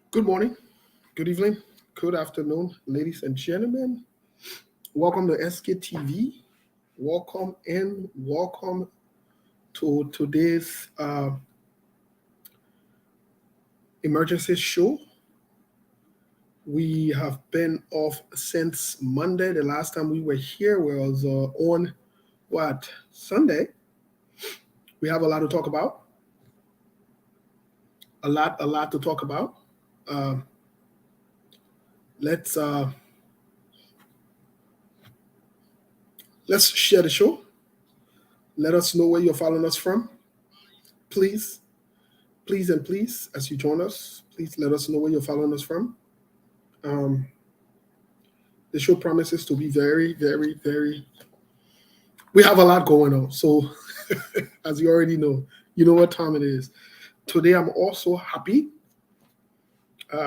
Good morning, good evening, good afternoon, ladies and gentlemen. Welcome to SKTV. Welcome and welcome to today's emergency show. We have been off since Monday. The last time we were here was on what Sunday. We have a lot to talk about. A lot to talk about. Um, let's uh, let's share the show. Let us know where you're following us from. Please, please, and please, as you join us, please let us know where you're following us from. Um, the show promises to be very, very, very. We have a lot going on, so as you already know, you know what time it is. Today, I'm also happy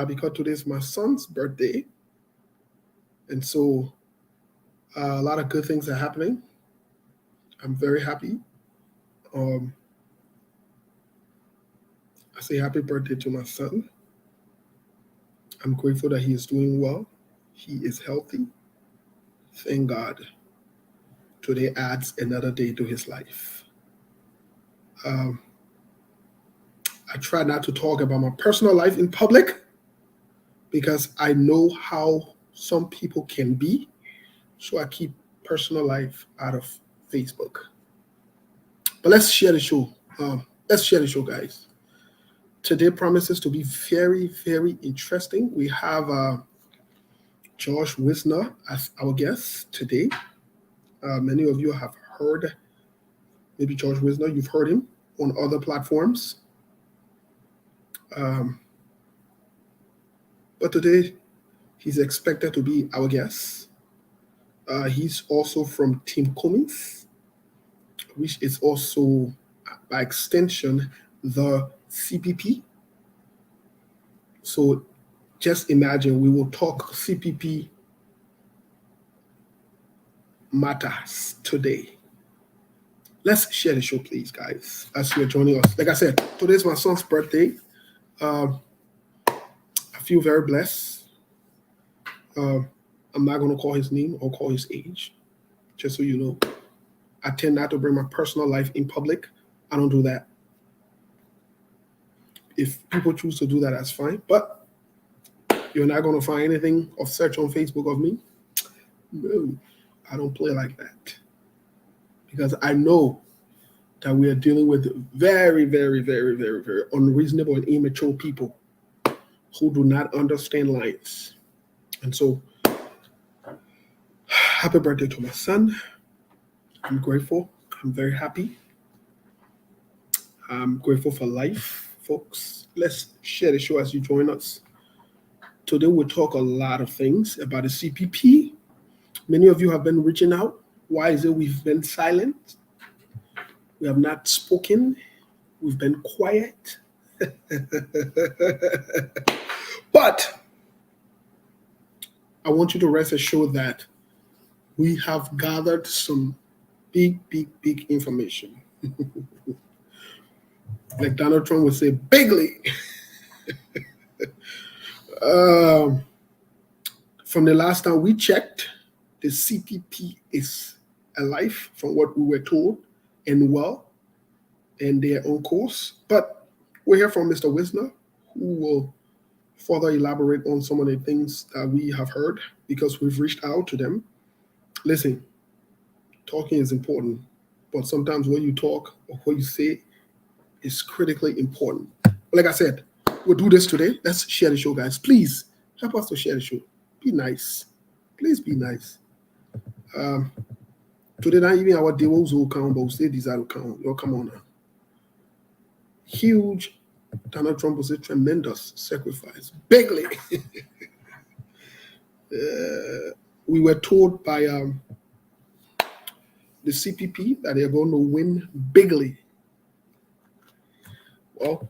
because today is my son's birthday, and so a lot of good things are happening. I'm very happy. Um, I say happy birthday to my son. I'm grateful that he is doing well. He is healthy. Thank God. Today adds another day to his life. Um, I try not to talk about my personal life in public because I know how some people can be. So I keep personal life out of Facebook. But let's share the show. Let's share the show, guys. Today promises to be very, very interesting. We have George Wisner as our guest today. Many of you have heard maybe George Wisner. You've heard him on other platforms. Um, but today he's expected to be our guest. He's also from Team Cummins, which is also, by extension, the CPP. So just imagine we will talk CPP matters today. Let's share the show, please, guys, as you're joining us. Like I said, today's my son's birthday. Um, I feel very blessed. Um, I'm not going to call his name or call his age, just so you know. I tend not to bring my personal life in public. I don't do that. If people choose to do that, that's fine. But you're not going to find anything of search on Facebook of me. No, I don't play like that because I know that we are dealing with very, very, very, very, very unreasonable and immature people who do not understand lines. And so, happy birthday to my son. I'm grateful. I'm very happy. I'm grateful for life, folks. Let's share the show as you join us. Today, we'll talk a lot of things about the CPP. Many of you have been reaching out. Why is it we've been silent? We have not spoken. We've been quiet. But I want you to rest assured that we have gathered some big, big, big information. Like Donald Trump would say, bigly. Um, from the last time we checked, the CPP is alive from what we were told and well, and they're on course. But we're here from Mr. Wisner, who will further elaborate on some of the things that we have heard because we've reached out to them. Listen, talking is important, but sometimes what you talk or what you say is critically important. But like I said, we'll do this today. Let's share the show, guys. Please help us to share the show. Be nice. Please be nice. Um, Today, not even our deals will count, but we'll say these are to count. You'll come on now. Huge. Donald Trump was a tremendous sacrifice. Bigly. We were told by the CPP that they're going to win bigly. Well,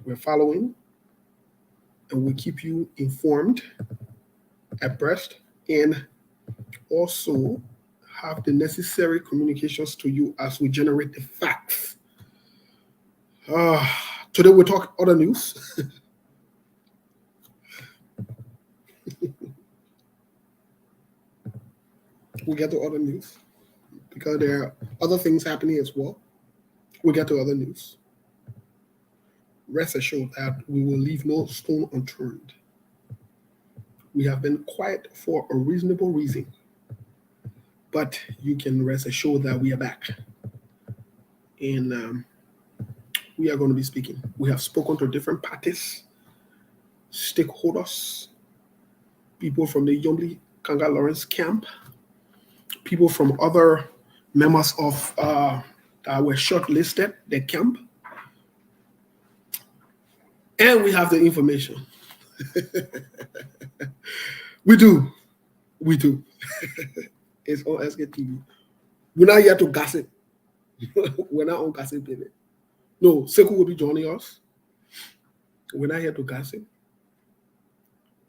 we're following and we keep you informed, abreast, and also have the necessary communications to you as we generate the facts. Uh, Today we'll talk other news. We'll get to other news because there are other things happening as well. We'll get to other news. Rest assured that we will leave no stone unturned. We have been quiet for a reasonable reason, but you can rest assured that we are back. And we are going to be speaking. We have spoken to different parties, stakeholders, people from the Yomli Kanga Lawrence camp, people from other members of that were shortlisted, the camp, and we have the information. We do. It's on SKTV. We're not here to gossip. We're not on gossip, baby. No, Sekou will be joining us. We're not here to gossip.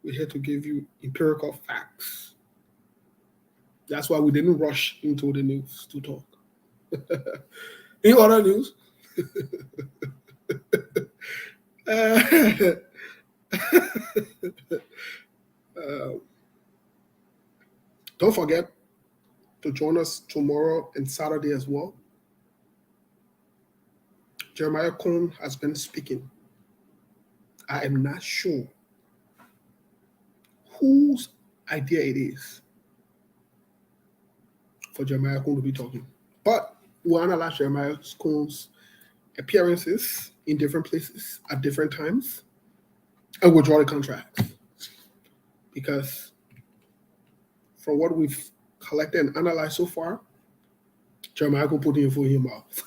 We're here to give you empirical facts. That's why we didn't rush into the news to talk. In other news, don't forget to join us tomorrow and Saturday as well. Jeremiah Cohn has been speaking. I am not sure whose idea it is for Jeremiah Cohn to be talking, but we'll analyze Jeremiah Cohn's appearances in different places at different times, and we'll draw the contracts. Because from what we've collected and analyzed so far, Jeremiah Cohn put the info in your mouth.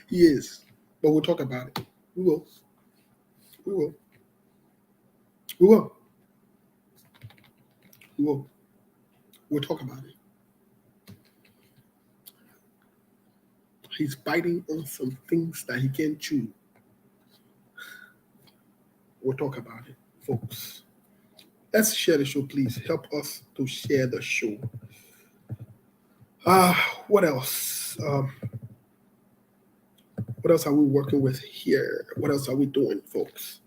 He is. But we'll talk about it. We will. We'll talk about it. He's biting on some things that he can't chew. We'll talk about it, folks. Let's share the show, please. Help us to share the show. What else? What else are we working with here? What else are we doing, folks?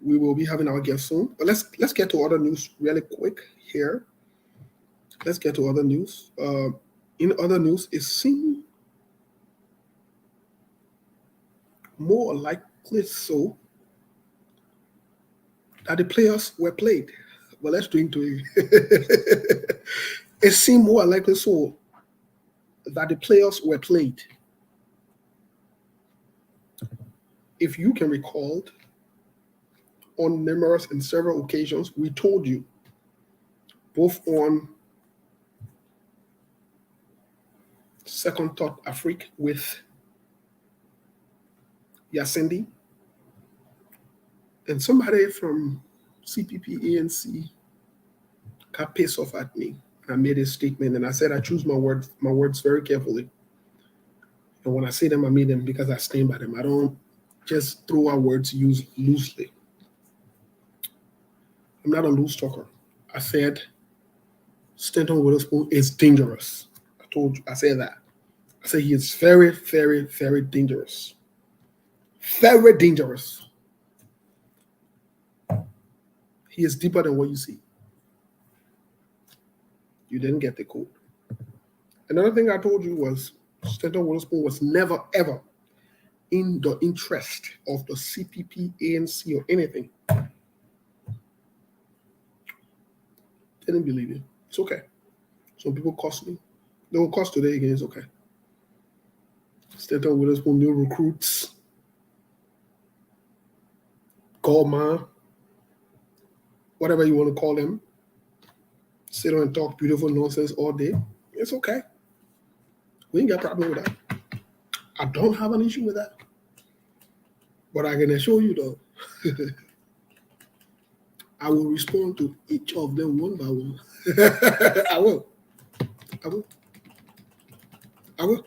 We will be having our guest soon, but let's get to other news really quick here. Let's get to other news. In other news, it seems more likely so that the players were played. Well, let's drink to it. It seemed more likely so that the players were played. If you can recall, on numerous and several occasions, we told you, both on Second Thought Afrique with Yacendi, and somebody from CPP ANC got pissed off at me. I made a statement and I said I choose my words very carefully. And when I say them, I mean them because I stand by them. I don't just throw out words used loosely. I'm not a loose talker. I said Stanton Witherspoon is dangerous. I said that. I said he is very, very, very dangerous. Very dangerous. He is deeper than what you see. You didn't get the code. Another thing I told you was Stanton Witherspoon was never, ever in the interest of the CPP, ANC, or anything. Didn't believe it. It's okay. Some people cost me. They will cost today again. It's okay. Stanton Witherspoon, new recruits. Goldman, whatever you want to call them. Sit on and talk beautiful nonsense all day. It's okay. We ain't got a problem with that. I don't have an issue with that. But I can assure you though, I will respond to each of them one by one. I will. I want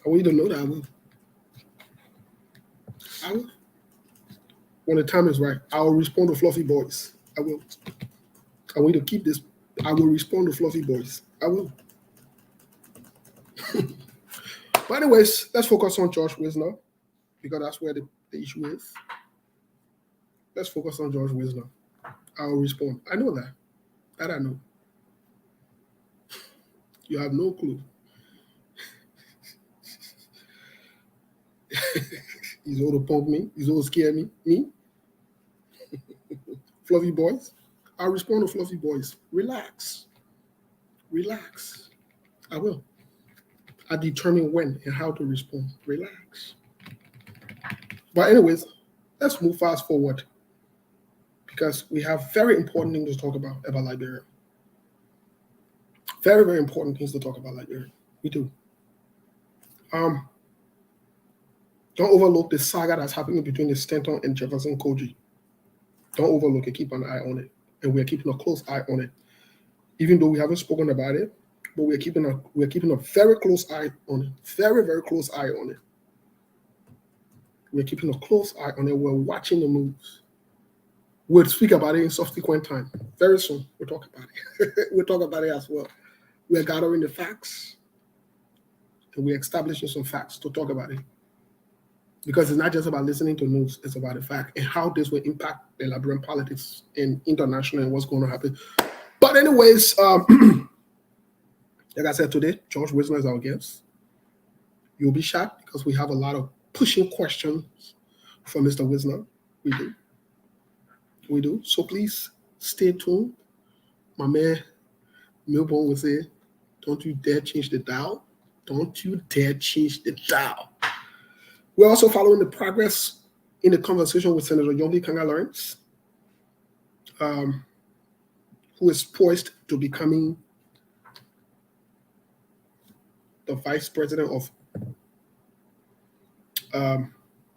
you to know that I will. When the time is right, I will respond to fluffy boys. I will. I want you to keep this. I will respond to fluffy boys. I will. But anyways, let's focus on George Wisner because that's where the issue is. Let's focus on George Wisner. I'll respond. I know that. That I know. You have no clue. He's all to pump me. He's all to scare me. Me? Fluffy boys? I'll respond to fluffy boys. Relax. Relax. I will. I determine when and how to respond. Relax. But anyways, let's move fast forward because we have very important things to talk about Liberia. Very, very important things to talk about Liberia. We do. Don't overlook the saga that's happening between the Stanton and Jefferson Koji. Don't overlook it. Keep an eye on it. And we're keeping a close eye on it. Even though we haven't spoken about it, but we're keeping a very close eye on it. Very, very close eye on it. We're keeping a close eye on it. We're watching the moves. We'll speak about it in subsequent time. Very soon, we'll talk about it. We'll talk about it as well. We're gathering the facts, and we're establishing some facts to talk about it. Because it's not just about listening to news, it's about the fact and how this will impact the Liberian politics and international and what's going to happen. But anyways, like I said today, George Wisner is our guest. You'll be shocked because we have a lot of pushing questions for Mr. Wisner. We do. We do. So please stay tuned. My man Milborn would say, don't you dare change the dial. Don't you dare change the dial. We're also following the progress in the conversation with Senator Yombi Kanga-Lawrence, who is poised to becoming the vice president of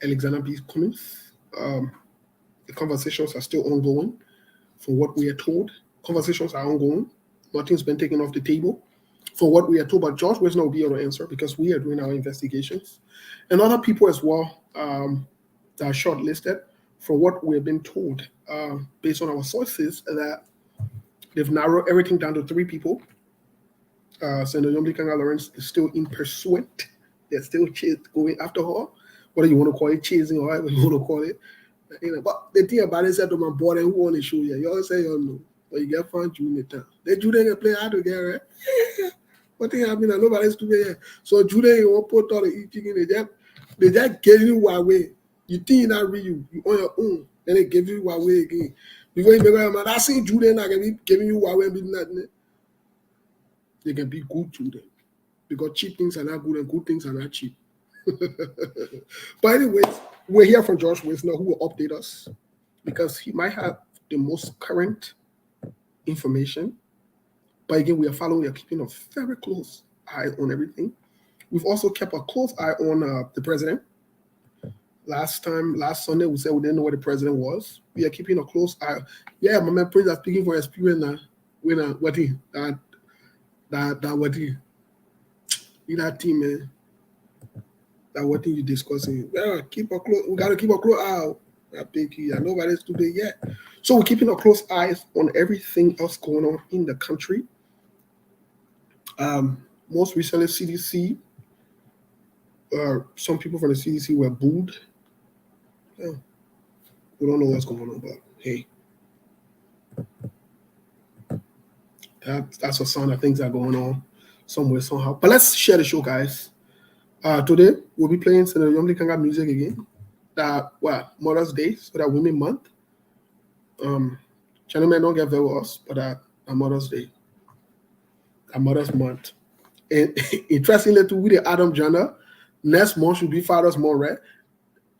Alexander B. Cummings. The conversations are still ongoing. From what we are told, conversations are ongoing. Nothing's been taken off the table. For what we are told, but George Wisner will be able to answer because we are doing our investigations. And other people as well that are shortlisted, for what we have been told, based on our sources, that they've narrowed everything down to 3 people. Senator Yombi Kanga-Lawrence is still in pursuit. They're still going after her. Whether you want to call it chasing or whatever you want to call it. But the thing about it is that my boy who want to show you, you always say you know, but you get found June in the town. The Jude can play hard together, right? What thing happened? Nobody's doing it. So Jude, you want to put all the eating in they just give you away. You think not real, you on your own, then they give you away again. Before you make a I see Jude not gonna be giving you away and be nothing. They can be good Jude. Because cheap things are not good and good things are not cheap. But anyways, we're here from George Wisner, who will update us because he might have the most current information. But again, we are keeping a very close eye on everything. We've also kept a close eye on the president. Last Sunday, we said we didn't know where the president was. We are keeping a close eye. Yeah, my man Prince is speaking for experience now. What he that team, man. That what thing you discussing? Yeah, we gotta keep a close eye out. I think nobody's too big yet. So we're keeping a close eye on everything else going on in the country. Most recently, CDC. Some people from the CDC were booed. Yeah. We don't know what's going on, but hey, that's a sign that things are going on somewhere, somehow. But let's share the show, guys. Today, we'll be playing Senator Yombi Kanga music again. Mother's Day, so that Women Month. Gentlemen don't get very with us, but a Mother's Day. A Mother's Month. And interestingly, too, with the Adam gender, next month should be Father's Month, right?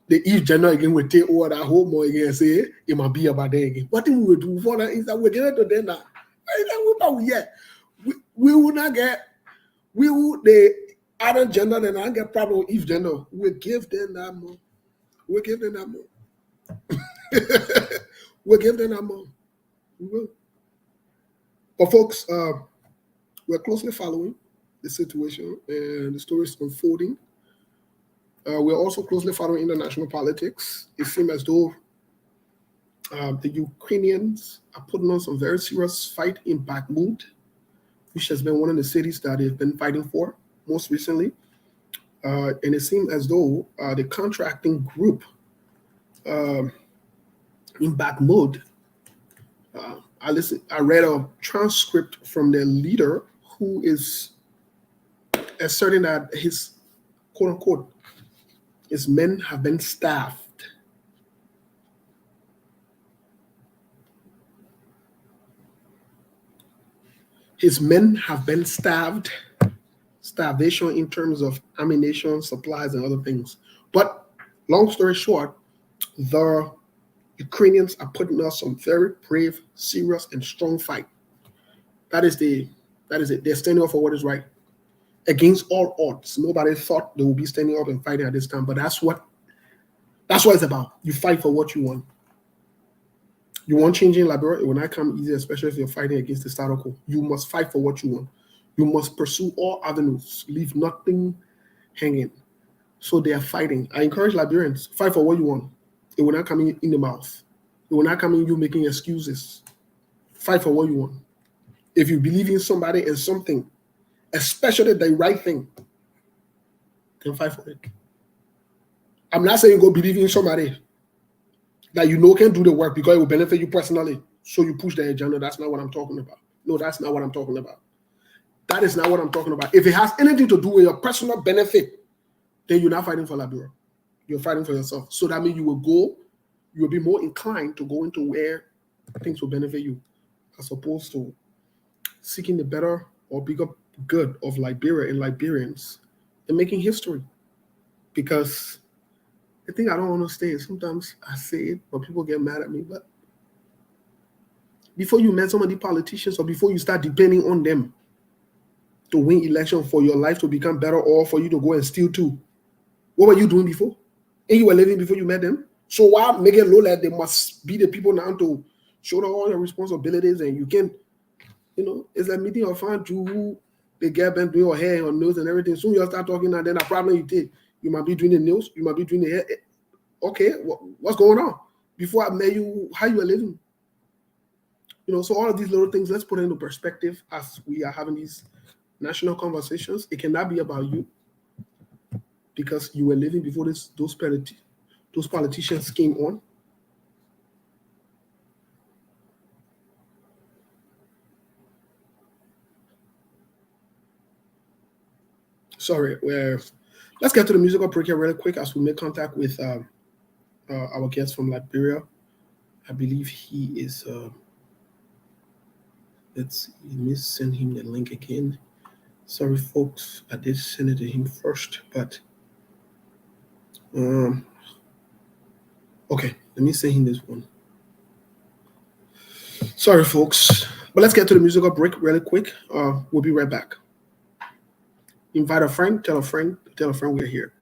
The Eve gender again will take over that whole month again and say, it might be about that again. What thing we will do for that is that we're getting to them now. We will not get, the Adam gender, then I get problem with Eve gender. We'll give them that month. We'll give them that month. We'll give them that month. We will. But folks, we're closely following the situation and the story is unfolding. We're also closely following international politics. It seems as though the Ukrainians are putting on some very serious fight in Bakhmut, which has been one of the cities that they've been fighting for most recently. And it seems as though the contracting group in Bakhmut I read a transcript from their leader who is asserting that his quote unquote his men have been starved. His men have been starved. Starvation in terms of ammunition, supplies, and other things. But long story short, the Ukrainians are putting us some very brave, serious, and strong fight. That is it. They're standing up for what is right against all odds. Nobody thought they would be standing up and fighting at this time, but that's what it's about. You fight for what you want. You want change in Liberia, it will not come easy, especially if you're fighting against the status quo. You must fight for what you want. You must pursue all avenues. Leave nothing hanging. So they are fighting. I encourage Liberians, fight for what you want. It will not come in the mouth. It will not come in you making excuses. Fight for what you want. If you believe in somebody and something, especially the right thing, then fight for it. I'm not saying go believe in somebody that you know can do the work because it will benefit you personally. So you push the agenda. That's not what I'm talking about. No, that's not what I'm talking about. That is not what I'm talking about. If it has anything to do with your personal benefit, then you're not fighting for Liberia. You're fighting for yourself. So that means you will be more inclined to go into where things will benefit you, as opposed to seeking the better or bigger good of Liberia and Liberians and making history. Because the thing I don't understand, sometimes I say it, but people get mad at me, but before you met some of the politicians or before you start depending on them to win election for your life to become better or for you to go and steal too, what were you doing before? And you were living before you met them? So why make it look like they must be the people now to show them all your responsibilities and you can, it's like meeting your friend who they get bent doing your hair, your nose and everything. Soon you'll start talking and then a problem you take. You might be doing the nails, you might be doing the hair. Okay, what's going on? Before I met you, how you were living? So all of these little things, let's put it into perspective as we are having these national conversations. It cannot be about you because you were living before those politicians came on. Sorry, let's get to the musical break here really quick as we make contact with our guest from Liberia. I believe he is. Let me send him the link again. Sorry, folks, I did send it to him first, but okay, let me send him this one. Sorry, folks, but let's get to the musical break really quick. We'll be right back. Invite a friend, tell a friend we're here.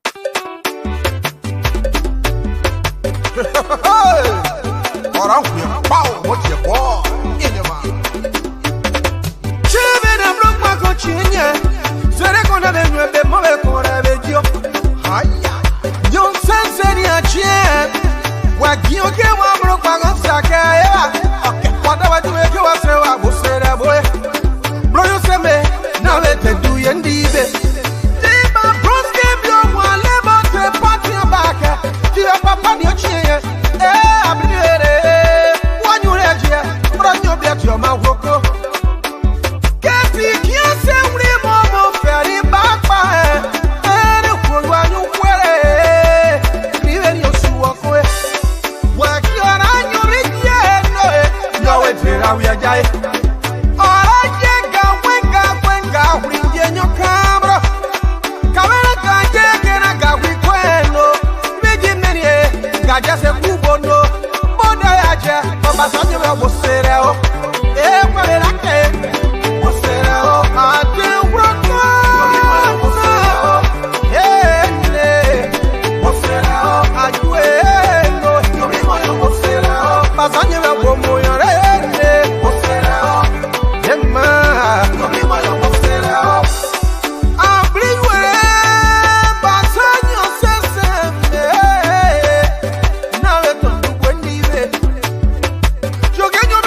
Yo que yo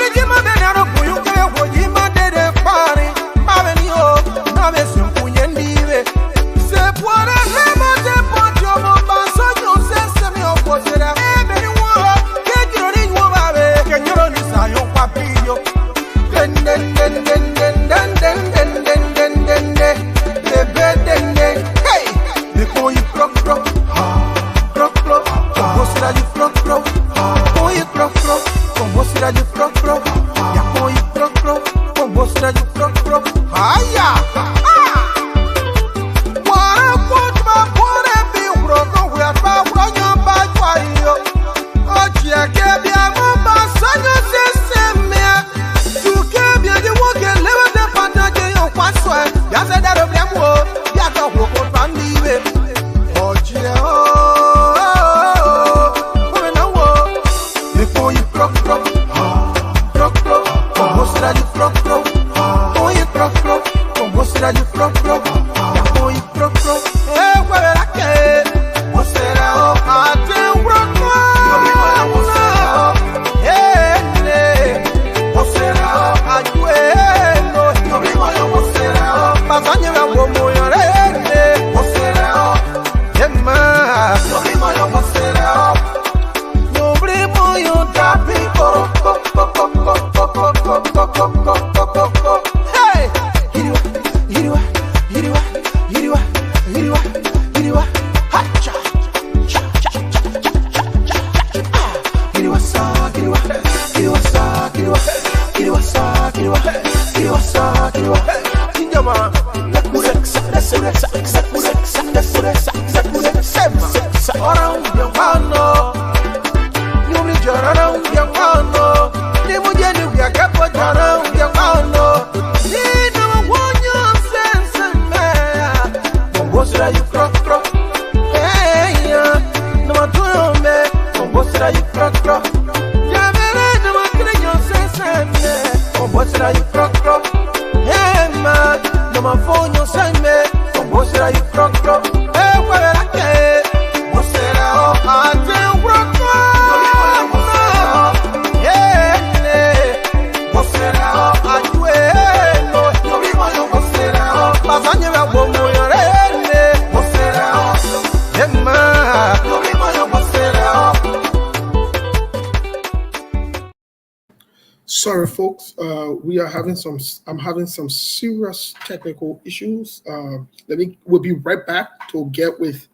Sorry, folks. I'm having some serious technical issues. We'll be right back to get with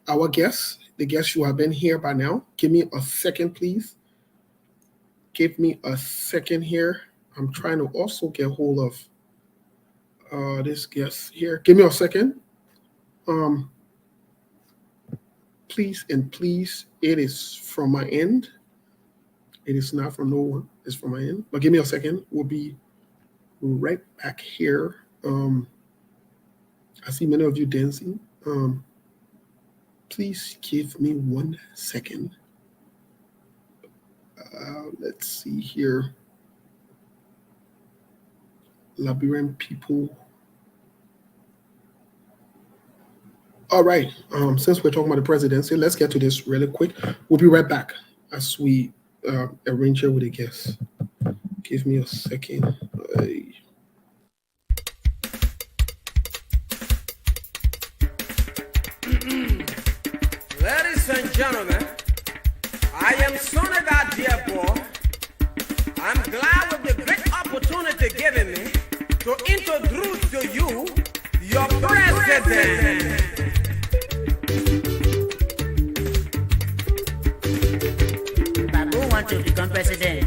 our guests, the guests who have been here by now. Give me a second, please. Give me a second here. I'm trying to also get hold of this guest here. Give me a second. Please, it is from my end. It is not from no one. It's from my end. But give me a second. We'll be right back here. I see many of you dancing. Please give me 1 second. Let's see here. Labyrinth people. All right. Since we're talking about the presidency, let's get to this really quick. We'll be right back as we arrange it with the guests. Give me a second. Ladies and gentlemen, I am Sonada dear boy. I'm glad with the great opportunity given me to introduce to you your president. Want to become president.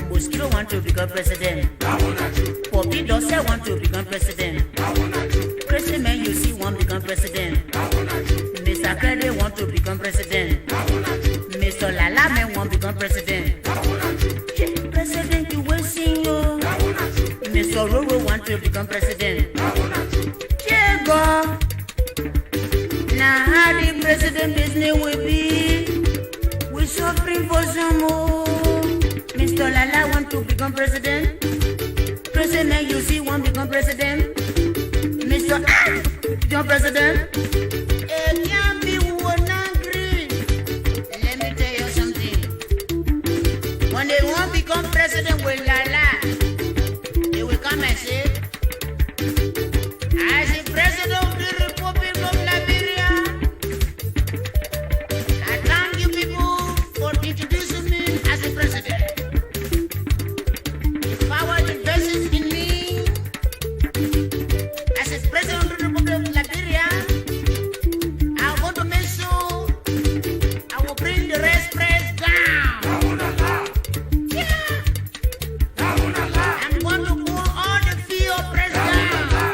Mosquito want to become president. Poppy Dossel want to become president. Crazy man you see want to become president. Mr. Krede want to become president. Mr. Lala man want to become president. President you will see you. Mr. Roro want to become president. Diego. Now how the president business will be. Suffering for some more. Mr. Lala want to become president. President you see want to become president. Mr. Become president. It can't be one angry. Let me tell you something. When they want to become president with Lala, they will come and say, as the president of the Republic of Liberia, I thank you people for introducing me as the president. The power invested in me as the president of the Republic of Liberia. I want to make sure I will bring the rest press down. Yeah. I'm going to pull all the fear press down.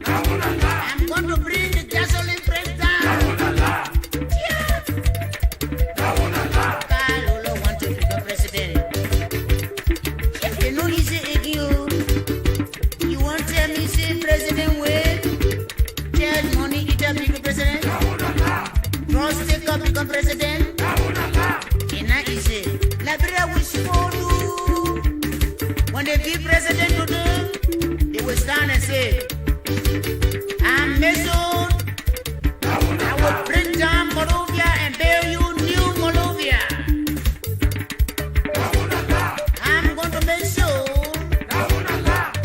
I'm going to bring the gasoline press down. Become president, and I say, Liberia will support you. When they be president to them, they will stand and say, I'm Mason. I will bring down Moldova and build you new Moldova. I'm going to make sure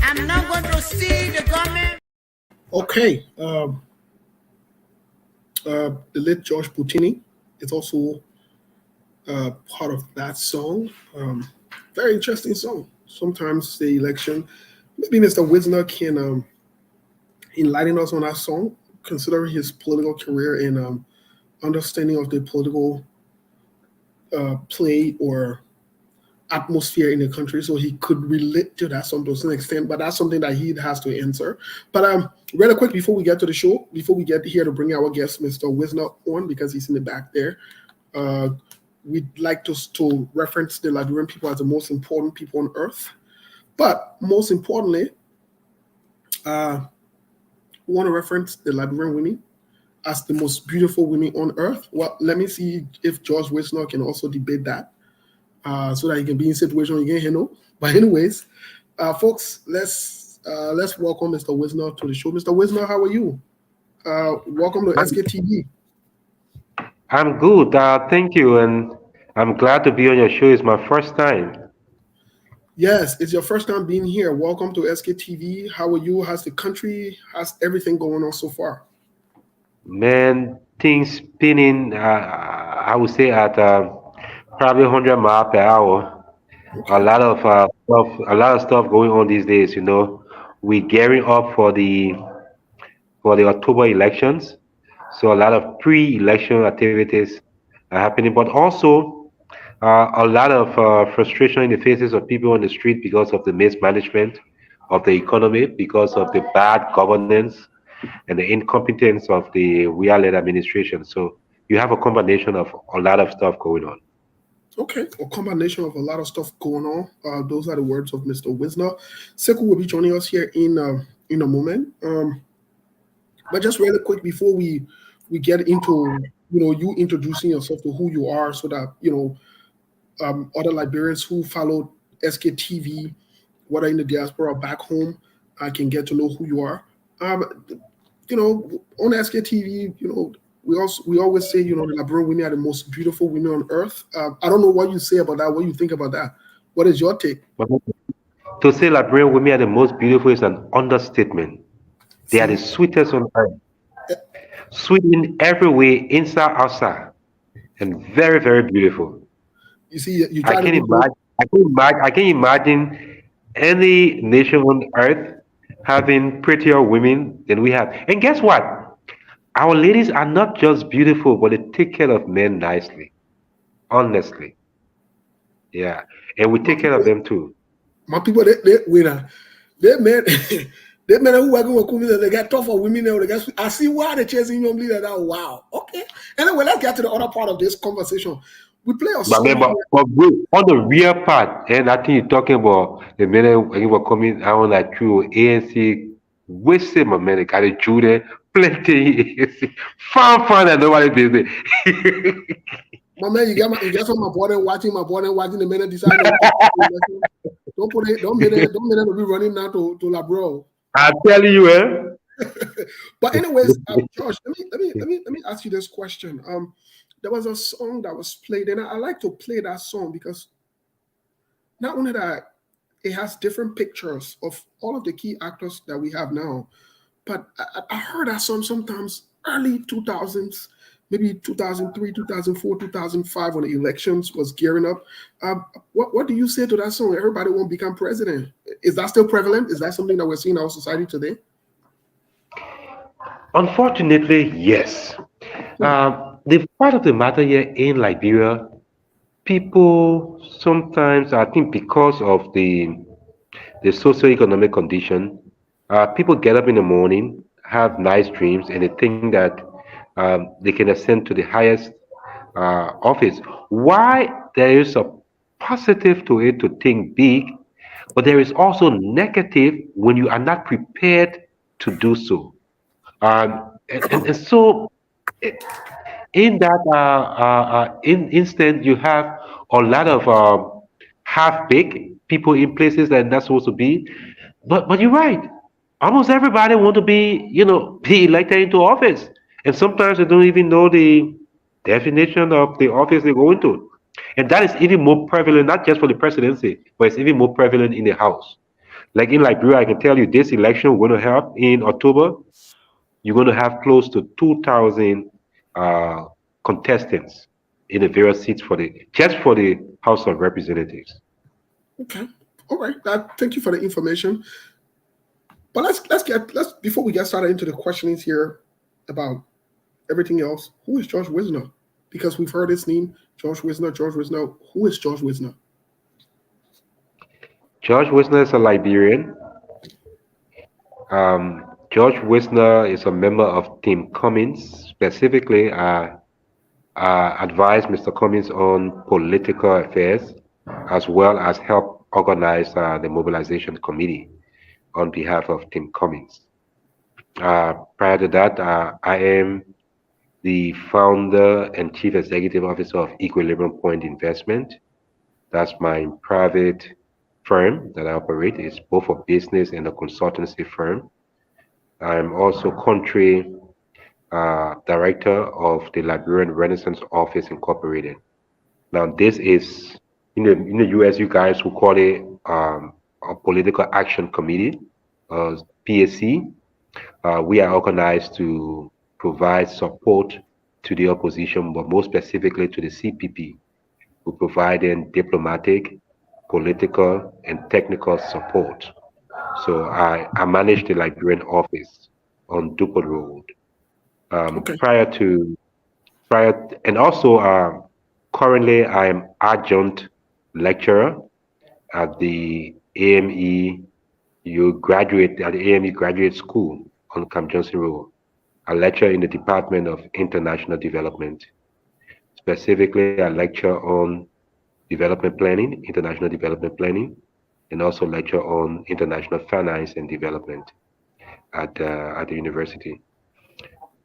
I'm not going to see the government. Okay. The late George Puccini is also part of that song. Very interesting song. Sometimes the election, maybe Mr. Wisner can enlighten us on that song, considering his political career and understanding of the political play or atmosphere in the country, so he could relate to that to some extent. But that's something that he has to answer. But really quick before we get to the show, before we get here to bring our guest, Mr. Wisner, on because he's in the back there, we'd like to reference the Liberian people as the most important people on earth. But most importantly, we want to reference the Liberian women as the most beautiful women on earth. Well, let me see if George Wisner can also debate that. So that you can be in a situation you can handle. But anyways, folks, let's welcome Mr. Wisner to the show. Mr. Wisner, how are you? Welcome to SKTV. I'm good. Thank you, and I'm glad to be on your show. It's my first time. Yes, it's your first time being here. Welcome to SKTV. How are you? How's the country? How's everything going on so far? Man, things spinning. I would say at probably 100 miles per hour. A Okay. lot of stuff. A lot of stuff going on these days. We're gearing up for the October elections. So a lot of pre-election activities are happening, but also a lot of frustration in the faces of people on the street because of the mismanagement of the economy, because of the bad governance and the incompetence of the real administration. So you have a combination of a lot of stuff going on. Okay. A combination of a lot of stuff going on. Those are the words of Mr. Wisner. Sekou will be joining us here in a moment. But just really quick before we get into you introducing yourself to who you are, so that other Liberians who follow SKTV, whether in the diaspora or back home, can get to know who you are. On SKTV, we always say the Liberian women are the most beautiful women on earth. I don't know what you say about that. What you think about that? What is your take? But to say Liberian women are the most beautiful is an understatement. They are the See, sweetest on earth, Eh, sweet in every way, inside, outside, and very, very beautiful. you see, you I try to can be both. imagine. I can imagine any nation on earth having prettier women than we have. And guess what? Our ladies are not just beautiful, but they take care of men nicely. Honestly, yeah, and we My take care of people, them too. my people, they wait. They men, they men who working with women, they get tough for women now. They get, I see why they're chasing young leader. That wow, okay. Anyway, let's get to the other part of this conversation. We play a But song remember, here. but wait, on the real part, and I think you're talking about the men when you were coming out like through ANC, wasting my man, got a Judah, plenty, fun, and nobody busy. My man, you get some my boy watching the minute decide to contest the election. Don't put it, don't minute to be running now to La Bro. I tell you, eh? But anyways, Josh, let me ask you this question. There was a song that was played, and I like to play that song because not only that it has different pictures of all of the key actors that we have now, but I heard that song sometimes early 2000s, maybe 2003, 2004, 2005 when the elections was gearing up. What do you say to that song? Everybody won't become president. Is that still prevalent? Is that something that we're seeing in our society today? Unfortunately, yes. Hmm. The part of the matter here in Liberia, people sometimes, I think, because of the socioeconomic condition, people get up in the morning, have nice dreams, and they think that they can ascend to the highest office. Why there is a positive to it to think big, but there is also negative when you are not prepared to do so. And so in that in instant, you have a lot of half-baked people in places that not supposed to be. But you're right. Almost everybody want to be, be elected into office, and sometimes they don't even know the definition of the office they go into. And that is even more prevalent, not just for the presidency, but it's even more prevalent in the House. Like in Liberia, I can tell you this election we're going to have in October, you're going to have close to 2,000 uh, contestants in the various seats for the just for the House of Representatives. Okay. All right. Thank you for the information. But let's before we get started into the questionings here about everything else. Who is George Wisner? Because we've heard his name, George Wisner. George Wisner. Who is George Wisner? George Wisner is a Liberian. George Wisner is a member of Team Cummins. Specifically, advised Mr. Cummins on political affairs, as well as help organize the mobilization committee on behalf of Team Cummins. Prior to that, I am the founder and chief executive officer of Equilibrium Point Investment. That's my private firm that I operate. It's both a business and a consultancy firm. I'm also country director of the Liberian Renaissance Office Incorporated. Now, this is in the US, you guys will call it a Political Action Committee, PAC. We are organized to provide support to the opposition, but more specifically to the CPP. We provide them diplomatic, political, and technical support. So I manage the Liberian office on Dupont Road. Okay. And also currently I am adjunct lecturer at the AME Graduate School on Camp Johnson Road. I lecture in the Department of International Development. Specifically, I lecture on international development planning, and also lecture on international finance and development at the university.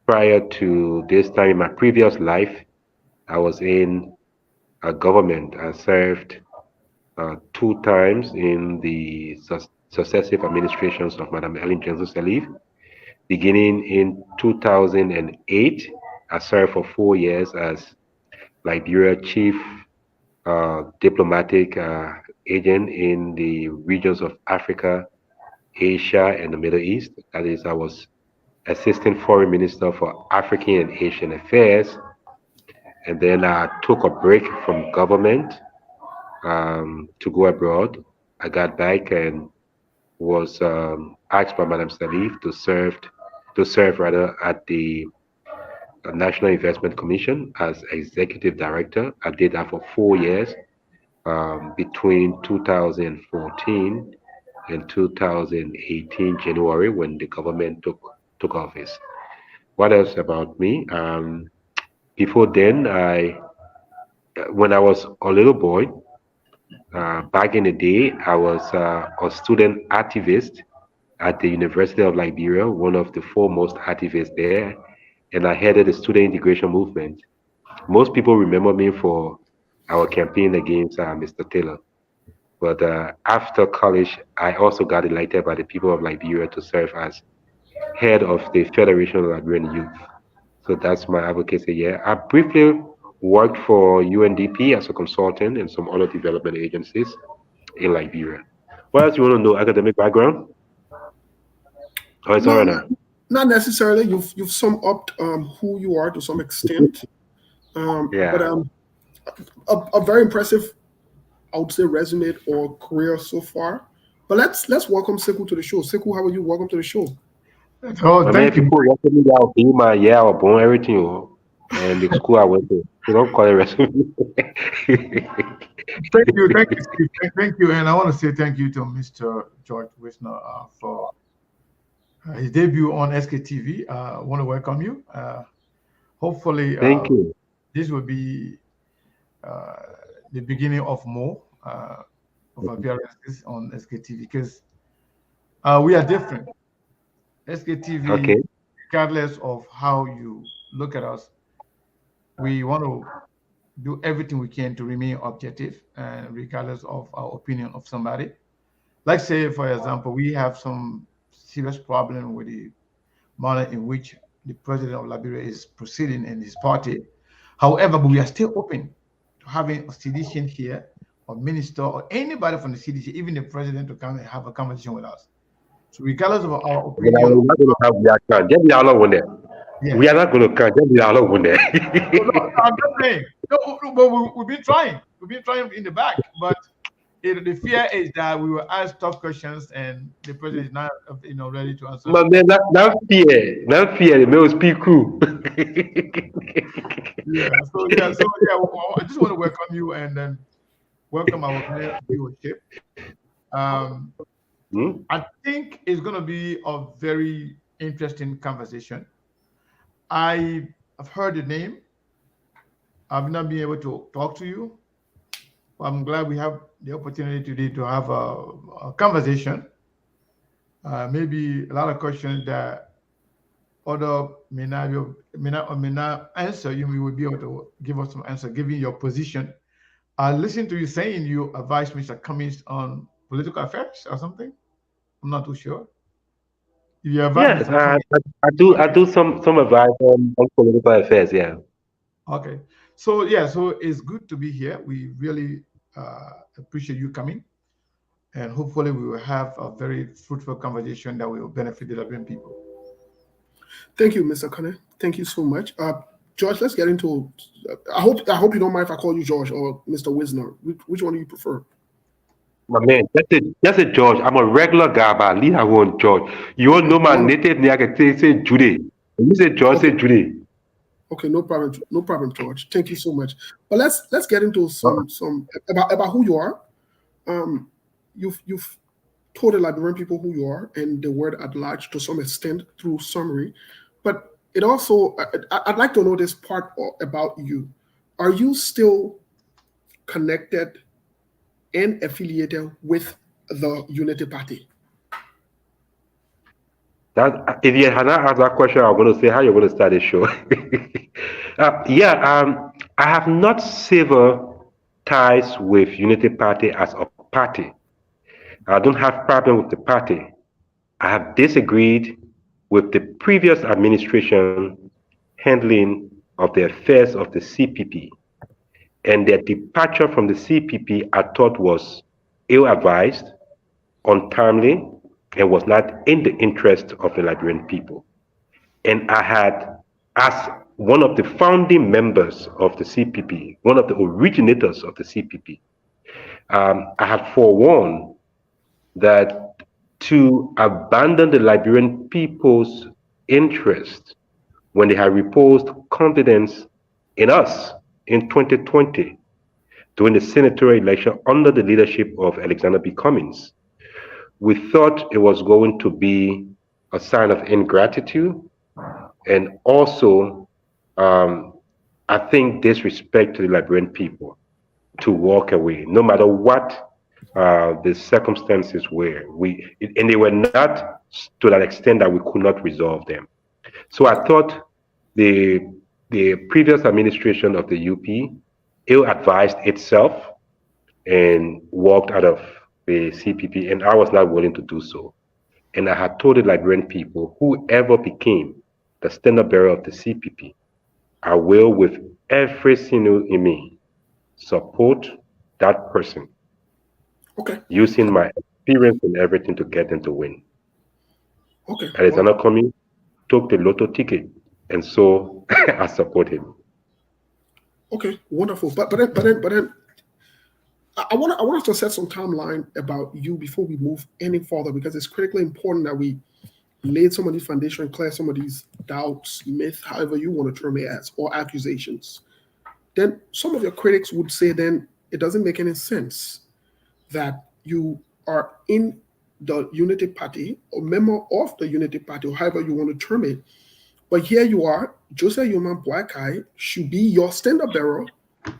Prior to this time in my previous life, I was in government. I served 2 times in the successive administrations of Madam Ellen Johnson Sirleaf. Beginning in 2008, I served for 4 years as Liberia Chief Diplomatic Agent in the regions of Africa, Asia, and the Middle East. That is, I was Assistant Foreign Minister for African and Asian Affairs. And then I took a break from government to go abroad. I got back and was asked by Madam Sirleaf to serve rather at the National Investment Commission as executive director. I did that for 4 years between 2014 and 2018 January when the government took office. What else about me? Before then, when I was a little boy, back in the day, I was a student activist at the University of Liberia, one of the foremost activists there, and I headed the student integration movement. Most people remember me for our campaign against Mr. Taylor. But after college, I also got elected by the people of Liberia to serve as head of the Federation of Liberian Youth. So that's my advocacy here. I briefly worked for UNDP as a consultant and some other development agencies in Liberia. What else you want to know? Academic background? Oh, it's all No, right not, now. not necessarily. You've summed up who you are to some extent, but Yeah. a very impressive, I would say, resume or career so far. But let's welcome Sekou to the show. Sekou, how are you? Welcome to the show. Oh, I mean, thank you. people welcome me out, be my yeah, I was born, everything, and the school I went to. You don't call it resume. Thank you, Steve. Thank you. And I want to say thank you to Mr. George Wisner for his debut on SKTV. I want to welcome you. Hopefully, Thank you. this will be uh, the beginning of more of appearances on SKTV because we are different. SKTV, Okay. regardless of how you look at us, we want to do everything we can to remain objective and regardless of our opinion of somebody. Like say, for example, we have some serious problem with the manner in which the president of Liberia is proceeding in his party. However, we are still open to having a citizen here or minister or anybody from the CDC, even the president to come and have a conversation with us. So regardless of our We're opinion, not going to have reaction. Just be alone with them. yeah. We are not going to come. Just be alone with them. No, I'm just saying. No, but we've been trying. We've been trying in the back, but the fear is that we will ask tough questions and the president is not, ready to answer. But man, not fear. Not fear. The male speak crew. Yeah. So I just want to welcome you and then welcome our viewership. Um, Hmm? I think it's going to be a very interesting conversation. I have heard the name. I've not been able to talk to you. I'm glad we have the opportunity today to have a conversation. Maybe a lot of questions that other may not answer. You will be able to give us some answer, given your position. I listened to you saying you advise Mr. Cummings on political affairs or something. I'm not too sure. You advise Yes, Mr. Cummings. I do some advice on political affairs. Yeah. Okay. So yeah, so it's good to be here. We really appreciate you coming, and hopefully we will have a very fruitful conversation that will benefit the Liberian people. Thank you, Mr. Connor. Thank you so much. George, let's get into. I hope you don't mind if I call you George or Mr. Wisner. Which one do you prefer? My man, that's it, George. I'm a regular guy, but leave alone, George. You all Okay, know my wonderful. native name. I can say Judy. When you say George, say Okay, Judy. okay, no problem, no problem, George. Thank you so much. But let's get into Uh, some about who you are. Um, you've told the Liberian people who you are and the world at large to some extent through summary, but it also I'd like to know this part about you. Are you still connected and affiliated with the Unity Party? That if you had not asked that question, I'm going to say how you're going to start the show. Yeah, I have not severed ties with Unity Party as a party. I don't have problem with the party. I have disagreed with the previous administration handling of the affairs of the CPP, and their departure from the CPP I thought was ill-advised, untimely, and was not in the interest of the Liberian people. And I had, as one of the founding members of the CPP, one of the originators of the CPP, I had forewarned that to abandon the Liberian people's interest when they had reposed confidence in us in 2020 during the senatorial election under the leadership of Alexander B. Cummings. We thought it was going to be a sign of ingratitude and also, um, I think, disrespect to the Liberian people to walk away, no matter what the circumstances were. And they were not to that extent that we could not resolve them. So I thought the the previous administration of the UP ill-advised itself and walked out of the CPP, and I was not willing to do so. And I had told the Liberian people, whoever became the standard bearer of the CPP, I will, with every single in me, support that person Okay, using okay, my experience and everything to get them to win. okay, Alexander Comey took the lotto ticket, and so I support him. okay, wonderful. But then, I want us to set some timeline about you before we move any further because it's critically important that we laid some of these foundation, clear some of these doubts, myth, however you want to term it as, or accusations. Then some of your critics would say then it doesn't make any sense that you are in the Unity Party or member of the Unity Party or however you want to term it. But here you are, Joseph Yoman Boakai should be your standard bearer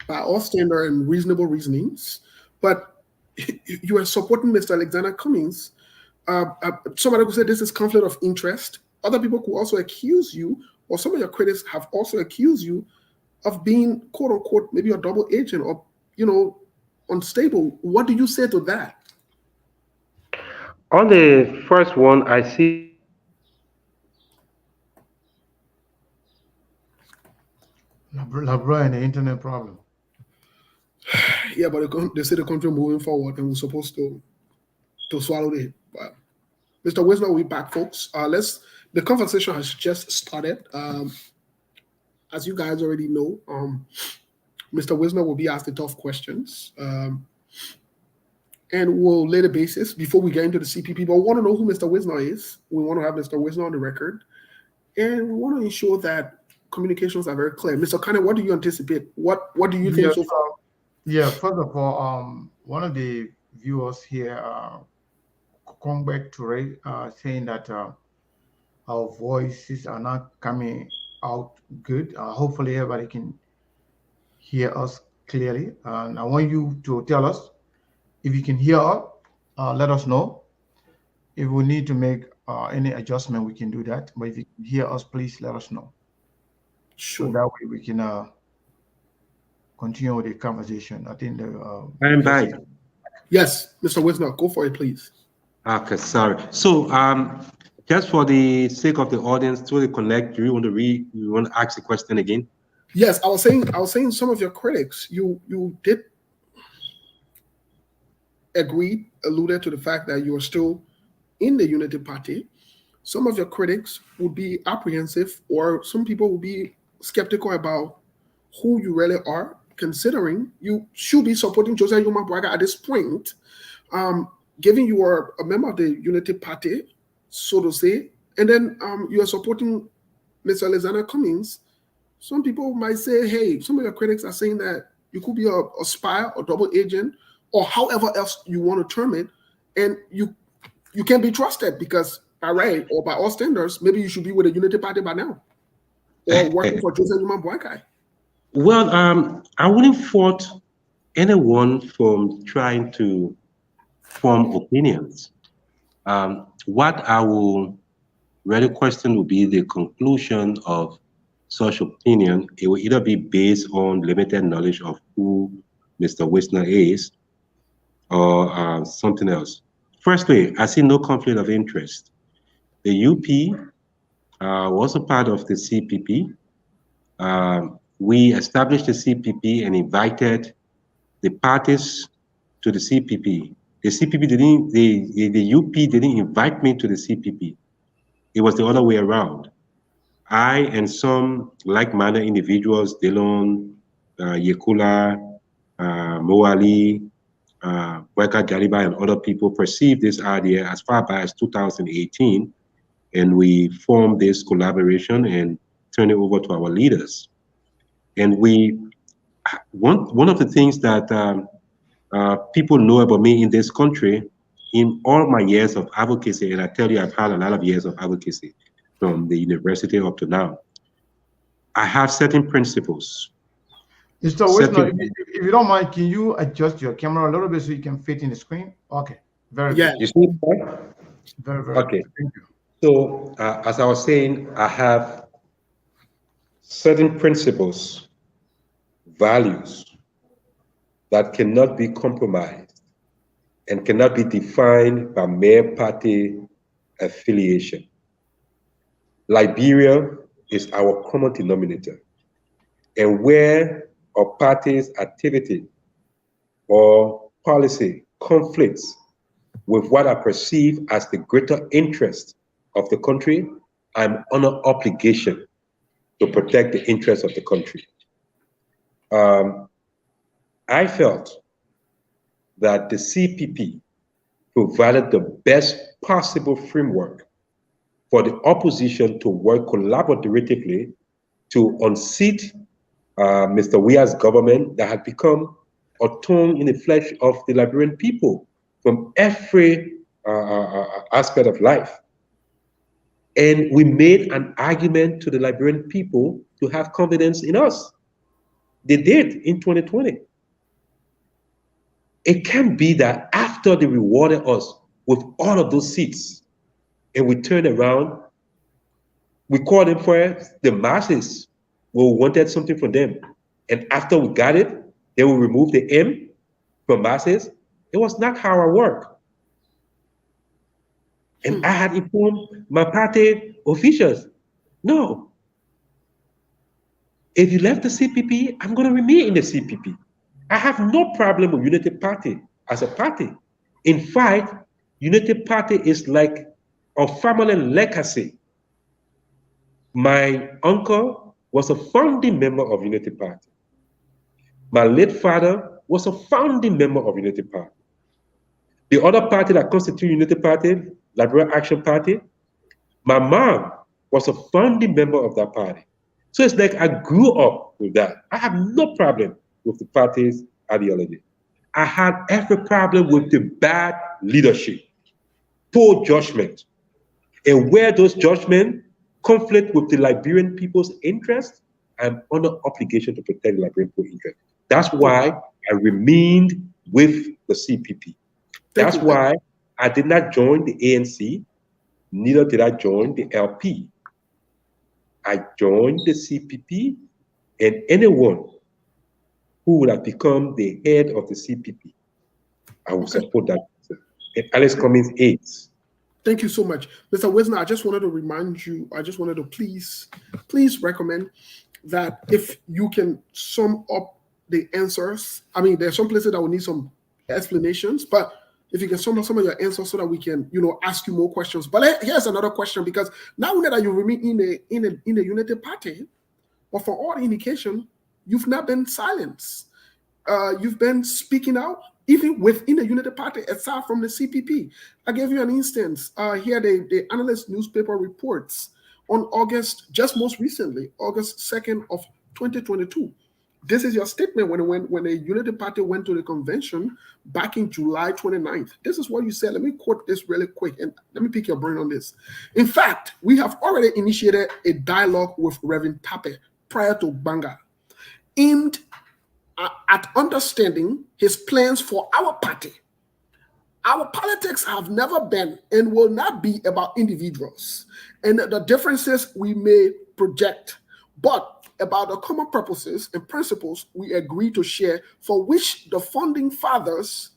by all standard and reasonable reasonings. But you are supporting Mr. Alexander Cummings. Somebody could say this is conflict of interest. Other people could also accuse you, or some of your critics have also accused you of being quote unquote maybe a double agent or unstable. What do you say to that? On the first one, I see it as a Labra and the internet problem. Yeah, but they say the country moving forward and we're supposed to swallow it. But Mr. Wisner will be back, folks. The conversation has just started. As you guys already know, Mr. Wisner will be asked the tough questions. And we'll lay the basis before we get into the CPP. But we want to know who Mr. Wisner is. We want to have Mr. Wisner on the record. And we want to ensure that communications are very clear. Mr. Kane, what do you anticipate? What do you think Yeah, so far? yeah. First of all, one of the viewers here come back to saying that our voices are not coming out good. Hopefully, everybody can hear us clearly. And I want you to tell us if you can hear us. Let us know. If we need to make any adjustment, we can do that. But if you can hear us, please let us know. So Sure. that way we can continue with the conversation. I think I'm back. Yes, Mr. Wisner, go for it, please. Okay, sorry. So, just for the sake of the audience to connect, do you want to you want to ask the question again? Yes, I was saying some of your critics, you did alluded to the fact that you are still in the Unity Party. Some of your critics would be apprehensive, or some people would be skeptical about who you really are, considering you should be supporting Joseph Yuma Bwaga at this point, given you are a member of the Unity Party, so to say, and then you are supporting Mr. Alexander Cummings. Some people might say, hey, some of your critics are saying that you could be a spy or double agent, or however else you want to term it, and you can't be trusted because by right or by all standards, maybe you should be with the Unity Party by now, or working for Joseph Yuma Bwaga. Well, I wouldn't fault anyone from trying to form opinions. What I will really question would be the conclusion of such opinion. It will either be based on limited knowledge of who Mr. Wisner is, or something else. Firstly, I see no conflict of interest. The UP was a part of the CPP. We established the CPP and invited the parties to the CPP. The CPP didn't, the UP didn't invite me to the CPP. It was the other way around. I and some like-minded individuals, Delon, Yekula, Moali, Weka Galiba, and other people perceived this idea as far back as 2018, and we formed this collaboration and turned it over to our leaders. And one of the things that people know about me in this country, in all my years of advocacy, and I tell you, I've had a lot of years of advocacy from the university up to now, I have certain principles. Mr. Wisner, if you don't mind, can you adjust your camera a little bit so you can fit in the screen? Okay, very good. You see? Very, very Okay. good. Thank you. So, as I was saying, I have certain principles, values that cannot be compromised and cannot be defined by mere party affiliation. Liberia is our common denominator, and where a party's activity or policy conflicts with what I perceive as the greater interest of the country, I'm under obligation to protect the interests of the country. I felt that the CPP provided the best possible framework for the opposition to work collaboratively to unseat Mr. Weah's government that had become a thorn in the flesh of the Liberian people from every aspect of life. And we made an argument to the Liberian people to have confidence in us. They did in 2020. It can't be that after they rewarded us with all of those seats and we turned around, we called them for the masses. We wanted something from them. And after we got it, they will remove the M from masses. It was not how I work. And I had informed my party officials, no. If you left the CPP, I'm going to remain in the CPP. I have no problem with Unity Party as a party. In fact, Unity Party is like a family legacy. My uncle was a founding member of Unity Party. My late father was a founding member of Unity Party. The other party that constitutes Unity Party, Liberal Action Party, my mom was a founding member of that party. So it's like I grew up with that. I have no problem with the party's ideology. I had every problem with the bad leadership, poor judgment, and where those judgments conflict with the Liberian people's interest, I'm under obligation to protect the Liberian people's interest. That's why I remained with the CPP. That's why I did not join the ANC, neither did I join the LP. I joined the CPP, and anyone who would have become the head of the CPP, I will support that. And Alex Cummings aids. Thank you so much. Mr. Wisner, I just wanted to remind you, I just wanted to please recommend that if you can sum up the answers, I mean, there's some places that will need some explanations, but if you can sum up some of your answers so that we can, ask you more questions. But here's another question, because now that you remain in the United Party, but for all indication, you've not been silenced. You've been speaking out, even within the United Party, aside from the CPP. I gave you an instance. Here, the Analyst newspaper reports on just most recently, August 2nd of 2022. This is your statement when the United Party went to the convention back in July 29th. This is what you said. Let me quote this really quick, and let me pick your brain on this. In fact, we have already initiated a dialogue with Reverend Tape prior to Banga, aimed at understanding his plans for our party. Our politics have never been and will not be about individuals and the differences we may project, but about the common purposes and principles we agree to share, for which the founding fathers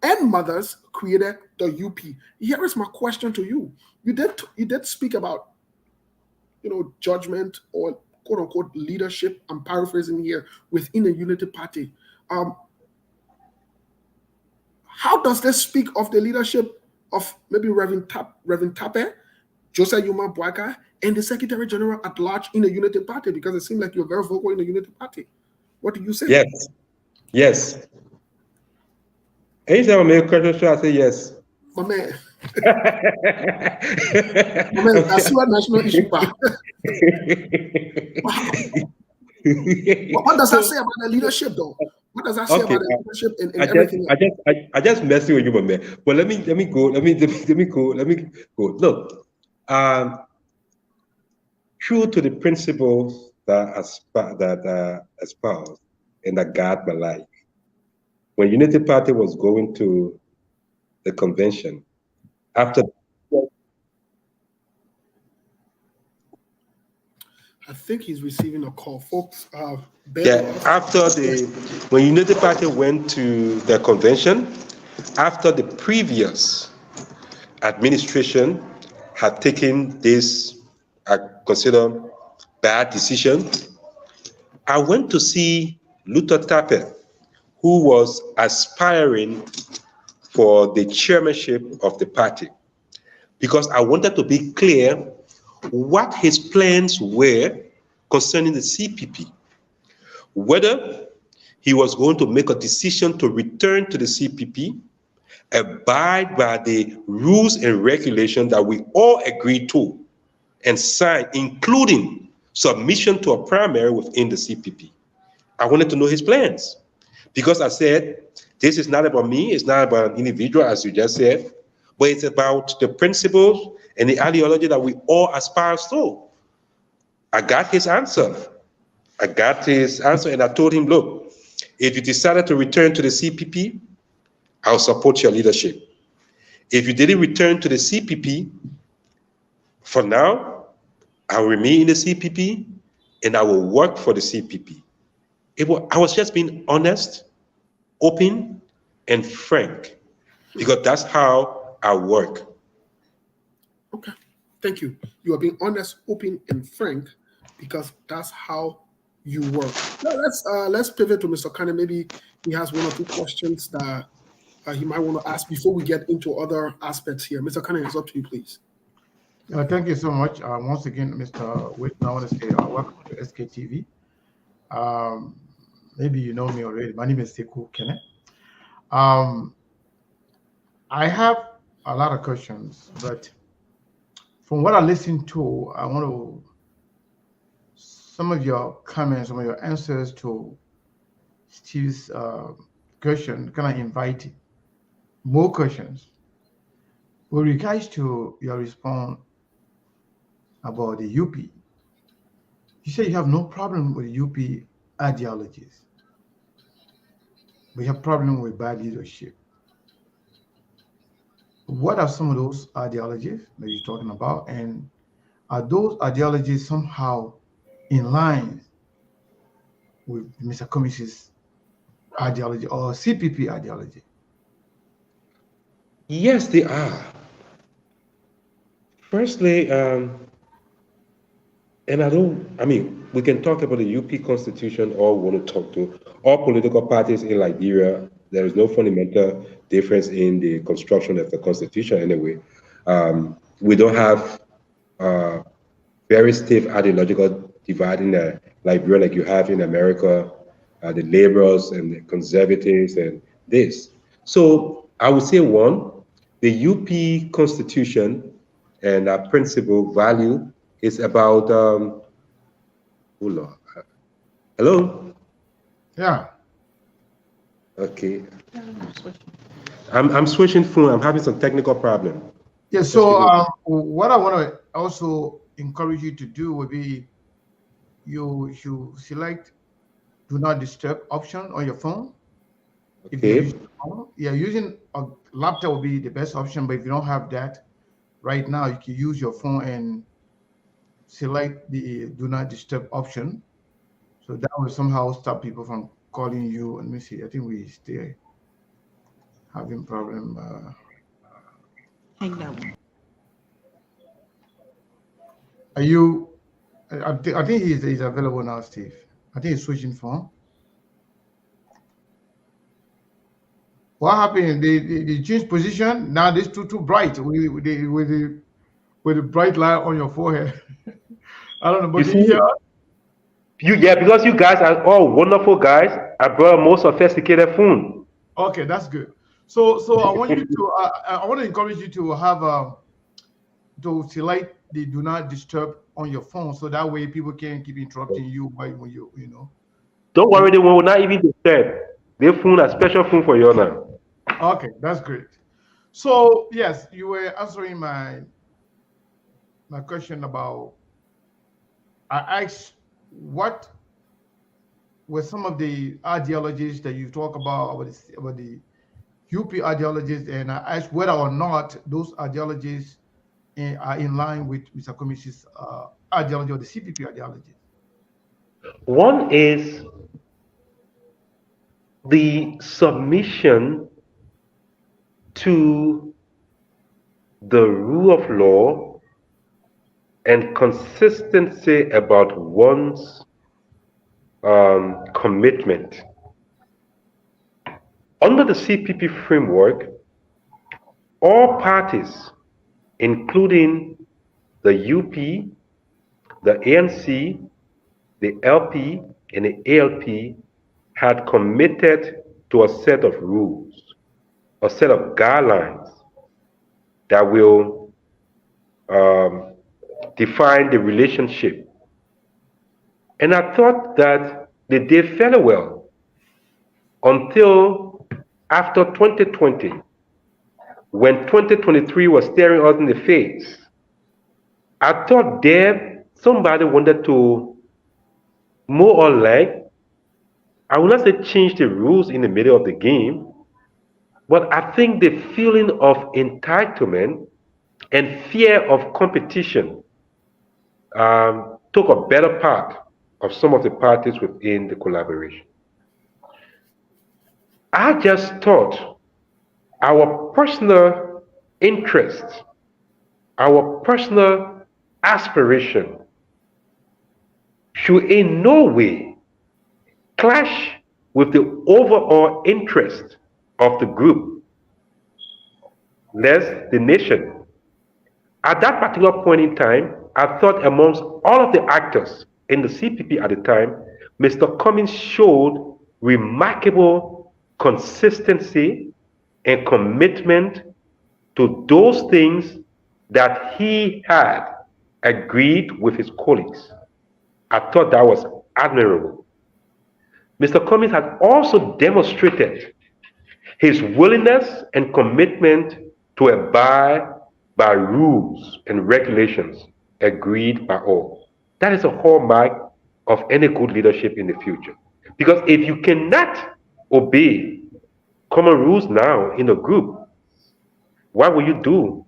and mothers created the UP. Here is my question to you. You did speak about, judgment or quote unquote leadership. I'm paraphrasing here within the Unity Party. How does this speak of the leadership of maybe Reverend Tape, Joseph Yuma Boaka, and the Secretary General at large in the Unity Party? Because it seems like you're very vocal in the Unity Party. What do you say? Yes. Anytime I make a question, I say yes. My man. That's your national issue. Wow. What does that say about the leadership, though? What does that say about the leadership and everything? I just messing with you, my man. But let me go. Let me go. Look, true to the principles that espoused and that guide my life. When Unity Party was going to the convention, after I think he's receiving a call, folks. When Unity Party went to the convention, after the previous administration had taken this, I consider, bad decision, I went to see Luther Tape, who was aspiring for the chairmanship of the party, because I wanted to be clear what his plans were concerning the CPP, whether he was going to make a decision to return to the CPP, abide by the rules and regulations that we all agreed to and signed, including submission to a primary within the CPP. I wanted to know his plans, because I said, this is not about me, it's not about an individual, as you just said, but it's about the principles and the ideology that we all aspire to. I got his answer. And I told him, look, if you decided to return to the CPP, I'll support your leadership. If you didn't return to the CPP, for now, I'll remain in the CPP and I will work for the CPP. I was just being honest, open, and frank, because that's how I work. Okay, thank you. You are being honest, open, and frank, because that's how you work. Now let's pivot to Mr. Kane. Maybe he has one or two questions that he might want to ask before we get into other aspects here. Mr. Kane, it's up to you, please. Thank you so much. Once again, Mr. Whitman, I want to say welcome to SKTV. Maybe you know me already. My name is Sekou Kene. I have a lot of questions, but from what I listened to, I want to some of your comments, some of your answers to Steve's question, can I invite more questions? With regards to your response about the UP, you say you have no problem with UP ideologies, but you have problem with bad leadership. What are some of those ideologies that you're talking about? And are those ideologies somehow in line with Mr. Cummings' ideology or CPP ideology? Yes, they are. Firstly, and I mean, we can talk about the UP Constitution or we want to talk to all political parties in Liberia. There is no fundamental difference in the construction of the Constitution anyway. We don't have uh, very stiff ideological divide in Liberia like you have in America, the laborers and the conservatives and this. So I would say one, the UP Constitution and our principle value is about oh Lord. Hello? Yeah. Okay. I'm switching phone. I'm having some technical problem. Yeah. Just So give me what I want to also encourage you to do would be you select do not disturb option on your phone. If you're okay. using a phone, yeah, using a laptop will be the best option. But if you don't have that right now, you can use your phone and select the do not disturb option. So that will somehow stop people from calling you. Let me see. I think we still having problem. Hang that one. Are you? I think he's available now, Steve. I think he's switching phone. What happened? They changed position. Now this too bright with the bright light on your forehead. I don't know, You but can you hear see, us? yeah, because you guys are all wonderful guys. I brought a more sophisticated phone. Okay, that's good. So I want you to I want to encourage you to have to select the do not disturb on your phone, so that way people can't keep interrupting you when you know. Don't You, worry, they will not even disturb. They phone a special phone for you now. okay, that's great. So yes, you were answering my question about I asked what were some of the ideologies that you talk about the UP ideologies, and I asked whether or not those ideologies are in line with Mr. Komis's ideology or the CPP ideology. One is the submission to the rule of law and consistency about one's commitment. Under the CPP framework, all parties, including the UP, the ANC, the LP, and the ALP, had committed to a set of rules, a set of guidelines that will define the relationship. And I thought that they did fairly well until after 2020, when 2023 was staring us in the face. I thought there somebody wanted to more or less, I will not say change the rules in the middle of the game, but I think the feeling of entitlement and fear of competition took a better part of some of the parties within the collaboration. I just thought our personal interest, our personal aspiration should in no way clash with the overall interest of the group, less the nation. At that particular point in time, I thought amongst all of the actors in the CPP at the time, Mr. Cummings showed remarkable consistency and commitment to those things that he had agreed with his colleagues. I thought that was admirable. Mr. Cummings had also demonstrated His willingness and commitment to abide by rules and regulations agreed by all. That is a hallmark of any good leadership in the future. Because if you cannot obey common rules now in a group, what will you do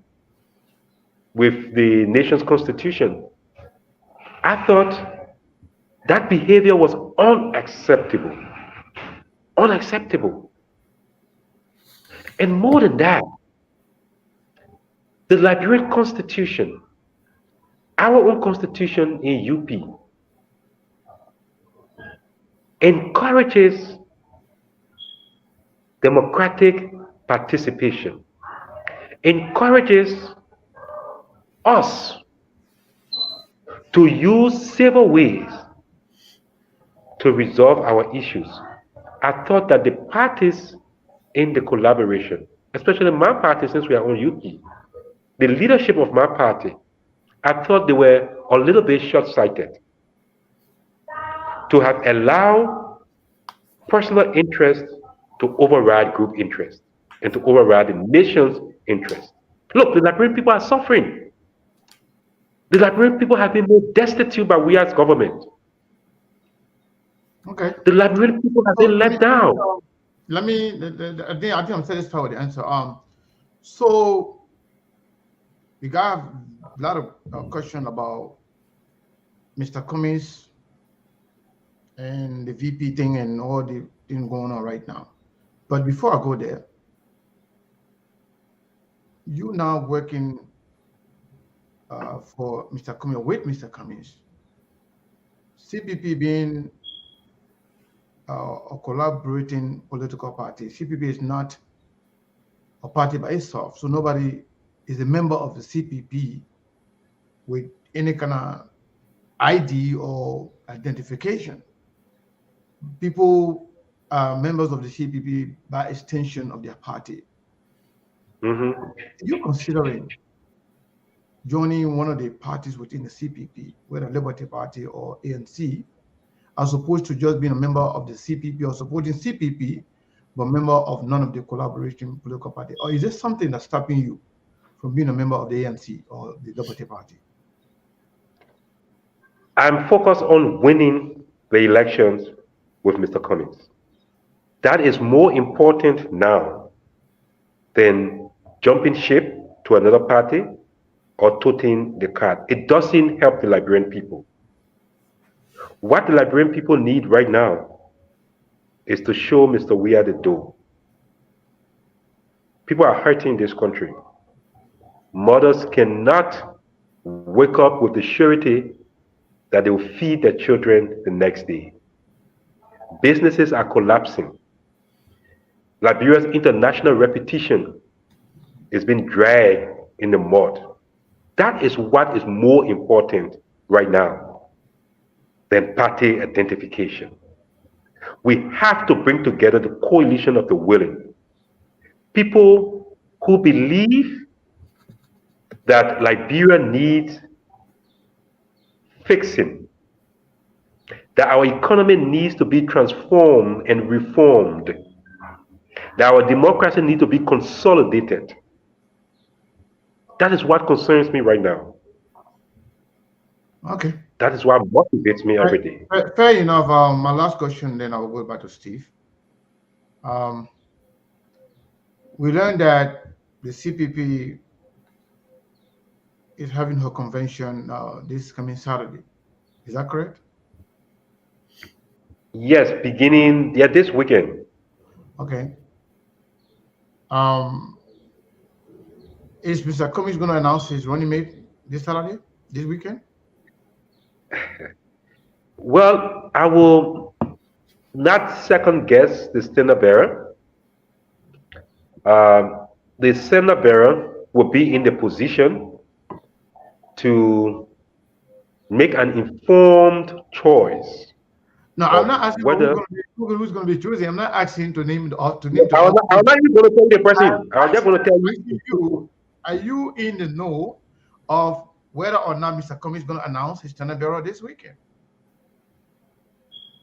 with the nation's constitution? I thought that behavior was unacceptable. Unacceptable. And more than that, the Liberian constitution, our own constitution in UP, encourages democratic participation, encourages us to use several ways to resolve our issues. I thought that the parties in the collaboration, especially my party, since we are on UP, the leadership of my party, I thought they were a little bit short-sighted to have allowed personal interest to override group interest and to override the nation's interest. Look, the Liberian people are suffering. The Liberian people have been made destitute by we as government. Okay. The Liberian people have been let down. I think I'm satisfied with the answer. So we got a lot of question about Mr. Cummings and the VP thing and all the thing going on right now. But before I go there, you now working for Mr. Cummings, with Mr. Cummings, CPP being a collaborating political party. CPP is not a party by itself, so nobody is a member of the CPP with any kind of ID or identification. People are members of the CPP by extension of their party. Mm-hmm. Are you considering joining one of the parties within the CPP, whether Liberty Party or ANC, as opposed to just being a member of the CPP or supporting CPP, but member of none of the collaboration political party? Or is this something that's stopping you from being a member of the ANC or the Liberty Party? I'm focused on winning the elections with Mr. Cummings. That is more important now than jumping ship to another party or toting the card. It doesn't help the Liberian people. What the Liberian people need right now is to show Mr. Weah the door. People are hurting in this country. Mothers cannot wake up with the surety that they will feed their children the next day. Businesses are collapsing. Liberia's international reputation is being dragged in the mud. That is what is more important right now than party identification. We have to bring together the coalition of the willing. People who believe that Liberia needs fixing, that our economy needs to be transformed and reformed, that our democracy needs to be consolidated. That is what concerns me right now. Okay. That is what motivates me every day. Fair enough. My last question, then I will go back to Steve. We learned that the CPP is having her convention this coming Saturday. Is that correct? Yes, beginning this weekend. Okay. Is Mr. Cummings going to announce his running mate this Saturday, this weekend? Well, I will not second guess the standard bearer. The standard bearer will be in the position to make an informed choice. No, I'm not asking whether who's going to be choosing. I'm not asking to name the I'm not even going to tell the person. I'm just going to tell you. Are you in the know of whether or not Mr. Cummings is going to announce his standard bearer this weekend?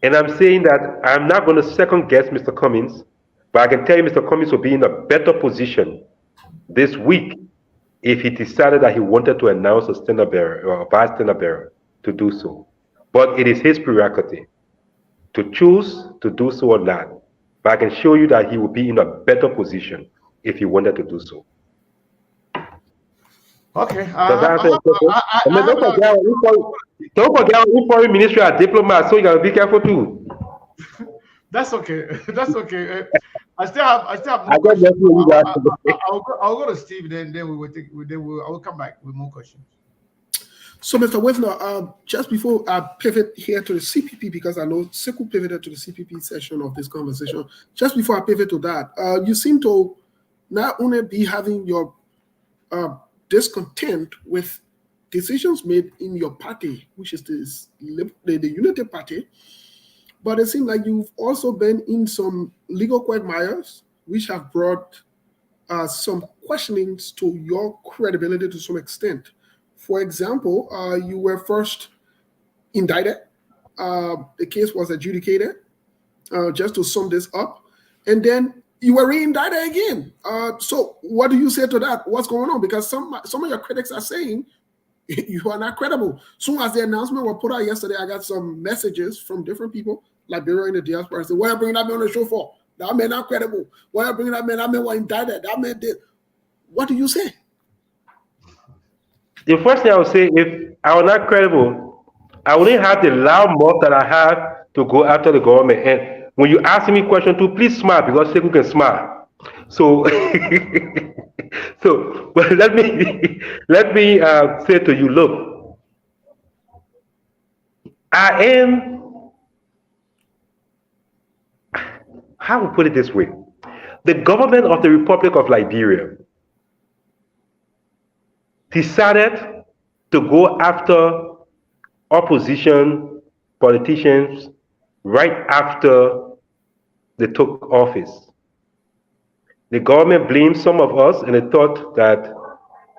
And I'm saying that I'm not going to second guess Mr. Cummings. But I can tell you, Mr. Cummings will be in a better position this week if he decided that he wanted to announce a standard bearer or a vice standard bearer to do so. But it is his prerogative to choose to do so or not. But I can show you that he will be in a better position if he wanted to do so. Okay. Does that answer your question? Don't forget our foreign ministry are diplomats, so you gotta be careful too. That's okay. That's okay. I still have more I got questions. nothing you guys. I'll go to Steve, then we will take. I will come back with more questions. So, Mr. Wisner, just before I pivot here to the CPP, because I know Sekou pivoted to the CPP session of this conversation, just before I pivot to that, you seem to not only be having your discontent with decisions made in your party, which is the Unity Party, but it seems like you've also been in some legal quagmires, which have brought some questionings to your credibility to some extent. For example, you were first indicted. The case was adjudicated, just to sum this up. And then you were re-indicted again. So what do you say to that? What's going on? Because some of your critics are saying you are not credible. Soon as the announcement was put out yesterday, I got some messages from different people, Liberia in the diaspora, saying, "Why are you bringing that man on the show for? That man not credible. Why are you bringing that man? That man was indicted. That man did." What do you say? The first thing I would say, if I were not credible, I wouldn't have the loud mouth that I have to go after the government. And when you ask me question too, please smile because Sekou can smile. So, but let me say to you, look, I am. How to put it this way? The government of the Republic of Liberia decided to go after opposition politicians right after they took office. The government blamed some of us and they thought that,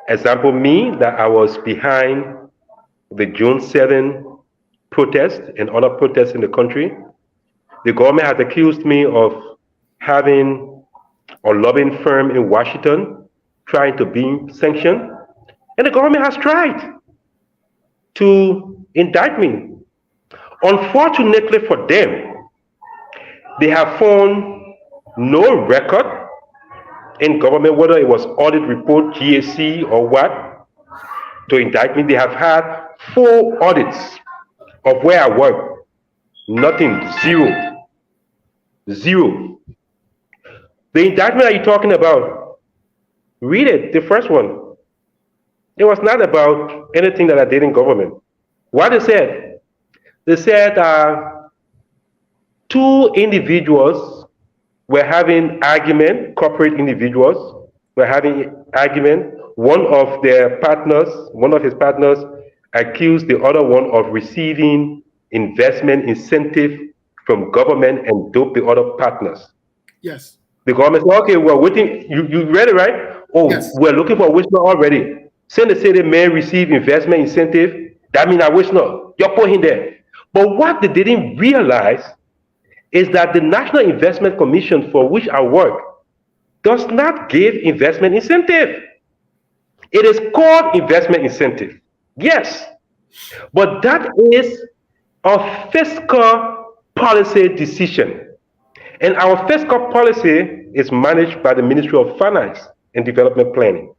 example me, that I was behind the June 7 protest and other protests in the country. The government has accused me of having a lobbying firm in Washington trying to be sanctioned. And the government has tried to indict me. Unfortunately for them, they have found no record in government, whether it was audit report, GAC, or what, to indict me. They have had 4 audits of where I work. Nothing, zero. Zero. The indictment that you're talking about, read it, the first one. It was not about anything that I did in government. What they said 2 individuals were having argument, corporate individuals were having argument. One of his partners accused the other one of receiving investment incentive from government and doped the other partners. Yes. The government said, okay, we're waiting. You read it, right? Oh, yes. We're looking for Wisner already. Since they say they may receive investment incentive, that means I Wisner. You put him there. But what they didn't realize is that the National Investment Commission, for which I work, does not give investment incentive. It is called investment incentive. Yes. But that is a fiscal policy decision. And our fiscal policy is managed by the Ministry of Finance and Development Planning.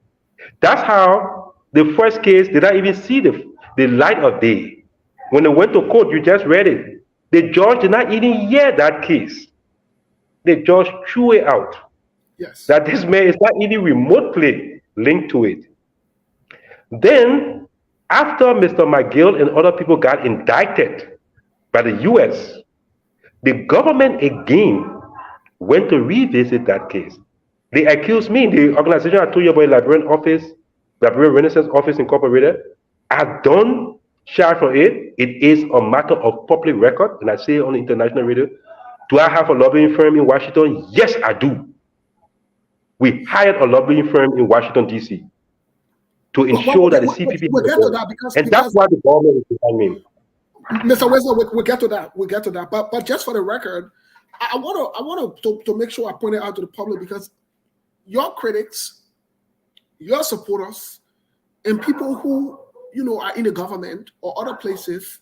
That's how the first case did not even see the light of day. When they went to court, you just read it. The judge did not even hear that case. The judge threw it out. Yes. That this man is not even remotely linked to it. Then, after Mr. McGill and other people got indicted by the US, the government again went to revisit that case. They accused me, the organization I told you about, Liberian Renaissance Office Incorporated. I've done charge for it. It is a matter of public record, and I say it on international radio. Do I have a lobbying firm in Washington? Yes, I do. We hired a lobbying firm in Washington, D.C. to ensure that the CPP and that's why the government is behind me. Mr. Wisner, we'll get to that. But just for the record, I want to make sure I point it out to the public, because your critics, your supporters, and people who are in the government or other places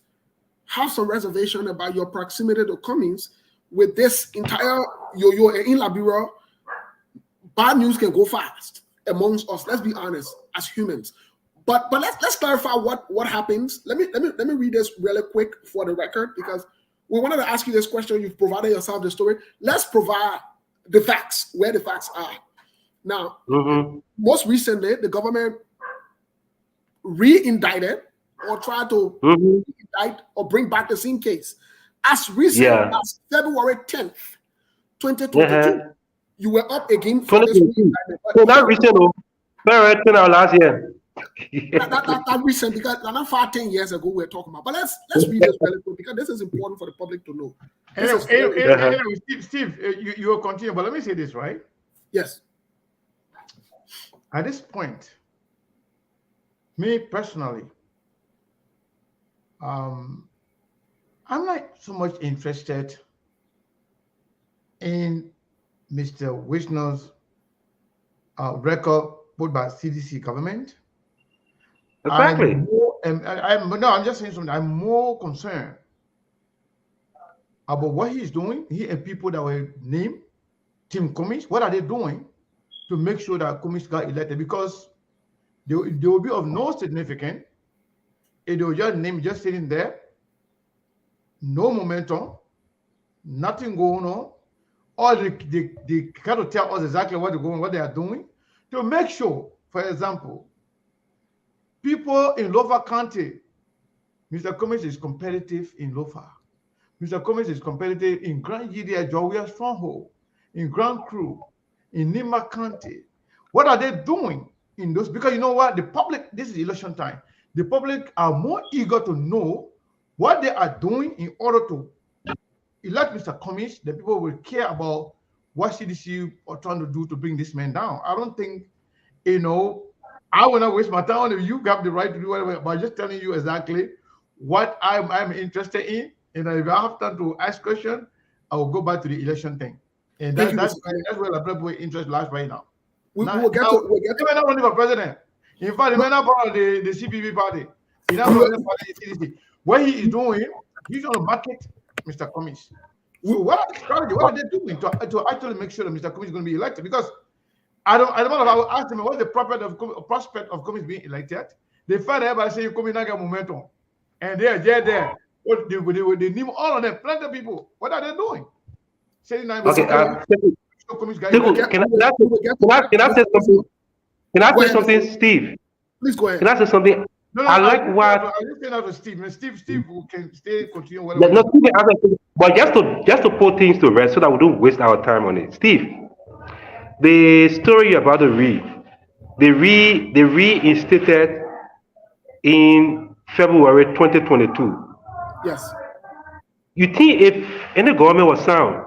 have some reservation about your proximity to Cummings with this entire yo-yo. And in Liberia, bad news can go fast amongst us. Let's be honest, as humans. But let's clarify what happens. Let me read this really quick for the record, because we wanted to ask you this question. You've provided yourself the story. Let's provide the facts, where the facts are. Now, most recently, the government re-indicted or tried to indict or bring back the same case. As recent as February 10th, 2022, you were up again for this re-indictment. So not recent, very recent, last year. That recent, because not 10 years ago we were talking about. But let's read this really quick, because this is important for the public to know. Steve, you will continue, but let me say this, right? Yes. At this point, me personally, I'm not so much interested in Mr. Wisner's record put by CDC government. Exactly. I'm just saying something. I'm more concerned about what he's doing. He and people that were named Team Cummings, what are they doing to make sure that Cummings got elected? Because they will be of no significance if they were just named, just sitting there, no momentum, nothing going on. Or they kind of tell us exactly what they are doing to make sure, for example, people in Lofa County, Mr. Cummings is competitive in Lofa. Mr. Cummings is competitive in Grand Gidia, Georgia Stronghold, in Grand Cru, in Nima County. What are they doing in those? Because you know what? The public, this is election time. The public are more eager to know what they are doing in order to elect Mr. Cummings. The people will care about what CDC are trying to do to bring this man down. I don't think, I will not waste my time if you have the right to do whatever, by just telling you exactly what I'm interested in. And if I have time to ask questions, I will go back to the election thing. And that's where the people interest lies right now. We'll get to may not running for president. In fact, he may not part of the CPP party. He's not running for the CDC. What he is doing, he's on the market, Mr. Cummings. So what are they doing to actually make sure that Mr. Cummings is going to be elected? Because I don't know if I will ask him what's the prospect of Cummings being elected. They find everybody saying Cummings not get momentum. And they're there. They name all of them, plenty of people. What are they doing? Saying okay, can I say something? Can I say something, Steve? Please go ahead. Can I say something? I like what. I just saying that to Steve. Steve can stay continue whatever. But just to put things to rest so that we don't waste our time on it. Steve, the story about the reinstated in February 2022. Yes. You think if any government was sound,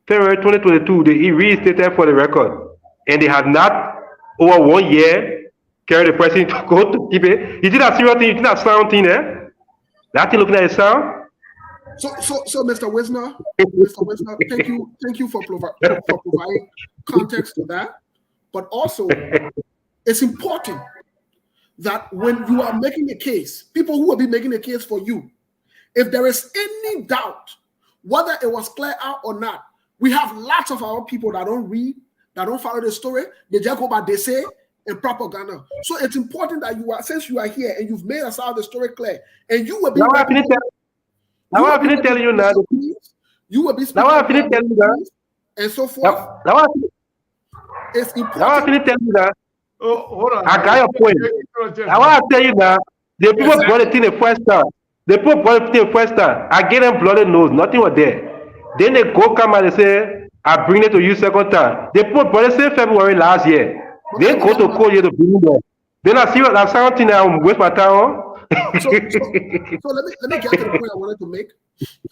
February 2022, they reinstated for the record, and they had not over 1 year carried the president to go to keep it. You think that serious thing? You think that sound thing there? That thing looking at the sound? So, Mr. Wisner, thank you for providing context to that. But also, it's important that when you are making a case, people who will be making a case for you, if there is any doubt whether it was clear out or not, we have lots of our people that don't read, that don't follow the story. They just go by they say and propaganda. So it's important that since you are here and you've made us out the story clear, and you will be. Now I finish telling you now. You will be speaking. Now I finish telling you that. And so forth. It's important. Now I finish telling you that. Oh, hold on. I got your point. Now I tell you that the people brought it in the first time. The people brought it in the first time. I get them bloody nose. Nothing was there. Then they go come and they say, I bring it to you second time. They put brought it say February last year. They go to call you to bring it there. Then I see that's something I will waste my time on. So let me get to the point I wanted to make.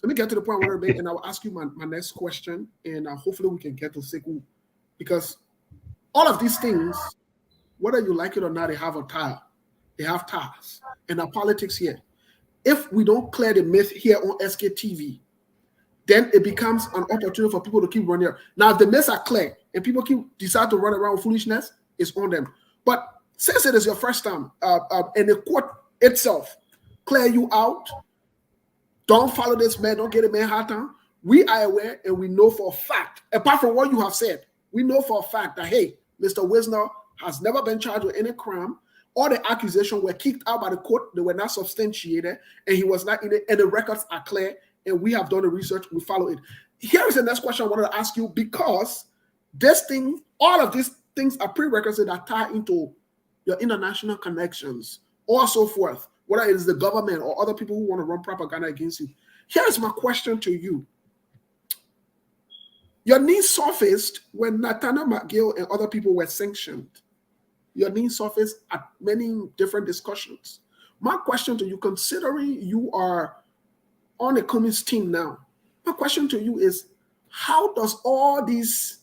Let me get to the point I wanted to make, and I will ask you my next question, and hopefully we can get to Sekou, because all of these things, whether you like it or not, they have a tile. They have ties, and our politics here. If we don't clear the myth here on SKTV then it becomes an opportunity for people to keep running. Now, if the myths are clear and people decide to run around with foolishness, it's on them. But since it is your first time, and the court itself clear you out, don't follow this man, don't get a man hard time. We are aware and we know for a fact, apart from what you have said, we know for a fact that, hey, Mr. Wisner has never been charged with any crime. All the accusations were kicked out by the court. They were not substantiated, and he was not in it, and the records are clear, and we have done the research. We follow it. Here is the next question I wanted to ask you, because this thing, all of these things are prerequisites that tie into your international connections or so forth, whether it is the government or other people who want to run propaganda against you. Here's my question to you. Your needs surfaced when Nathaniel McGill and other people were sanctioned. Your needs surfaced at many different discussions. My question to you, considering you are on the Cummins team now, my question to you is, how does all these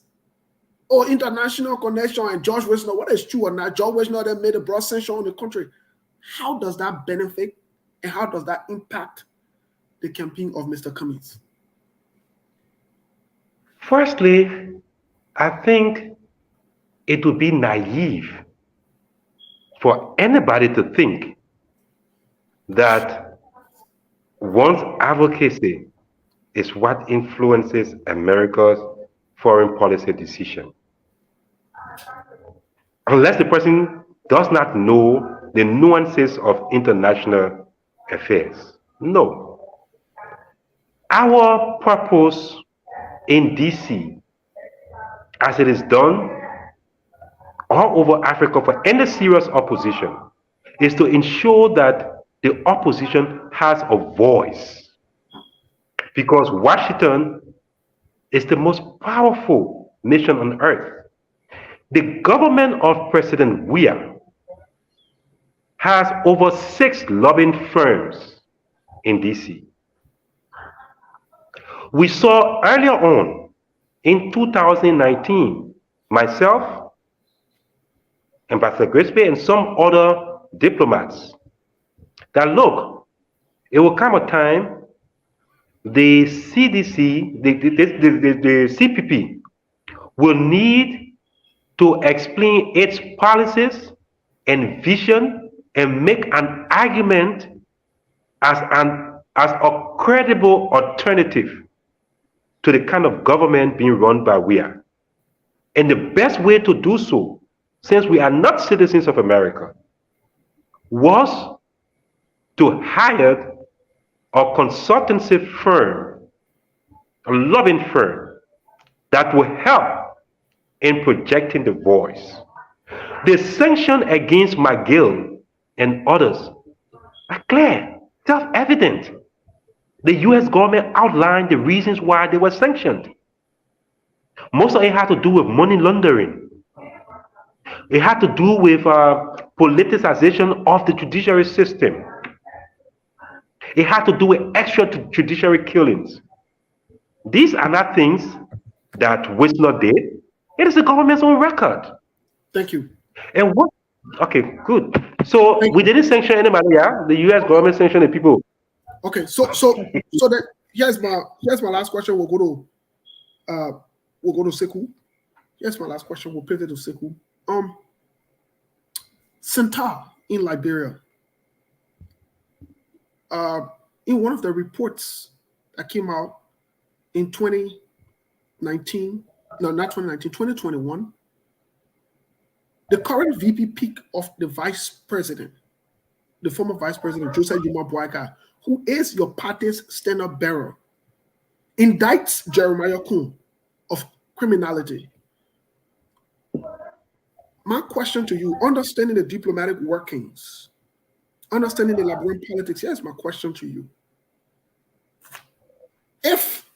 international connection and George Wisner, what is true or not, George Wisner that made a broad sanction on the country, how does that benefit and how does that impact the campaign of Mr. Cummins? Firstly, I think it would be naive for anybody to think that one's advocacy is what influences America's foreign policy decision. Unless the person does not know the nuances of international affairs. No. Our purpose in DC, as it is done all over Africa for any serious opposition, is to ensure that the opposition has a voice. Because Washington is the most powerful nation on earth. The government of President Weah has over 6 lobbying firms in DC. We saw earlier on in 2019, myself, Ambassador Grisby, and some other diplomats, that look, it will come a time the CDC, the CPP will need to explain its policies and vision and make an argument as a credible alternative to the kind of government being run by Weah. And the best way to do so, since we are not citizens of America, was to hire a consultancy firm, a lobbying firm, that will help in projecting the voice. The sanction against McGill and others are clear, self-evident. The US government outlined the reasons why they were sanctioned. Most of it had to do with money laundering. It had to do with politicization of the judiciary system. It had to do with extrajudiciary killings. These are not things that Wisner did. It is the government's own record. Thank you. And what? Okay, good. So we didn't sanction anybody. Yeah, the U.S. government sanctioned the people. Okay, so that here's my last question. We'll go to Sekou. Here's my last question. We'll pivot to Sekou. Centaur in Liberia. In one of the reports that came out in 2019, no, not 2019, 2021, the current VP pick of the vice president, the former vice president, Joseph Yuma Boaga, who is your party's stand-up bearer, indicts Jeremiah Kuhn of criminality. My question to you, understanding the diplomatic workings, understanding the Liberian politics, here's my question to you. If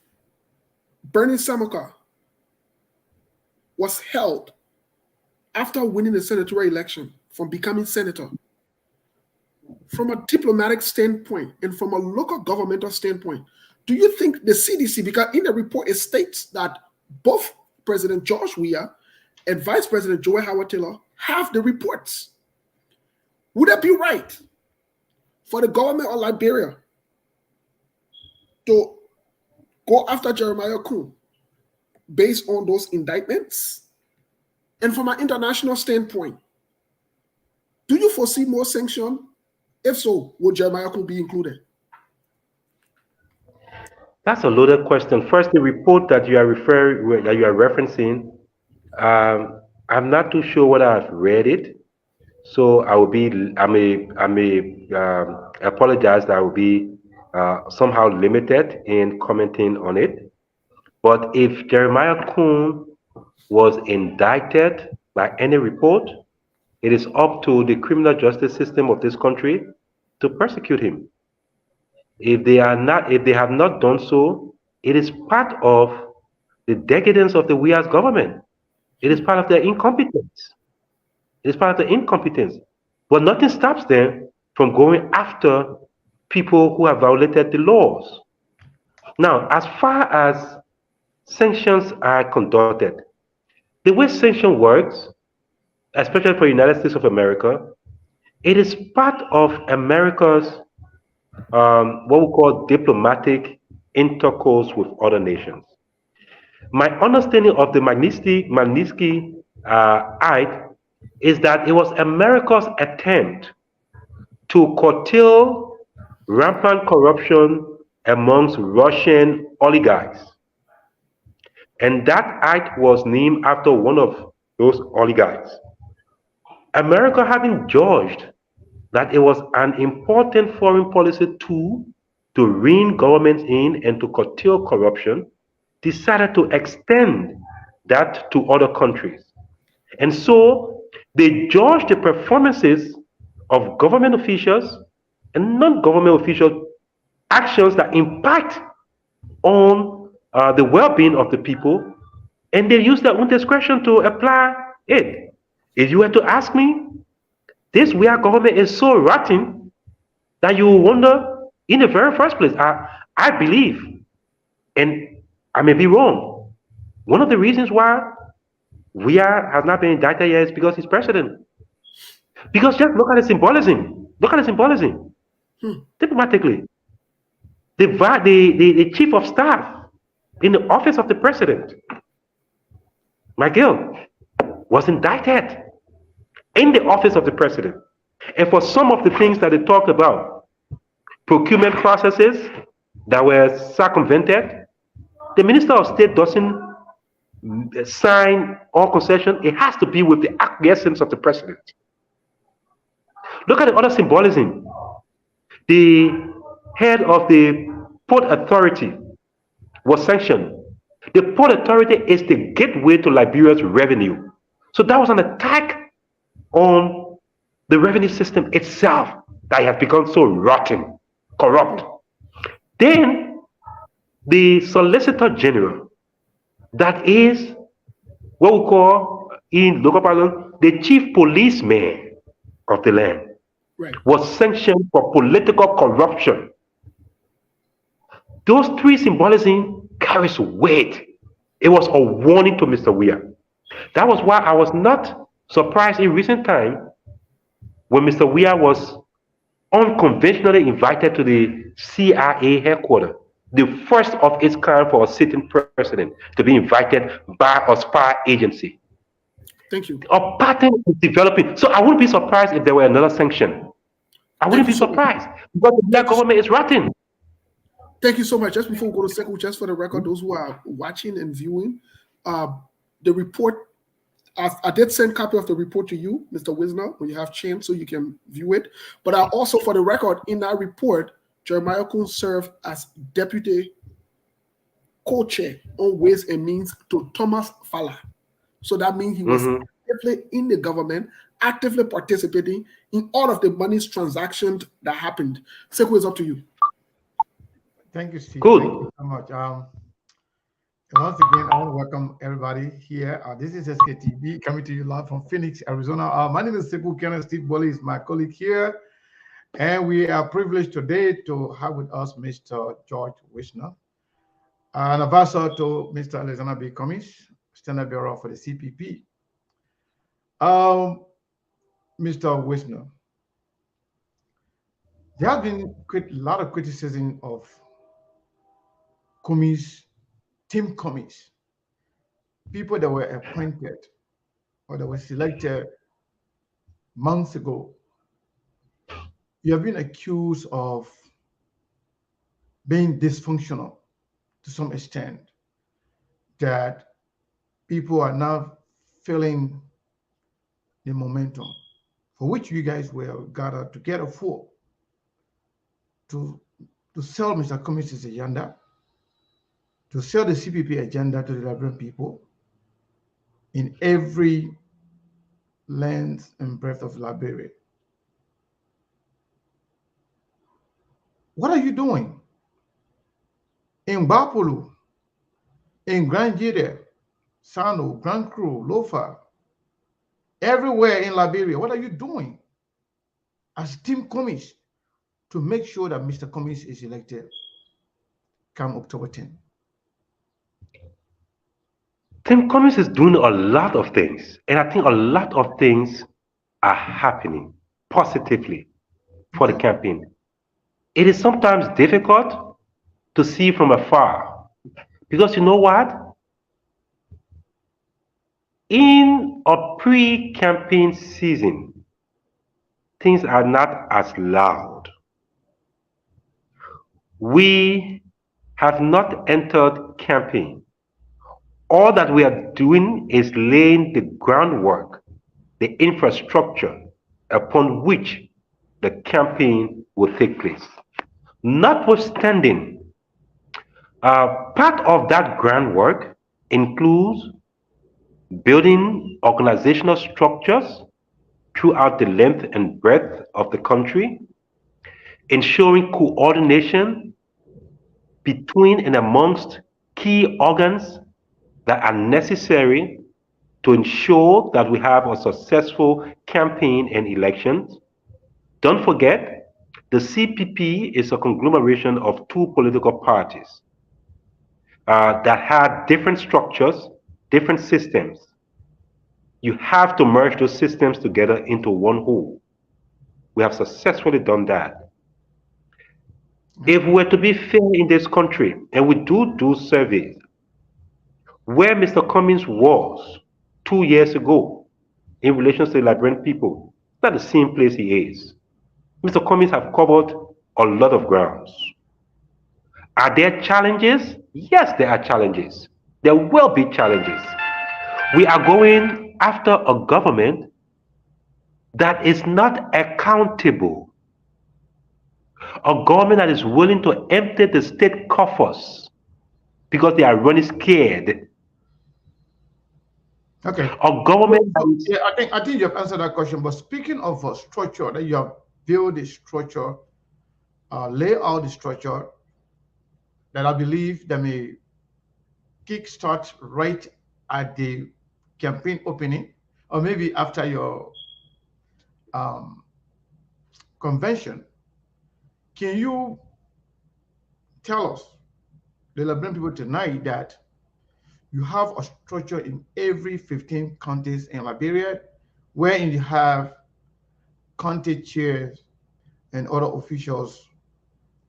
Bernie Samuka was held after winning the senatorial election from becoming senator, from a diplomatic standpoint and from a local governmental standpoint, do you think the CDC, because in the report it states that both President George Weah and Vice President Joel Howard Taylor have the reports, would it be right for the government of Liberia to go after Jeremiah Kuhn based on those indictments? And from an international standpoint, do you foresee more sanction? If so, would Jeremiah Kuhn be included? That's a loaded question. First, the report that you are referencing, I'm not too sure whether I've read it. So I may apologize that I will be somehow limited in commenting on it. But if Jeremiah Kuhn was indicted by any report, it is up to the criminal justice system of this country to persecute him. If they have not done so, it is part of the decadence of the we as government. It is part of their incompetence. It is part of the incompetence. But nothing stops them from going after people who have violated the laws. Now, as far as sanctions are conducted, the way sanction works, especially for the United States of America, it is part of America's what we call diplomatic intercourse with other nations. My understanding of the Magnitsky Act is that it was America's attempt to curtail rampant corruption amongst Russian oligarchs. And that act was named after one of those oligarchs. America, having judged that it was an important foreign policy tool to rein governments in and to curtail corruption, decided to extend that to other countries. And so they judged the performances of government officials and non-government official actions that impact on the well-being of the people, and they use their own discretion to apply it. If you were to ask me, this we are government is so rotten that you wonder in the very first place. I believe, and I may be wrong, one of the reasons why we are has not been indicted yet is because he's president. Because just look at the symbolism. Look at the symbolism. Diplomatically, the chief of staff in the office of the president, McGill, was indicted in the office of the president. And for some of the things that they talked about, procurement processes that were circumvented, the Minister of State doesn't sign all concession. It has to be with the acquiescence of the president. Look at the other symbolism. The head of the Port Authority was sanctioned. The Port Authority is the gateway to Liberia's revenue. So that was an attack on the revenue system itself that has become so rotten, corrupt. Then the Solicitor General, that is what we call in local parlance the chief policeman of the land, Right. was sanctioned for political corruption. Those three symbolism carries weight. It was a warning to Mr. Weir. That was why I was not surprised in recent time when Mr. Weir was unconventionally invited to the CIA headquarters, the first of its kind for a sitting president to be invited by a spy agency. Thank you. A pattern is developing. So I wouldn't be surprised if there were another sanction. I wouldn't be surprised because the black government is rotten. Thank you so much. Just before we go to second, just for the record, those who are watching and viewing, the report, I did send a copy of the report to you, Mr. Wisner, when you have chance so you can view it. But I also, for the record, in that report, Jeremiah Kuhn served as deputy co-chair on Ways and Means to Thomas Fowler. So that means he was actively in the government, actively participating in all of the money's transactions that happened. Sekou, is up to you. Thank you, Steve. Good. Thank you so much. Once again, I want to welcome everybody here. This is SKTV coming to you live from Phoenix, Arizona. My name is Sekou Kenneth. Steve Bolly is my colleague here. And we are privileged today to have with us Mr. George Wisner, an advisor to Mr. Alexander B. Cummings, Standard Bureau for the CPP. Mr. Wisner, there has been a lot of criticism of commies, team commies, people that were appointed or that were selected months ago, you have been accused of being dysfunctional to some extent, that people are now feeling the momentum for which you guys were gathered together for to sell Mr. Cummings' agenda, to sell the CPP agenda to the Liberian people in every length and breadth of Liberia. What are you doing in Bapolu, in Grand Jide, Sano, Grand Cru, Lofa, everywhere in Liberia? What are you doing as Team Cummings to make sure that Mr. Cummings is elected come October 10? Tim Cummings is doing a lot of things, and I think a lot of things are happening positively for the Okay. campaign. It is sometimes difficult to see from afar because you know what? In a pre-campaign season, things are not as loud. We have not entered campaign. All that we are doing is laying the groundwork, the infrastructure upon which the campaign will take place. Notwithstanding, part of that groundwork includes building organizational structures throughout the length and breadth of the country, ensuring coordination between and amongst key organs that are necessary to ensure that we have a successful campaign and elections. Don't forget, the CPP is a conglomeration of two political parties that had different structures, different systems. You have to merge those systems together into one whole. We have successfully done that. If we're to be fair in this country, and we do surveys, where Mr. Cummings was 2 years ago in relation to the Liberian people, it's not the same place he is. Mr. Cummings have covered a lot of grounds. Are there challenges? Yes, there are challenges. There will be challenges. We are going after a government that is not accountable, a government that is willing to empty the state coffers because they are running scared. Okay. A government that is, Yeah, I think you have answered that question. But speaking of a structure, that you have built the structure, lay out the structure, that I believe that may kickstart right at the campaign opening, or maybe after your um, convention. Can you tell us, the Liberian people tonight, that you have a structure in every 15 counties in Liberia, wherein you have county chairs and other officials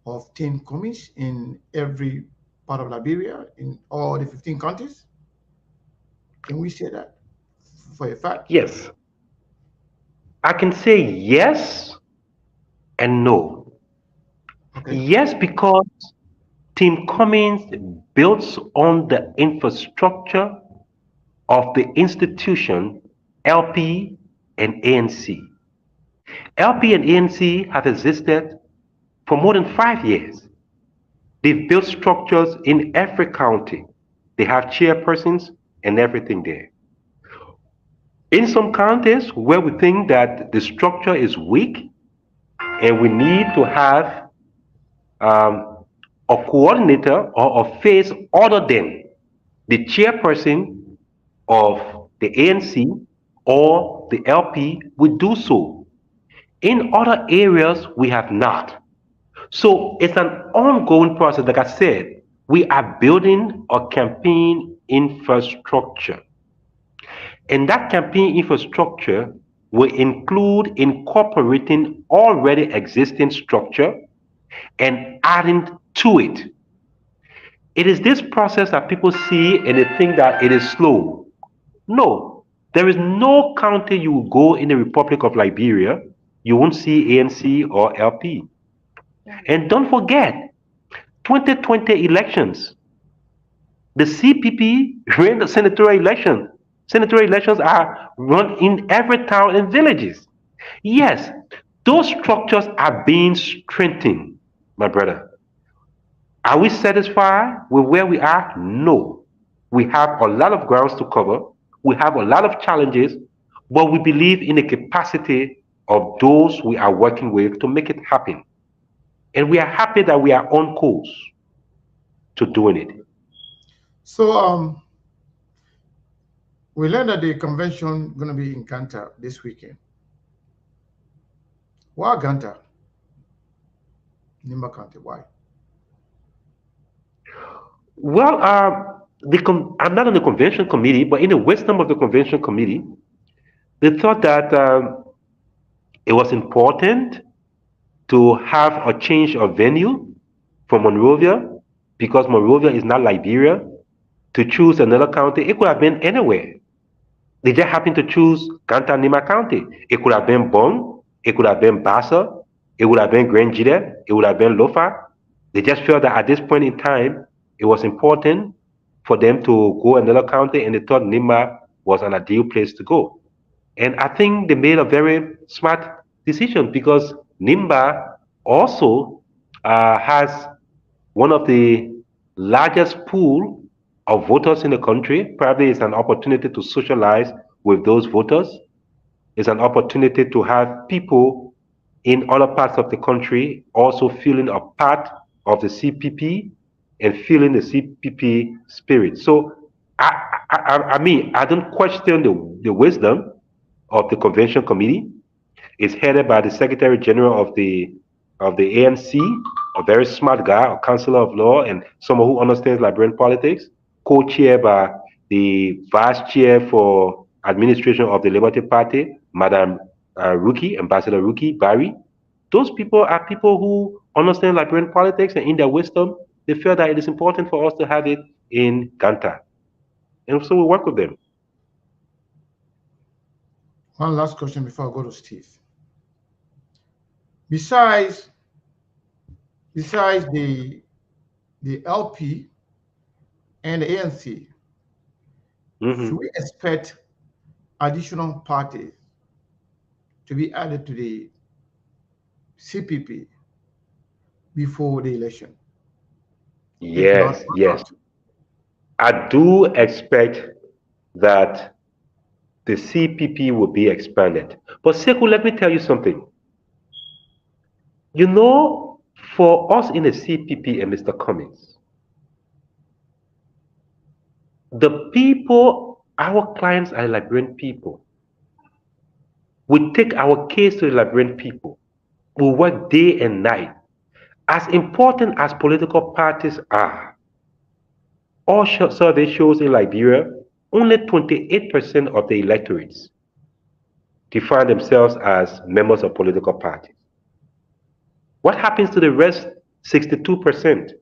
of 10 commies in every part of Liberia, in all the 15 counties? Can we say that for a fact? yes, I can say yes and no. Okay. Yes, because Tim Cummings builds on the infrastructure of the institution LP and ANC. LP and ANC have existed for more than 5 years. They've built structures in every county. They have chairpersons and everything there. In some counties where we think that the structure is weak and we need to have um, a coordinator or a face other than the chairperson of the ANC or the LP, we do so. In other areas, we have not. So it's an ongoing process. Like I said, we are building a campaign infrastructure. And that campaign infrastructure will include incorporating already existing structure and adding to it. It is this process that people see and they think that it is slow. No, there is no county you will go in the Republic of Liberia, you won't see ANC or LP. And don't forget, 2020 elections, the CPP ran the senatorial election. Senatorial elections are run in every town and villages. Yes, those structures are being strengthened, my brother. Are we satisfied with where we are? No. We have a lot of grounds to cover. We have a lot of challenges, but we believe in the capacity of those we are working with to make it happen. And we are happy that we are on course to doing it. So we learned that the convention going to be in Ganta this weekend. Why Ganta? Nimba County, why? Well, I'm not on the convention committee, but in the wisdom of the convention committee, they thought that it was important to have a change of venue from Monrovia because Monrovia is not Liberia. To choose another county, it could have been anywhere. They just happened to choose Ganta Nima County. It could have been Bong, it could have been Bassa, it would have been Grand Jide, it would have been Lofa. They just felt that at this point in time, it was important for them to go another county, and they thought Nima was an ideal place to go. And I think they made a very smart decision because Nimba also has one of the largest pool of voters in the country. Probably it's an opportunity to socialize with those voters. It's an opportunity to have people in other parts of the country also feeling a part of the CPP and feeling the CPP spirit. So I mean, I don't question the wisdom of the convention committee. It's headed by the Secretary General of the ANC, a very smart guy, a counselor of law, and someone who understands Liberian politics. Co-chaired by the Vice Chair for Administration of the Liberty Party, Madam Ruki, Ambassador Ruki Barry. Those people are people who understand Liberian politics, and in their wisdom, they feel that it is important for us to have it in Ganta. And so we work with them. One last question before I go to Steve. Besides the LP and the ANC, should we expect additional parties to be added to the CPP before the election? Yes, yes. I do expect that the CPP will be expanded. But Sekou, let me tell you something. You know, for us in the CPP and Mr. Cummings, the people, our clients are Liberian people. We take our case to the Liberian people. We work day and night. As important as political parties are, all survey shows in Liberia, only 28% of the electorates define themselves as members of political parties. What happens to the rest 62%?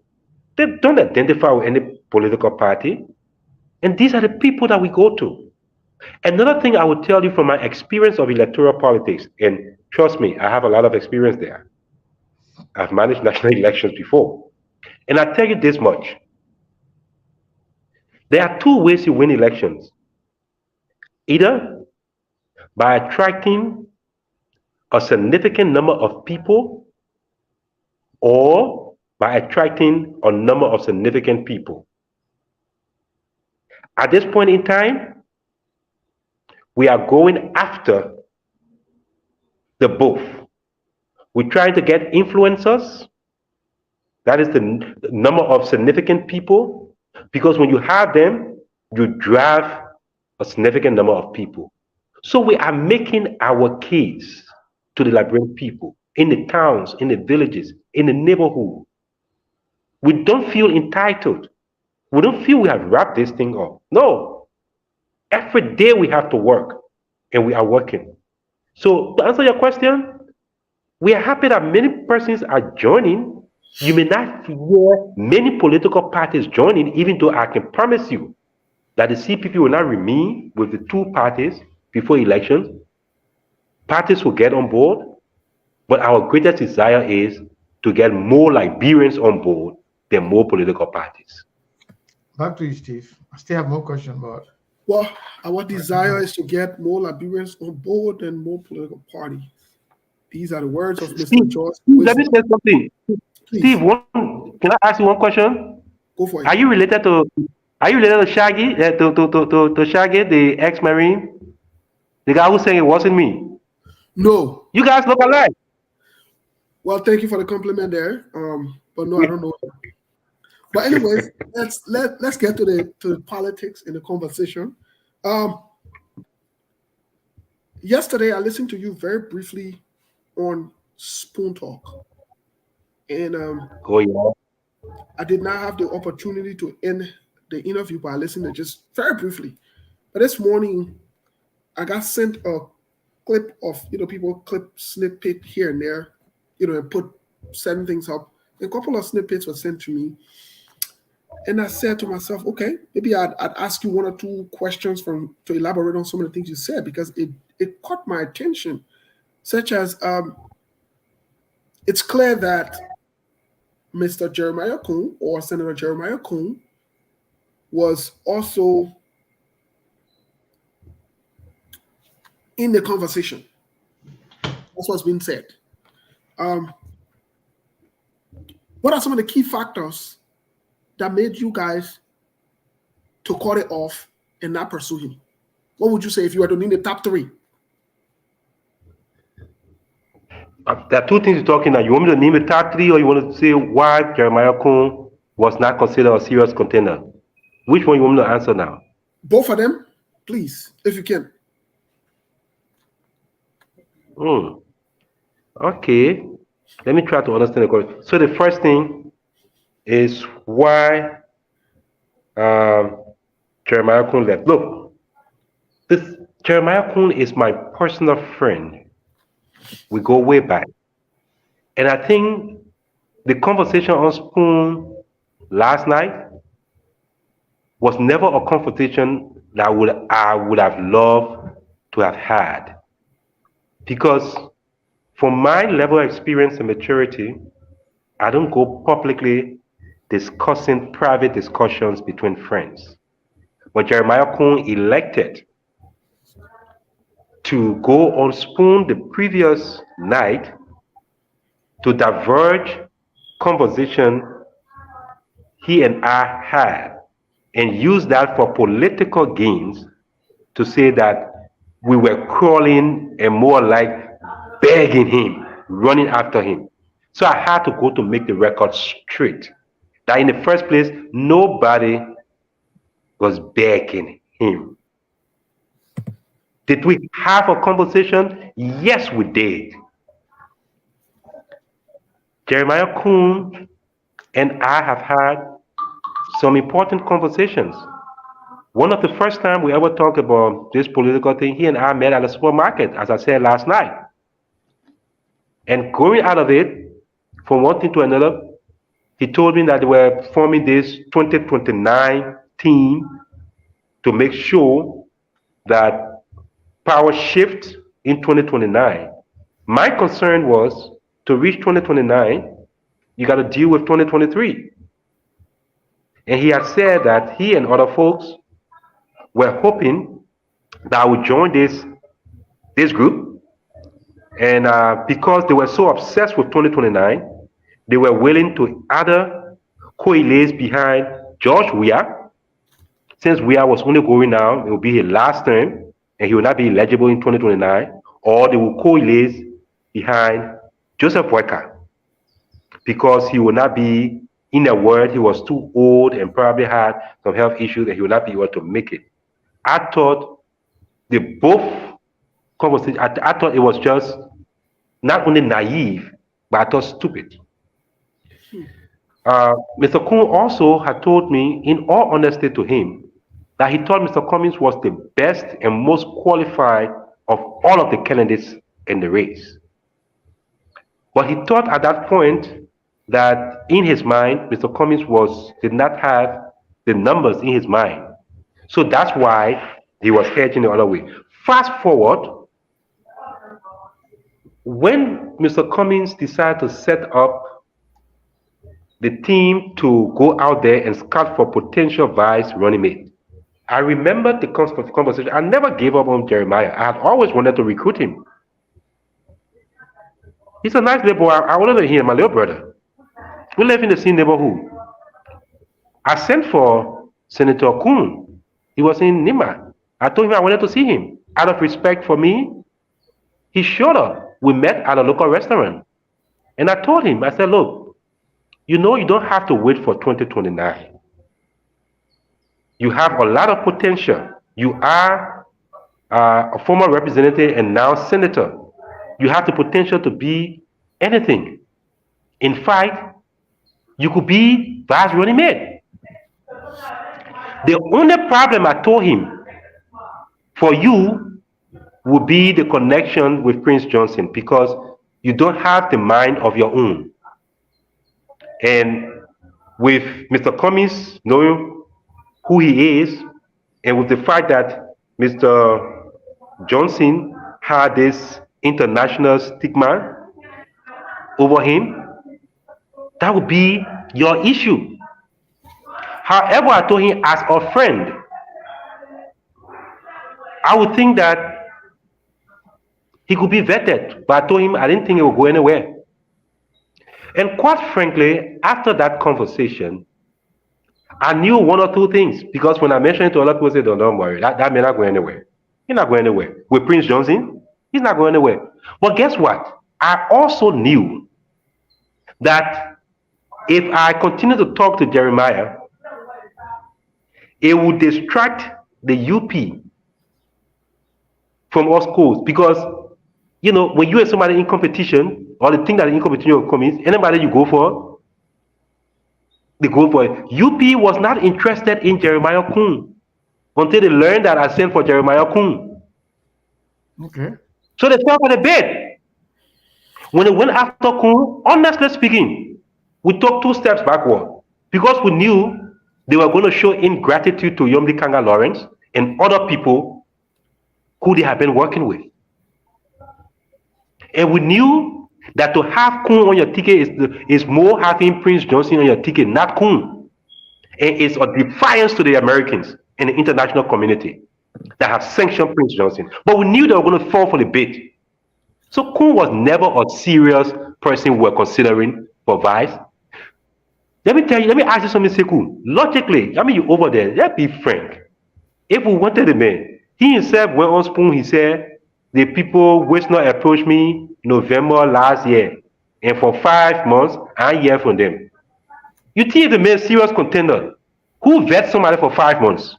They don't identify with any political party. And these are the people that we go to. Another thing I would tell you from my experience of electoral politics, and trust me, I have a lot of experience there. I've managed national elections before. And I tell you this much. There are two ways you win elections. Either by attracting a significant number of people or by attracting a number of significant people. At this point in time, we are going after the both. We're trying to get influencers. That is the number of significant people, because when you have them, you drive a significant number of people. So we are making our case to the Liberian people in the towns, in the villages, in the neighborhood. We don't feel entitled. We don't feel we have wrapped this thing up. No. Every day we have to work, and we are working. So to answer your question, we are happy that many persons are joining, You may not hear many political parties joining, even though I can promise you that the CPP will not remain with the two parties before elections. Parties will get on board, but our greatest desire is to get more Liberians on board than more political parties. Back to you, Steve. I still have more questions, but Well, our desire is to get more Liberians on board and more political parties. These are the words of Mr. Steve, George let me Wisner. say something. Please, Steve, can I ask you one question? go for Are it. you related to Shaggy, to Shaggy, the ex-Marine? The guy who saying it wasn't me. No. You guys look alike. Well, thank you for the compliment there. But no, I don't know. But anyways, let's get to the politics in the conversation. Yesterday, I listened to you very briefly on Spoon Talk, and Oh yeah. I did not have the opportunity to end the interview, but I listened to just very briefly. But this morning, I got sent a clip of people clip snippet here and there, and put certain things up. A couple of snippets were sent to me, and I said to myself, okay, maybe I'd ask you one or two questions to elaborate on some of the things you said, because it caught my attention, such as it's clear that Mr. Jeremiah Kuhn, or Senator Jeremiah Kuhn, was also in the conversation. That's what's been said. What are some of the key factors that made you guys to cut it off and not pursue him? What would you say if you were to name the top three? There are two things you're talking about. You want me to name the top three, or you want to say why Jeremiah Kuhn was not considered a serious contender? Which one you want me to answer now? Both of them, please, if you can. Okay. Let me try to understand the question. So the first thing is why Jeremiah Kuhn left. Look, this Jeremiah Kuhn is my personal friend. We go way back. And I think the conversation on Spoon last night was never a conversation that I would have loved to have had. Because from my level of experience and maturity, I don't go publicly discussing private discussions between friends. But Jeremiah Kuhn elected to go on Spoon the previous night to diverge conversation he and I had, and use that for political gains, to say that we were crawling and more like begging him, running after him. So I had to go to make the record straight that in the first place, nobody was begging him. Did we have a conversation? Yes, we did. Jeremiah Kuhn and I have had some important conversations. One of the first time we ever talked about this political thing, he and I met at a supermarket, as I said last night. And going out of it, from one thing to another, he told me that they were forming this 2029 team to make sure that power shifts in 2029. My concern was, to reach 2029, you got to deal with 2023. And he had said that he and other folks were hoping that I would join this group. And because they were so obsessed with 2029, they were willing to either coalesce behind George Weah, since Weah was only going now, it will be his last term, and he will not be eligible in 2029, or they will coalesce behind Joseph Weka, because he will not be, in a word, he was too old and probably had some health issues, and he will not be able to make it. I thought they both conversations, I thought it was just not only naive, but I thought stupid. Mr. Kuhn also had told me, in all honesty to him, that he thought Mr. Cummings was the best and most qualified of all of the candidates in the race. But he thought at that point that in his mind, Mr. Cummings did not have the numbers in his mind. So that's why he was hedging the other way. Fast forward, when Mr. Cummings decided to set up the team to go out there and scout for potential vice running mate, I remember the conversation. I never gave up on Jeremiah. I had always wanted to recruit him. He's a nice little boy. I wanted to hear my little brother. We live in the same neighborhood. I sent for Senator Kuhn. He was in Nima. I told him I wanted to see him. Out of respect for me, he showed up. We met at a local restaurant. And I told him, I said, look, you know you don't have to wait for 2029. You have a lot of potential. You are a former representative and now senator. You have the potential to be anything. In fact, you could be vice running mate. The only problem, I told him, for you would be the connection with Prince Johnson, because you don't have the mind of your own. And with Mr. Cummings knowing who he is, and with the fact that Mr. Johnson had this international stigma over him, that would be your issue. However, I told him, as a friend, I would think that he could be vetted, but I told him I didn't think it would go anywhere. And quite frankly, after that conversation, I knew one or two things, because when I mentioned it to other people, they said, don't worry, that may not go anywhere. He's not going anywhere. With Prince Johnson, he's not going anywhere. But guess what? I also knew that if I continue to talk to Jeremiah, it would distract the UP from us schools, because you know, when you are somebody in competition, or the thing that in competition comes, anybody you go for, they go for it. UP was not interested in Jeremiah Kuhn until they learned that I sent for Jeremiah Kuhn. Okay. So they fell for the bed. When they went after Kuhn, honestly speaking, we took 2 steps backward, because we knew they were going to show ingratitude to Yomdi Kanga Lawrence and other people who they have been working with. And we knew that to have Kuhn on your ticket is more having Prince Johnson on your ticket, not Kuhn. And it's a defiance to the Americans and the international community that have sanctioned Prince Johnson. But we knew they were going to fall for the bait. So Kuhn was never a serious person we were considering for vice. Let me ask you something, Sekou. Logically, I mean, you over there, let's be frank. If we wanted the man, he himself went on Spoon, he said, the people Wisner approached me November last year, and for 5 months, I ain't hear from them. You think the man serious contender? Who vets somebody for 5 months?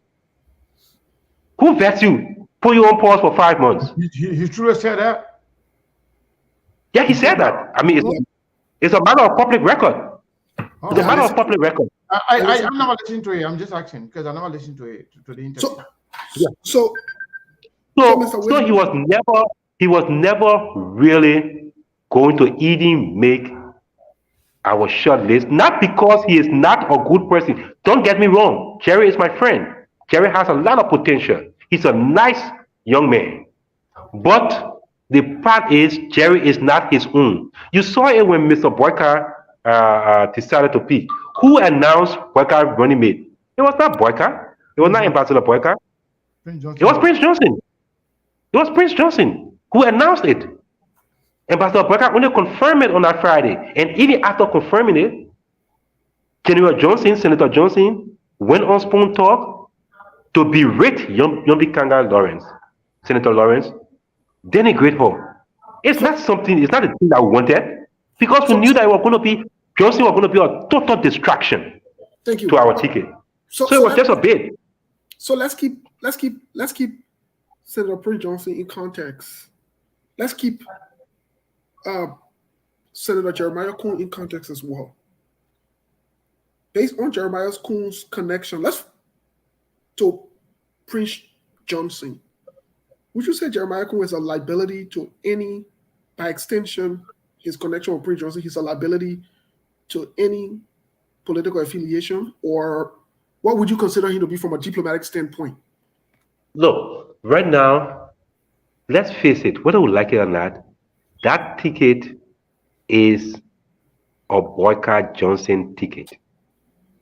Who vets you? Put you on pause for 5 months? He truly said that? Yeah, he said that. I mean, it's a matter of public record. Oh, it's a matter of public record. I'm never listening to it. I'm just asking because I never listened to it, to the interview. So he was never really going to even make our short list. Not because he is not a good person. Don't get me wrong. Jerry is my friend. Jerry has a lot of potential. He's a nice young man. But the part is, Jerry is not his own. You saw it when Mr. Boyka decided to pick. Who announced Boyka running mate? It was not Boyka. It was not Ambassador Boyka. It was Prince Johnson. It was Prince Johnson who announced it. Ambassador Boyka only confirmed it on that Friday. And even after confirming it, Senator Johnson, went on Spoon Talk to berate Yombi Kanga Lawrence, Senator Lawrence, denigrate her. It's not a thing that we wanted, because we knew that Johnson was going to be a total distraction to our ticket. So it was just a bid. So let's keep Senator Prince Johnson in context. Let's keep Senator Jeremiah Kuhn in context as well. Based on Jeremiah Kuhn's connection, to Prince Johnson, would you say Jeremiah Kuhn is a liability to any, by extension, his connection with Prince Johnson, he's a liability to any political affiliation, or what would you consider him to be from a diplomatic standpoint? Look, right now, let's face it, whether we like it or not, that ticket is a boycott Johnson ticket.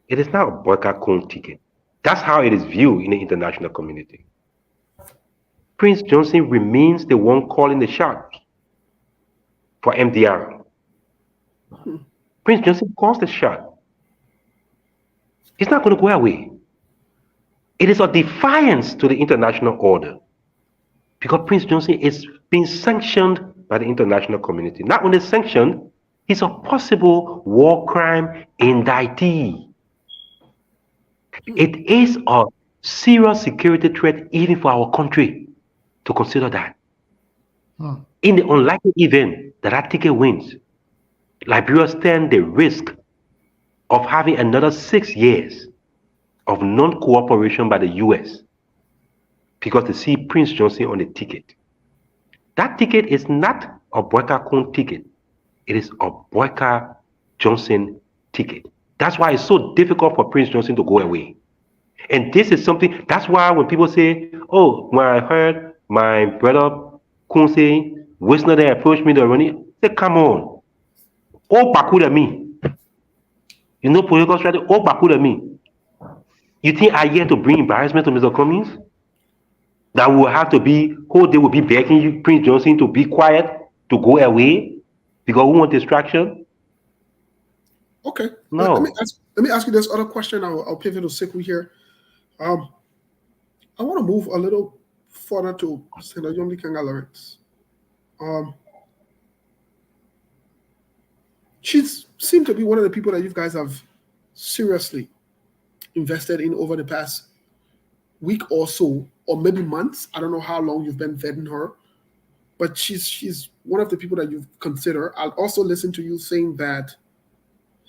It is not a boycott Cohn ticket. That's how it is viewed in the international community. Prince Johnson remains the one calling the shots for MDR. Prince Johnson calls the shot. It's not going to go away. It is a defiance to the international order because Prince Johnson is being sanctioned by the international community. Not only sanctioned, he's a possible war crime indictee. It is a serious security threat even for our country to consider that. In the unlikely event that that ticket wins, Liberia stands the risk of having another 6 years of non-cooperation by the US because they see Prince Johnson on the ticket. That ticket is not a boycott Cohn ticket. It is a boycott Johnson ticket. That's why it's so difficult for Prince Johnson to go away. And this is something, that's why when people say, oh, when I heard my brother Kun say, Wisner, they approached me to run it, I said, come on. Oh, Bakuda me. You know political strategy? Oh, Bakuda me. You think I get to bring embarrassment to Mr. Cummings? That will have to be, whole day will be begging you, Prince Johnson, to be quiet, to go away, because we want distraction? Okay. No. Let me ask you this other question. I'll pivot to Sikwi here. I want to move a little further to Senator Yomli Kanga Lawrence. She's seemed to be one of the people that you guys have seriously invested in over the past week or so, or maybe months. I don't know how long you've been vetting her, but she's one of the people that you've considered. I'll also listen to you saying that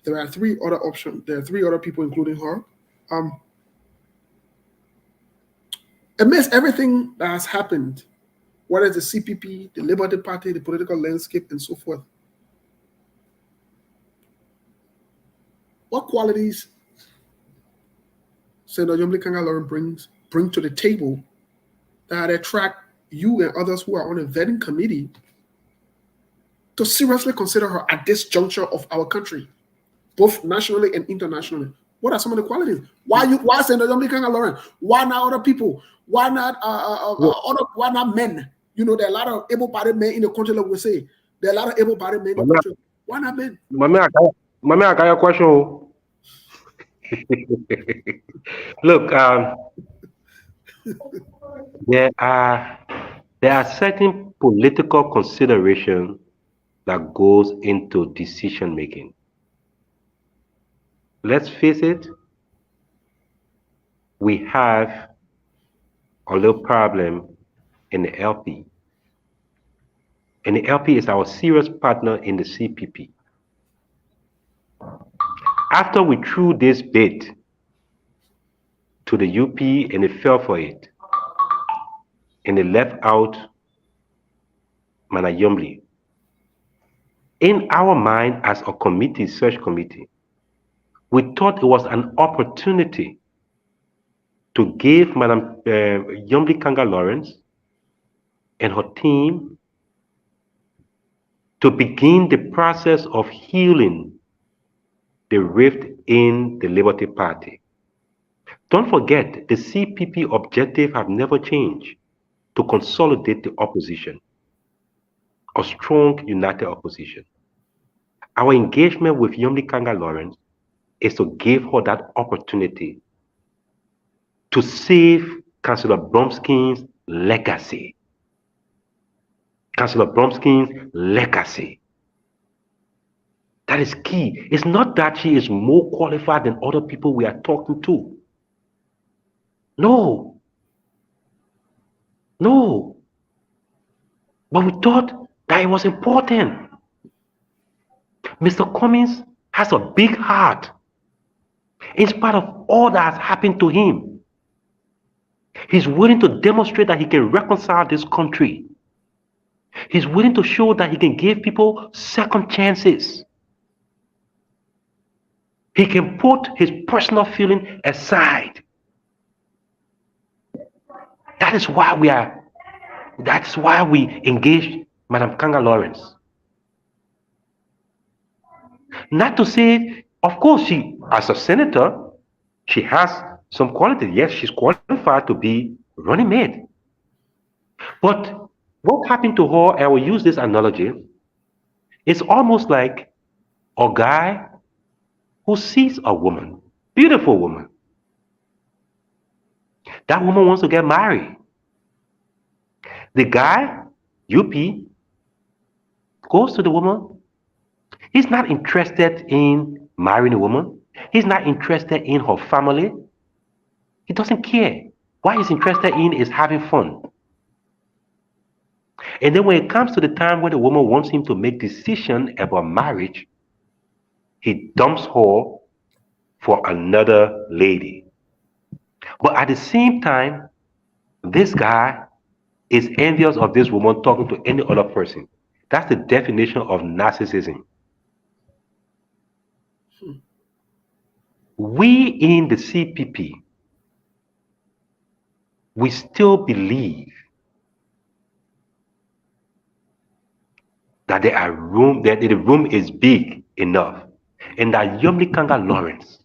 there are 3 other options. There are 3 other people, including her. Amidst everything that has happened, whether it's the CPP, the Liberty Party, the political landscape, and so forth, what qualities Senator Yomli Kanga Lawrence bring to the table that attract you and others who are on a vetting committee to seriously consider her at this juncture of our country, both nationally and internationally? What are some of the qualities? Why Senator Yomli Kanga Lawrence? Why not other people? Why not why not men? You know, there are a lot of able-bodied men in the country, like we say. There are a lot of able-bodied men in the country. Why not men? Mami, I got your question. Look, there are certain political considerations that goes into decision making. Let's face it, we have a little problem in the LP. And the LP is our serious partner in the CPP. After we threw this bid to the UP and they fell for it, and they left out Mana Yomli, in our mind as a committee, search committee, we thought it was an opportunity to give Madam Yomli Kanga Lawrence and her team to begin the process of healing the rift in the Liberty Party. Don't forget, the CPP objective have never changed: to consolidate the opposition, a strong, united opposition. Our engagement with Yomli Kanga Lawrence is to give her that opportunity to save Councillor Bromskin's legacy. Councillor Bromskin's legacy. That is key. It's not that she is more qualified than other people we are talking to. No. No. But we thought that it was important. Mr. Cummings has a big heart. In spite of all that has happened to him, he's willing to demonstrate that he can reconcile this country. He's willing to show that he can give people second chances. He can put his personal feeling aside. That is why we are. That's why we engage Madam Kanga Lawrence. Not to say, of course, she, as a senator, she has some quality. Yes, she's qualified to be running mate. But what happened to her, I will use this analogy, it's almost like a guy who sees a woman, beautiful woman. That woman wants to get married. The guy, UP, goes to the woman. He's not interested in marrying a woman. He's not interested in her family. He doesn't care. What he's interested in is having fun. And then when it comes to the time when the woman wants him to make decision about marriage, he dumps her for another lady. But at the same time, this guy is envious of this woman talking to any other person. That's the definition of narcissism. We in the CPP, we still believe that that the room is big enough, and that Yomli Kanga Lawrence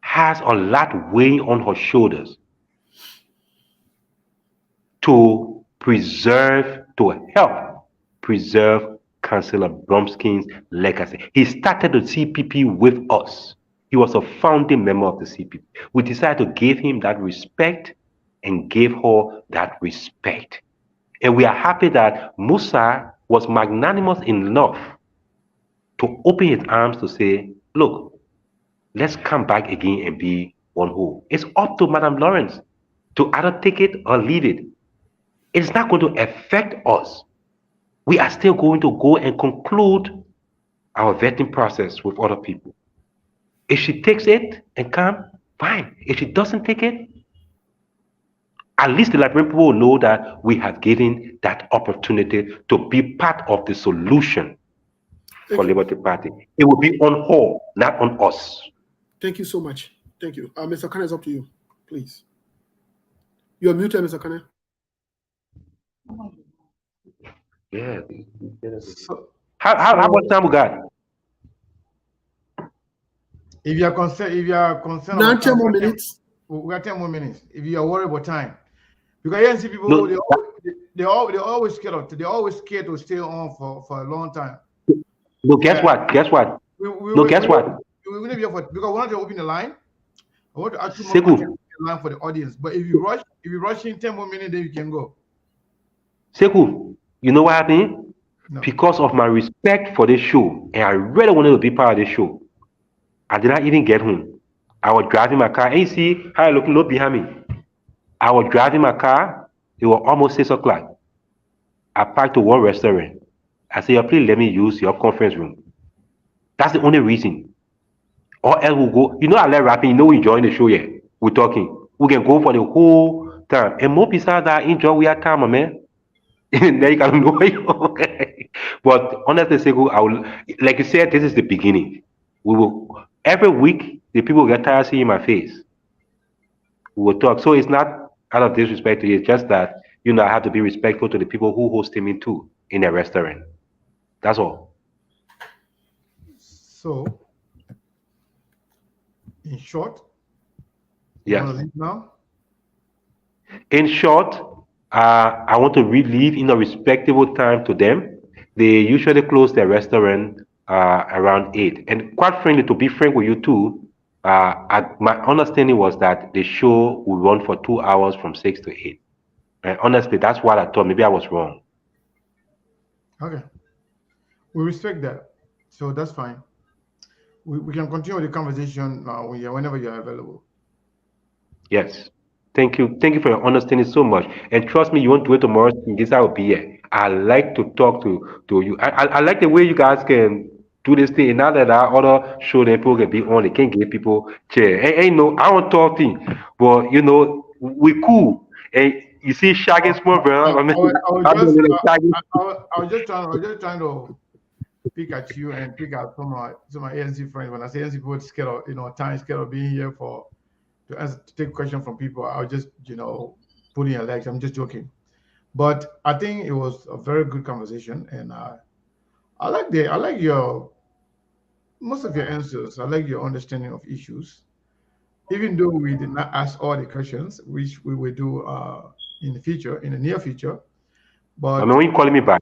has a lot weighing on her shoulders to help preserve Councillor Bromskin's legacy. He started the CPP with us. He was a founding member of the CPP. We decided to give him that respect and give her that respect. And we are happy that Musa was magnanimous enough to open his arms to say, look, let's come back again and be one whole. It's up to Madam Lawrence to either take it or leave it. It's not going to affect us. We are still going to go and conclude our vetting process with other people. If she takes it and come, fine. If she doesn't take it, at least the Liberian people will know that we have given that opportunity to be part of the solution for Liberty Party. It will be on her, not on us. Thank you so much. Thank you. Mr. Kane, it's up to you, please. You're muted, Mr. Kane. Yeah. How much time we got? If you are concerned, 10 more minutes. We got 10 more minutes. If you are worried about time, because here see people, they're always scared. They're always scared to stay on for a long time. No, guess what? Guess what? Guess what? We're going to be because we want to open the line. I want to actually open the line for the audience. But if you rush in 10 more minutes, then you can go. Sekou, you know what happened? No. Because of my respect for this show, and I really wanted to be part of this show, I did not even get home. I was driving my car, and you see how I look behind me. I was driving my car, it was almost 6 o'clock. I parked to one restaurant. I said, please let me use your conference room. That's the only reason. Or else we'll go, you know, I like rapping, you know, we enjoying the show yet. We're talking. We can go for the whole time. And more besides that, enjoy we have time, man. Then you can know. But honestly, Sekou, like you said, this is the beginning. We will, every week, the people get tired of seeing my face. We will talk. So it's not out of disrespect to you, it's just that, you know, I have to be respectful to the people who hosted me too in a restaurant. That's all. So, in short, yes. Now? In short, I want to leave in a respectable time to them. They usually close their restaurant around 8. And quite frankly, to be frank with you too, my understanding was that the show will run for 2 hours from 6 to 8. And honestly, that's what I thought. Maybe I was wrong. Okay. We respect that. So that's fine. We can continue the conversation whenever you're available. Yes. Thank you. Thank you for your understanding so much. And trust me, you won't do it tomorrow. This I will be here. I like to talk to you. I like the way you guys can do this thing. And now that our other show that people can be on, they can give people chair. Ain't no, I don't talk thing. But you know, we cool. And you see Shaggy small brother. I was just trying to pick at you and pick at some of my ANC friends. When I say ANC people scared of time, scared of being here to take questions from people, I'll just pull in your legs. I'm just joking. But I think it was a very good conversation, and I like your most of your answers. I like your understanding of issues, even though we did not ask all the questions, which we will do in the near future. I mean, But when you calling me back,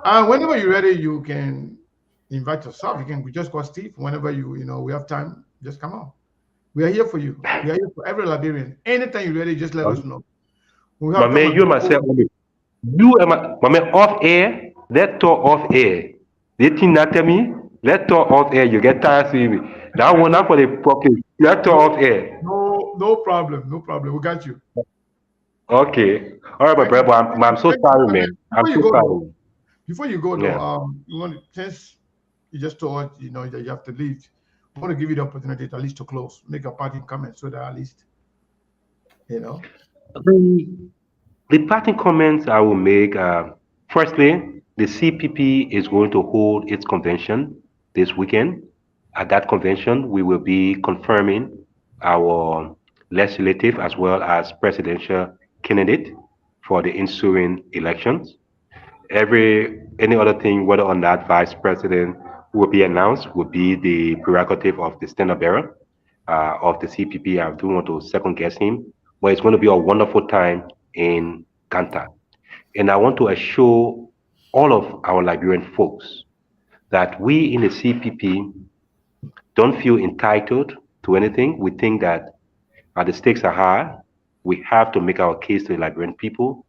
whenever you're ready, you can invite yourself. You can just call Steve whenever we have time. Just come on. We are here for you. We are here for every Liberian. Anytime you're ready, just let us know. We my have time man, you and myself, available. you and my man off air. Let's talk off air. They think not tell me. Let's talk off air. You get tired seeing me. That one not for the public. Let's talk No, off air. no problem. No problem. We got you. Okay. All right, my Thank you. brother. But I'm, Thank I'm you. so Thank you. sorry, I man. mean, I'm so sorry. before you go though, Yeah. you want since you just told that you have to leave, I want to give you the opportunity to at least to close, make a parting comment so that at least you know. The, the parting comments I will make. Firstly, the CPP is going to hold its convention this weekend. At that convention, we will be confirming our legislative as well as presidential candidate for the ensuing elections. Any other thing, whether or not vice president will be announced, will be the prerogative of the standard bearer of the CPP. I don't want to second guess him, but it's going to be a wonderful time in Kanta. And I want to assure all of our Liberian folks that we in the CPP don't feel entitled to anything. We think that the stakes are high. We have to make our case to the Liberian people.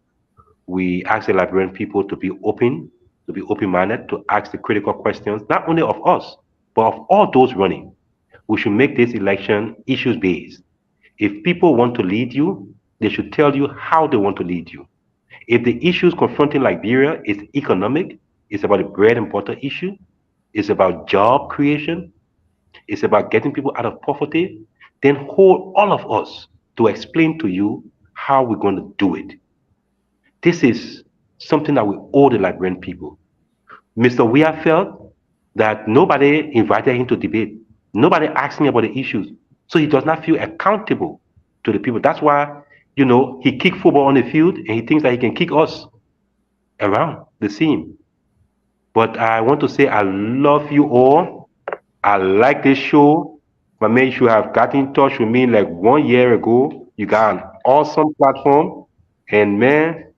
We ask the Liberian people to be open-minded, to ask the critical questions, not only of us, but of all those running. We should make this election issues-based. If people want to lead you, they should tell you how they want to lead you. If the issues confronting Liberia is economic, it's about the bread and butter issue, it's about job creation, it's about getting people out of poverty, then hold all of us to explain to you how we're going to do it. This is something that we owe the Liberian people. Mr. Weah felt that nobody invited him to debate. Nobody asked him about the issues. So he does not feel accountable to the people. That's why, he kicked football on the field and he thinks that he can kick us around the scene. But I want to say I love you all. I like this show. My man, you should have got in touch with me like 1 year ago. You got an awesome platform. And man,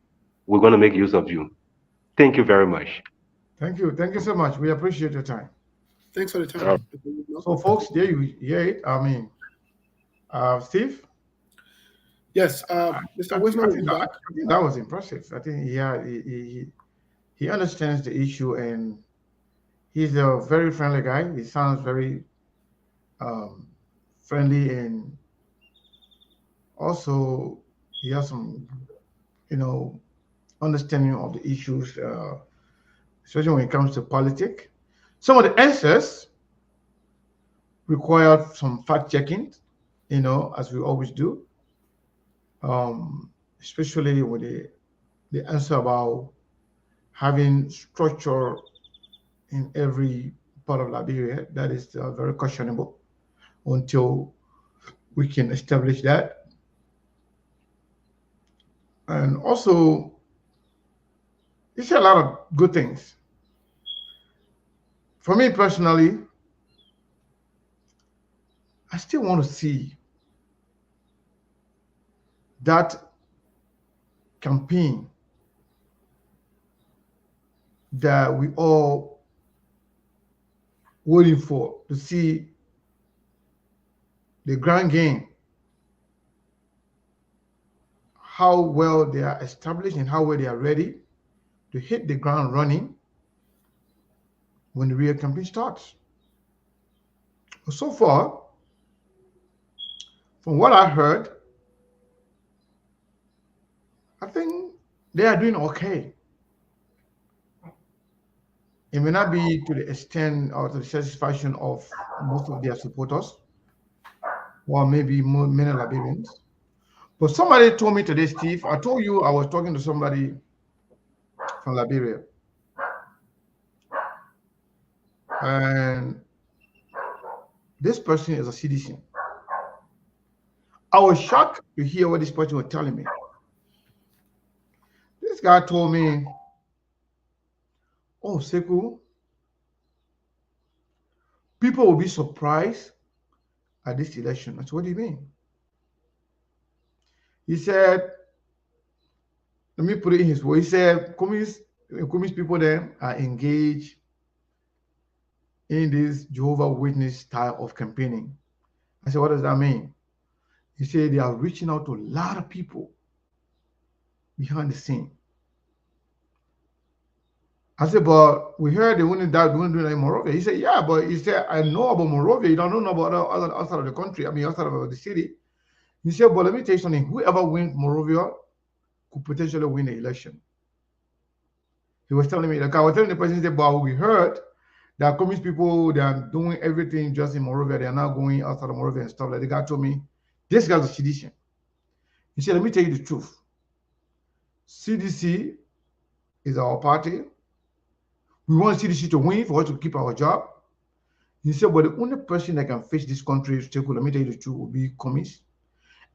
we're going to make use of you. Thank you very much. Thank you so much. We appreciate your time. Thanks for the Uh, time. So, folks, there you hear it. I mean, Steve, Yes, I Mr. think, Wisner I will think be that back. I think that was impressive. I think he understands the issue, and he's a very friendly guy. He sounds very um, friendly, and also he has some you know understanding of the issues, especially when it comes to politics. Some of the answers require some fact checking, as we always do, especially with the answer about having structure in every part of Liberia. That is very questionable until we can establish that. And also, you see a lot of good things. For me personally, I still want to see that campaign that we all waiting for to see the grand game, how well they are established and how well they are ready to hit the ground running when the real campaign starts. But so far, from what I heard, I think they are doing okay. It may not be to the extent or to the satisfaction of most of their supporters, or maybe many Liberians. But somebody told me today, Steve, I told you I was talking to somebody from Liberia, And this person is a citizen. I was shocked to hear what this person was telling me. This guy told me, "Oh, Seku, people will be surprised at this election." I said, "What do you mean?" He said, let me put it in his way. He said, communist people then are engaged in this Jehovah Witness style of campaigning. I said, what does that mean? He said they are reaching out to a lot of people behind the scene. I said, but we heard they wouldn't do that in Monrovia. He said, yeah, but he said, I know about Monrovia. You don't know about outside of the country. I mean, outside of the city. He said, but let me tell you something. Whoever wins Monrovia could potentially win the election. He was telling me, like I was telling the person, he said, but we heard that communist people, they are doing everything just in Monrovia. They are not going outside of Monrovia and stuff. Like the guy told me, this guy's a sedition. He said, let me tell you the truth. CDC is our party. We want CDC to win for us to keep our job. He said, but the only person that can face this country, let me tell you the truth, will be communists.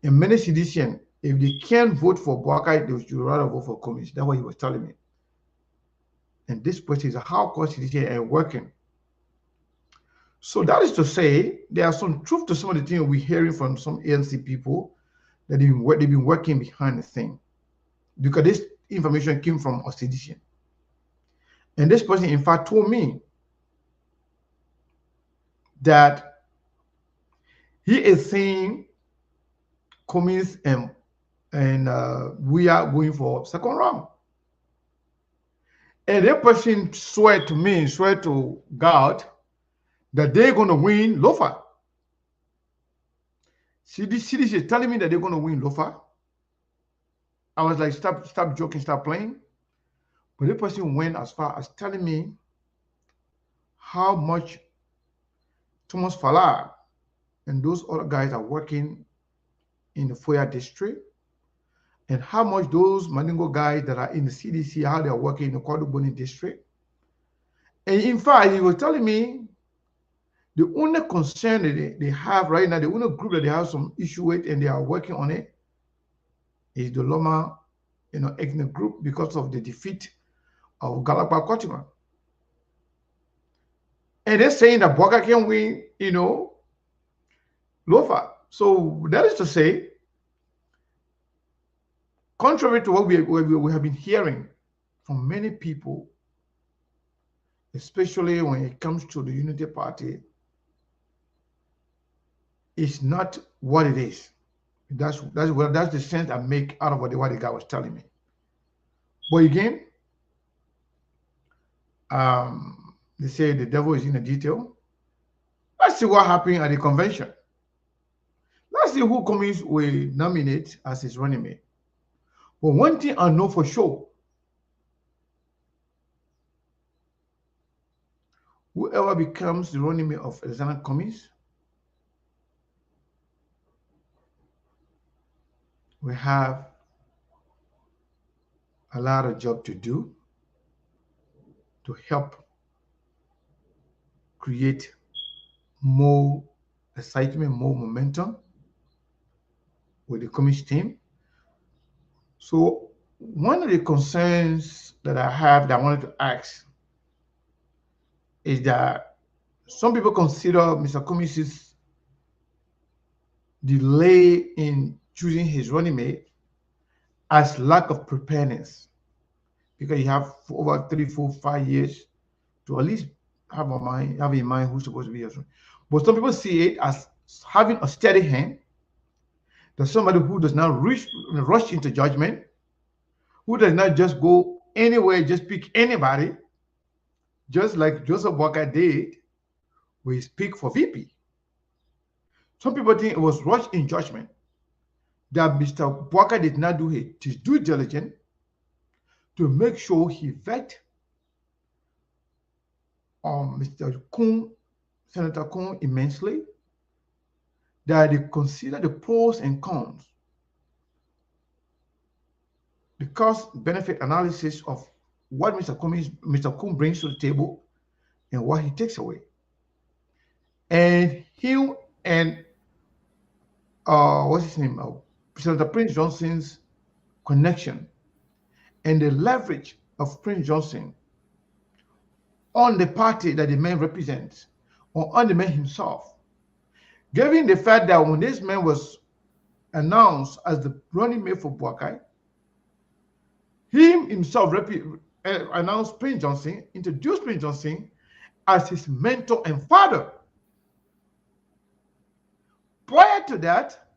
And many citizens, if they can't vote for Boakai, they would rather vote for communists. That's what he was telling me. And this person is a hardcore citizen and working. So that is to say, there are some truth to some of the things we're hearing from some ANC people that they've been working behind the thing. Because this information came from a citizen. And this person, in fact, told me that he is saying communists and we are going for second round. And that person swear to God, that they're going to win Lofa. CDC is telling me that they're going to win Lofa. I was like, stop joking, stop playing. But the person went as far as telling me how much Thomas Falar and those other guys are working in the Foya district, and how much those Mandingo guys that are in the CDC, how they are working in the Kwaduboni district. And in fact, he was telling me the only concern that they have right now, the only group that they have some issue with and they are working on it is the Loma, ethnic group, because of the defeat of Galapa Kotima. And they're saying that Boka can win, Lofa. So that is to say, contrary to what we have been hearing from many people, especially when it comes to the Unity Party, it's not what it is. That's the sense I make out of what the guy was telling me. But again, they say the devil is in the detail. Let's see what happened at the convention. Let's see who communists will nominate as his running mate. But one thing I know for sure, whoever becomes the running mate of Alexander Cummings will have a lot of job to do to help create more excitement, more momentum with the Cummings team. So one of the concerns that I have that I wanted to ask is that some people consider Mr. Cummings' delay in choosing his running mate as lack of preparedness, because you have over 3, 4, 5 years to at least have in mind who's supposed to be your running. But some people see it as having a steady hand. There's somebody who does not rush into judgment, who does not just go anywhere, just pick anybody, just like Joseph Walker did with his pick for VP. Some people think it was rushed in judgment, that Mr. Walker did not do his due diligence to make sure he vet Mr. Kuhn, Senator Kuhn, immensely, that they consider the pros and cons, the cost-benefit analysis of what Mr. Kuhn brings to the table, and what he takes away. And him and what's his name? Senator Prince Johnson's connection and the leverage of Prince Johnson on the party that the man represents, or on the man himself, given the fact that when this man was announced as the running mate for Buakai, he himself announced Prince Johnson, introduced Prince Johnson as his mentor and father. Prior to that,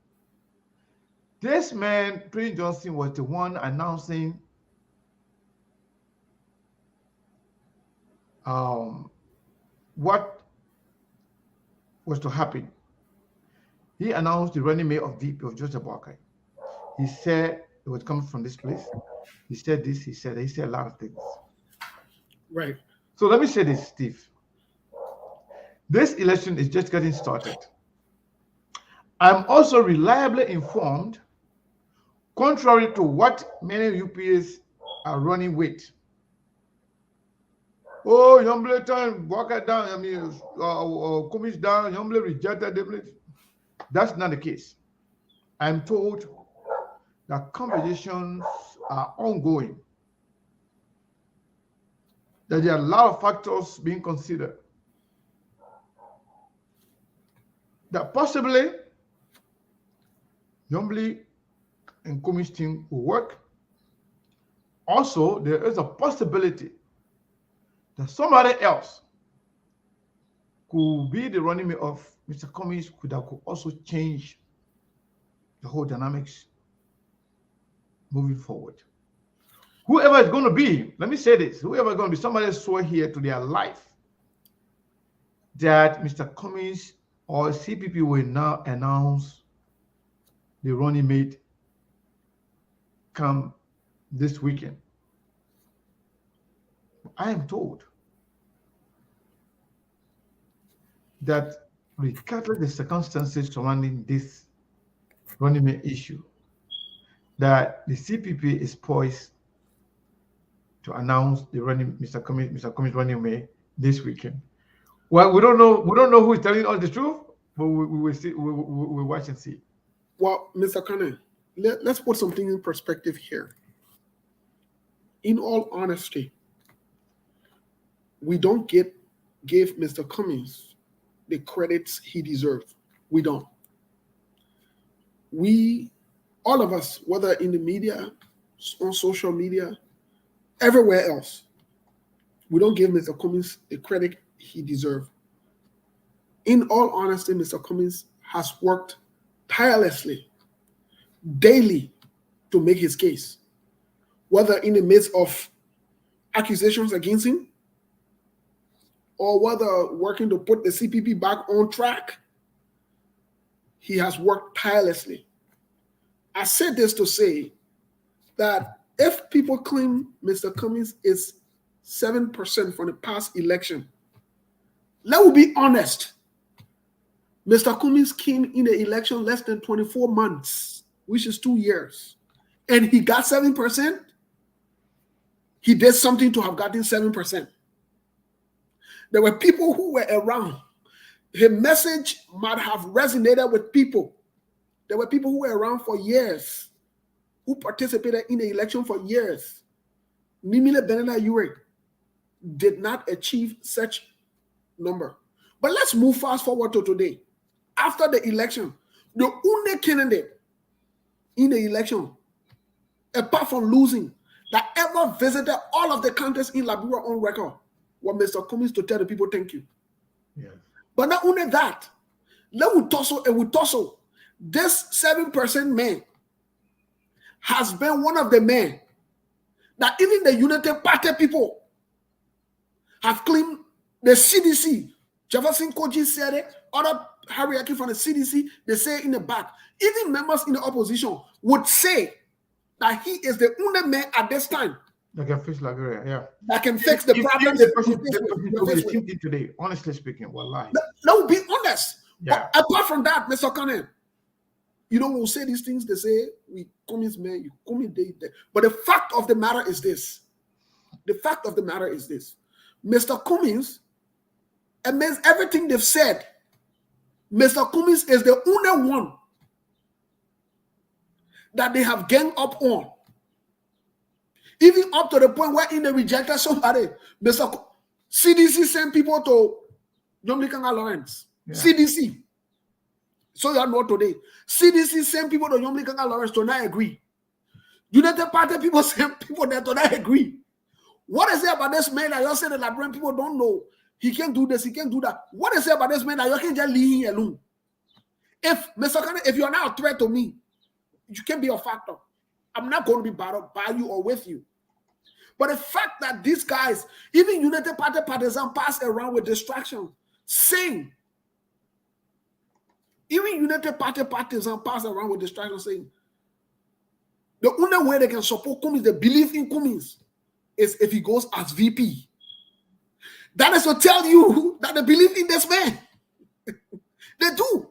this man, Prince Johnson, was the one announcing what was to happen. He announced the running mate of VP of George Wisner. He said it was coming from this place. He said this, he said a lot of things. Right. So let me say this, Steve. This election is just getting started. I'm also reliably informed, contrary to what many UPAs are running with. Oh, Yomble time, walk it down, I mean, Kumis down, Yomble rejected the place. That's not the case. I'm told that conversations are ongoing, that there are a lot of factors being considered, that possibly Yomble and Kumi's team will work. Also, there is a possibility that somebody else could be the running mate of Mr. Cummings, that could also change the whole dynamics moving forward. Whoever it's going to be, let me say this, whoever is going to be, somebody swore here to their life that Mr. Cummings or CPP will now announce the running mate come this weekend. I am told that regardless of the circumstances surrounding this running mate issue, that the CPP is poised to announce the Mr. Cummings running mate this weekend. Well, we don't know who is telling us the truth, but we will see. We'll watch and see. Well, Mr. Kane, let's put something in perspective here. In all honesty, we don't give Mr. Cummings the credits he deserves. We don't. All of us, whether in the media, on social media, everywhere else, we don't give Mr. Cummings the credit he deserves. In all honesty, Mr. Cummings has worked tirelessly, daily, to make his case, whether in the midst of accusations against him, or whether working to put the CPP back on track. He has worked tirelessly. I said this to say that if people claim Mr. Cummings is 7% from the past election, let me be honest. Mr. Cummings came in the election less than 24 months, which is 2 years, and he got 7%. He did something to have gotten 7%. There were people who were around. His message might have resonated with people. There were people who were around for years, who participated in the election for years. Mimile Benena Yure did not achieve such number. But let's move fast forward to today. After the election, the only candidate in the election, apart from losing, that ever visited all of the counties in Liberia on record, was Mr. Cummings to tell the people thank you. Yes. But not only that, this 7% man has been one of the men that even the United Party people have claimed. The CDC, Jefferson Koji said it, other hierarchy from the CDC, they say in the back. Even members in the opposition would say that he is the only man at this time that can fix Liberia, yeah. That can fix the problems. The team did today, honestly speaking, wallahi. No, be honest. Yeah. But apart from that, Mr. Conan, we'll say these things, they say, we come as man, you come in day. But the fact of the matter is this. Mr. Cummings Amidst everything they've said, Mr. Cummings is the only one that they have ganged up on. Even up to the point where in they rejected somebody. CDC sent people to Yomlikanga Lawrence. Yeah. CDC. So you know today. CDC sent people to Yomlikanga Lawrence to not agree. United Party people sent people there to not agree. What is it about this man that you say the Liberian people don't know? He can't do this, he can't do that. What is it about this man that you can just leave him alone? If Mr. Kane, if you're not a threat to me, you can be a factor. I'm not going to be battled by you or with you. But the fact that these guys, even United Party partisans, pass around with distraction, saying, even United Party partisans pass around with distraction, saying, the only way they can support Cummings, they believe in Cummings, is if he goes as VP. That is to tell you that they believe in this man. They do.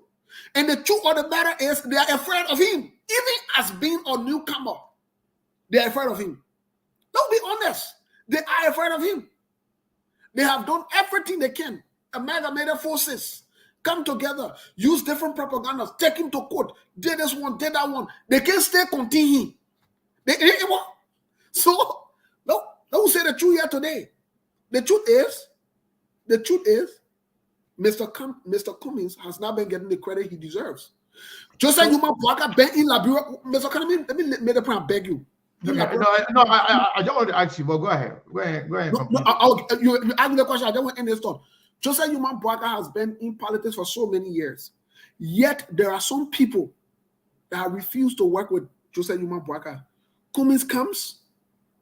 And the truth of the matter is they are afraid of him. Even as being a newcomer, they are afraid of him. Don't be honest. They are afraid of him. They have done everything they can. Amalgamated forces come together, use different propagandas, take him to court, did this one, did that one. They can't stay contain him. So, don't say the truth here today. The truth is, Mr. Cummings has not been getting the credit he deserves. Just like Yuma Bwaka been in Liberia. Mr. Cummings, let me make the point. I beg you. I don't want to ask you, but go ahead. Go ahead. You ask me the question. I don't want to end this thought. Just like Yuma Bwaka has been in politics for so many years, yet there are some people that refuse to work with Joseph Yuma Bwaka. Cummings comes.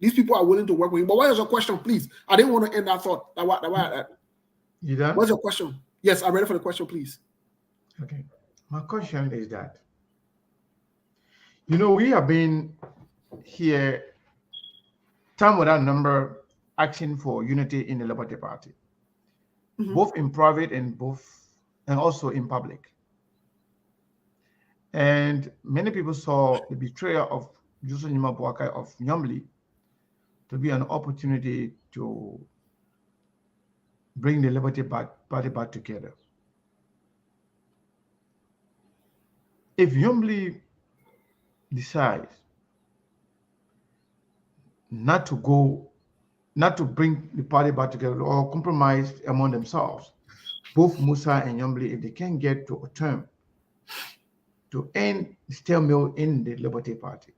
These people are willing to work with him. But what is your question, please? I didn't want to end that thought. You done? What's your question? Yes, I'm ready for the question, please. Okay. My question is that, we have been here time without number asking for unity in the Liberty Party, both in private and also in public. And many people saw the betrayal of Joseph Yuma Bwaka of Nyomli to be an opportunity to bring the Liberty Party back together. If Nyomli decides not to bring the party back together or compromise among themselves, both Musa and Nyomli, if they can get to a term to end the stalemate in the Liberty Party,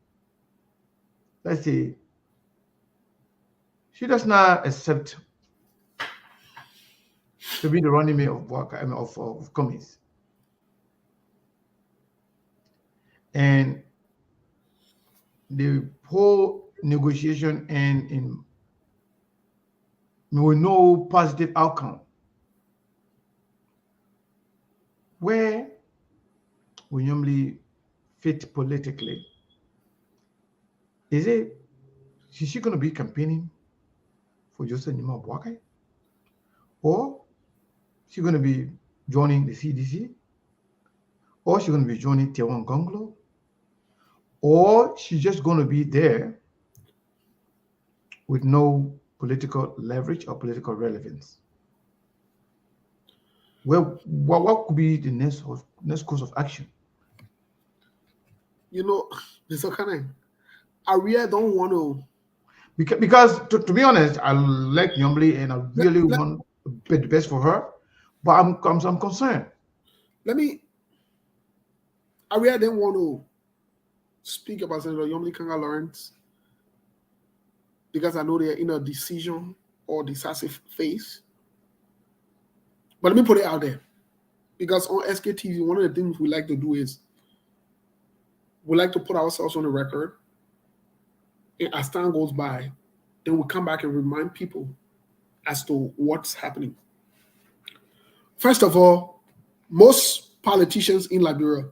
let's say she does not accept to be the running mate of Cummings. And the whole negotiation and with no positive outcome. Where we normally fit politically? Is she going to be campaigning for Joseph Yuma Bwaka? Or is she going to be joining the CDC? Or is she going to be joining Tewan Gonglo? Or she's just going to be there with no political leverage or political relevance? Well, what could be the next course of action? Mr. Kane, I really don't want to. Because to be honest, I like Nyomli and I really want the best for her, but I'm concerned. I really didn't want to speak about Senator Yomlikanga Lawrence because I know they're in a decision or decisive phase. But let me put it out there. Because on SKTV, one of the things we like to do is we like to put ourselves on the record. And as time goes by, then we come back and remind people as to what's happening. First of all, most politicians in Liberia,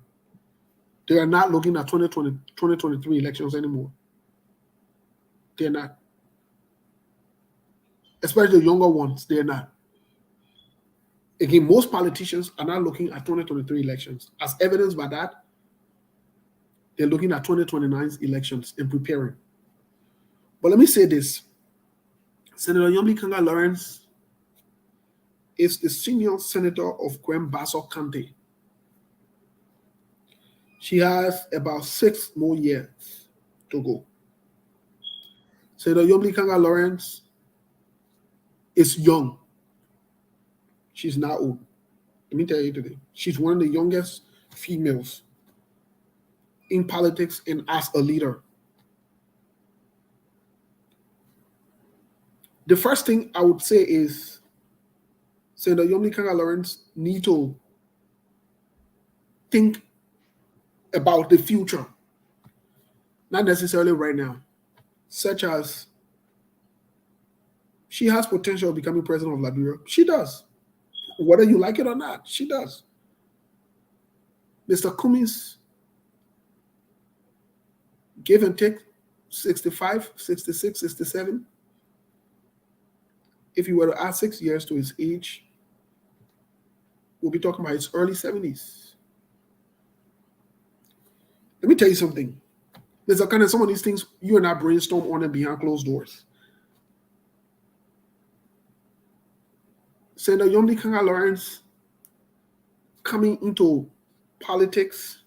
they are not looking at 2023 elections anymore. They're not. Especially the younger ones, they're not. Again, most politicians are not looking at 2023 elections. As evidenced by that, they're looking at 2029's elections and preparing. But let me say this. Senator Yomlikanga Lawrence is the senior senator of Kwembaso County. She has about 6 more years to go. Senator Yomli Kanga Lawrence is young. She's not old. Let me tell you today, she's one of the youngest females in politics and as a leader. The first thing I would say is Senator Yomli Kanga Lawrence need to think about the future, not necessarily right now, such as she has potential of becoming president of Liberia. She does. Whether you like it or not, she does. Mr. Cummings, give and take, 65, 66, 67. If you were to add 6 years to his age, we'll be talking about his early 70s. Let me tell you something. There's a kind of some of these things you and I brainstorm on and behind closed doors. Senator Yomli Kanga Lawrence coming into politics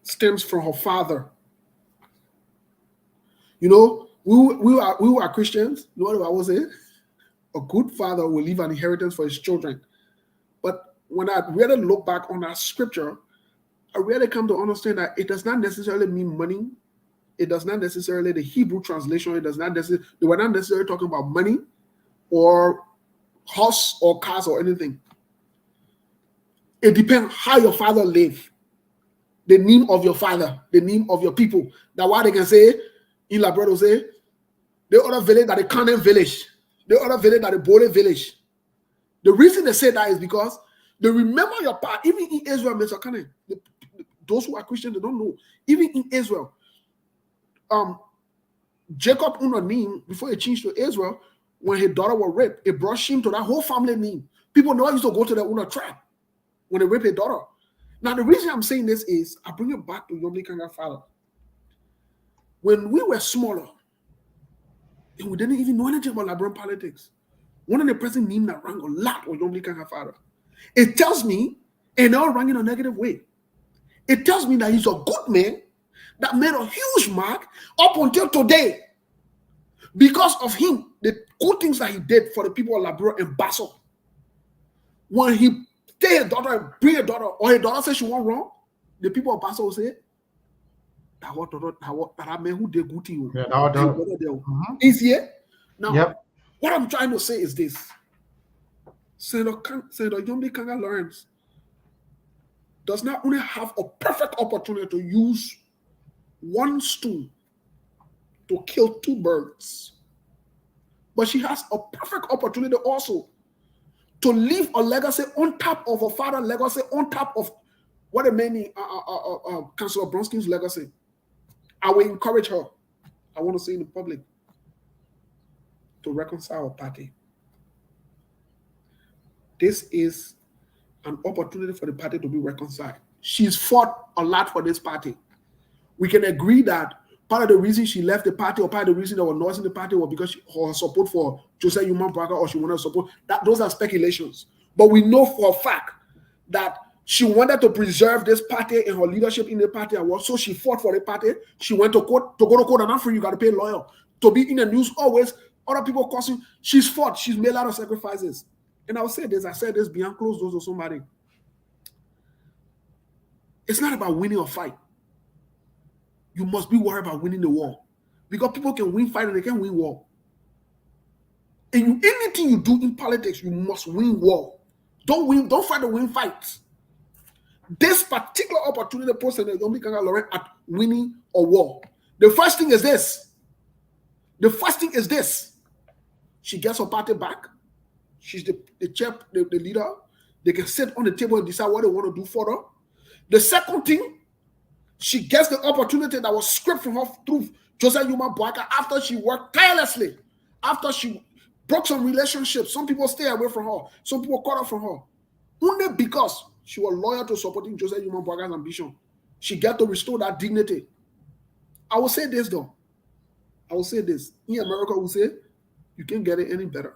stems from her father. You know, we were Christians. You know what I was saying? A good father will leave an inheritance for his children. But when I really look back on that scripture, I really come to understand that it does not necessarily mean money. It does not necessarily, the Hebrew translation, it does not necessarily, they were not necessarily talking about money or house or cars or anything. It depends how your father lived. The name of your father, the name of your people. That's why they can say, in Labrador say, the other village that the Canaan village, the other village that the Bole village. The reason they say that is because they remember your part. Even in Israel, Mr. Canaan, those who are Christian, they don't know. Even in Israel, Jacob owned a name before he changed to Israel. When his daughter was raped, it brought shame to that whole family name. People never used to go to their owner trap when they raped their daughter. Now, the reason I'm saying this is I bring it back to Yomli Kanga's father. When we were smaller, and we didn't even know anything about Liberian politics, one of the person named that rang a lot was Yomli Kanga's father. It tells me, and now rang in a negative way, it tells me that he's a good man that made a huge mark up until today. Because of him, the good things that he did for the people of Liberia and Basso. When he take a daughter and bring a daughter, or a daughter says she went wrong, the people of Basso will say, that man who did good to you. Yeah, Easier. Now, what I'm trying to say is this. Senator Yomli Kanga Lawrence does not only have a perfect opportunity to use one stool to kill 2 birds, but she has a perfect opportunity also to leave a legacy on top of her father's legacy, on top of what a many Councillor Bronsky's legacy. I will encourage her, I want to say in the public, to reconcile her party. This is an opportunity for the party to be reconciled. She's fought a lot for this party. We can agree that part of the reason she left the party, or part of the reason there was noise in the party, was because her support for Joseph Human Braga, or she wanted to support that. Those are speculations. But we know for a fact that she wanted to preserve this party and her leadership in the party, and so she fought for the party. She went to court. To go to court and not free, you got to pay a lawyer. To be in the news always, other people causing. She's fought. She's made a lot of sacrifices. And I will say this. I said this behind closed doors to somebody. It's not about winning a fight. You must be worried about winning the war, because people can win fight and they can win war. And anything you do in politics, you must win war. Don't fight to win fights. This particular opportunity puts Senator Yomli Kanga Lawrence at winning a war. The first thing is this. She gets her party back. She's the chair, the leader. They can sit on the table and decide what they want to do for her. The second thing, she gets the opportunity that was stripped from her through Joseph Yuma Boaka after she worked tirelessly, after she broke some relationships. Some people stay away from her. Some people cut off from her. Only because she was loyal to supporting Joseph Yuma Boaka's ambition. She got to restore that dignity. I will say this though. I will say this. In America, we say, you can't get it any better.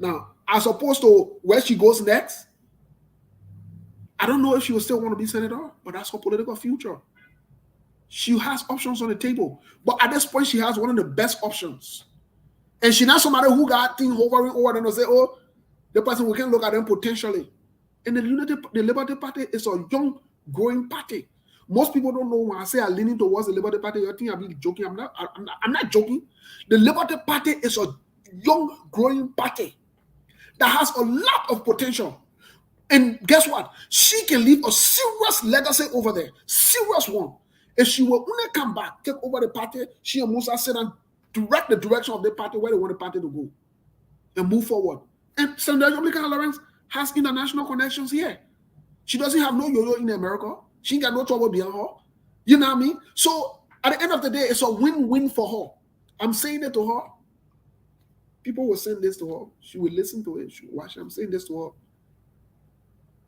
Now, as opposed to where she goes next, I don't know if she will still want to be senator, but that's her political future. She has options on the table. But at this point, she has one of the best options. And she's not somebody who got things hovering over them and say, oh, the person, we can look at them potentially. And the Liberty Party is a young, growing party. Most people don't know when I say I'm leaning towards the Liberty Party. You think I'm being joking. I'm not joking. The Liberty Party is a young, growing party that has a lot of potential. And guess what? She can leave a serious legacy over there. Serious one. If she will only come back, take over the party, she and Musa sit and direct the direction of the party where they want the party to go and move forward. And Senator Yomlika Lawrence has international connections here. She doesn't have no yo-yo in America. She ain't got no trouble behind her. You know what I mean? So at the end of the day, it's a win-win for her. I'm saying it to her. People will send this to her. She will listen to it. She will watch. I'm saying this to her.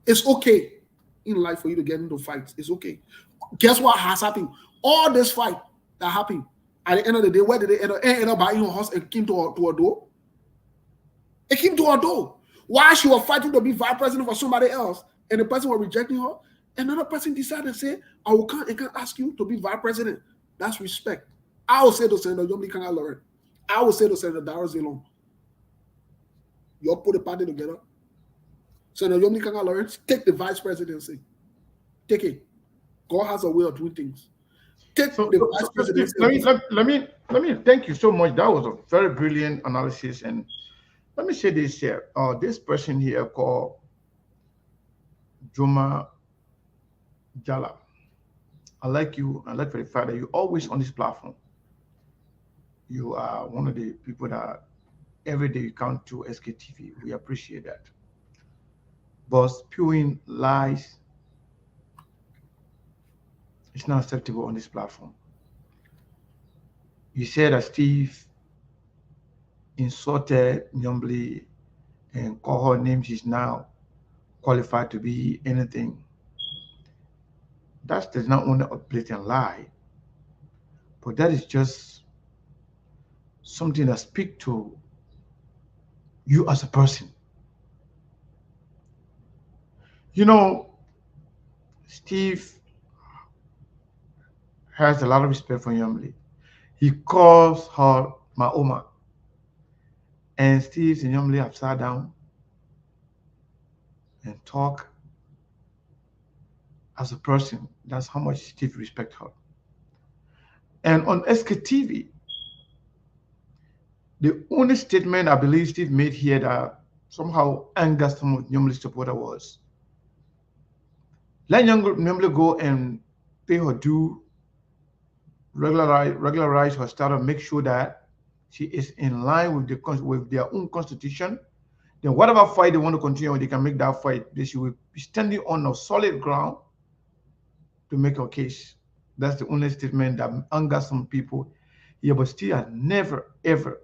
It's okay in life for you to get into fights. It's okay. Guess what has happened? All this fight that happened, at the end of the day, where did they end up buying her house and came to her door? It came to her door. While she was fighting to be vice president for somebody else, and the person was rejecting her, another person decided to say, I will come and can ask you to be vice president. That's respect. I will say to Senator Yomli Kanga Lauren. I will say to Senator Dara Zilong, you all put the party together. Senator Yomli Kanga Lawrence, take the vice presidency. Take it. God has a way of doing things. Take the vice presidency. Let me thank you so much. That was a very brilliant analysis. And let me say this here. This person here called Juma Jala. I like you. I like for the fact that you're always on this platform. You are one of the people that every day you come to SKTV. We appreciate that. But spewing lies is not acceptable on this platform. You said that Steve insulted Nyomble and called her name. She's now qualified to be anything. That's not only a blatant lie, but that is just something that speaks to you as a person. You know, Steve has a lot of respect for Nyomble. He calls her Maoma. And Steve and Nyomble have sat down and talk as a person. That's how much Steve respects her. And on SKTV, the only statement I believe Steve made here that somehow angered some of Nyomble's supporters was, let Nyomble go and pay her due, regularize her status, make sure that she is in line with their own constitution. Then whatever fight they want to continue, they can make that fight. They should be standing on a solid ground to make a case. That's the only statement that angers some people here, but still I never, ever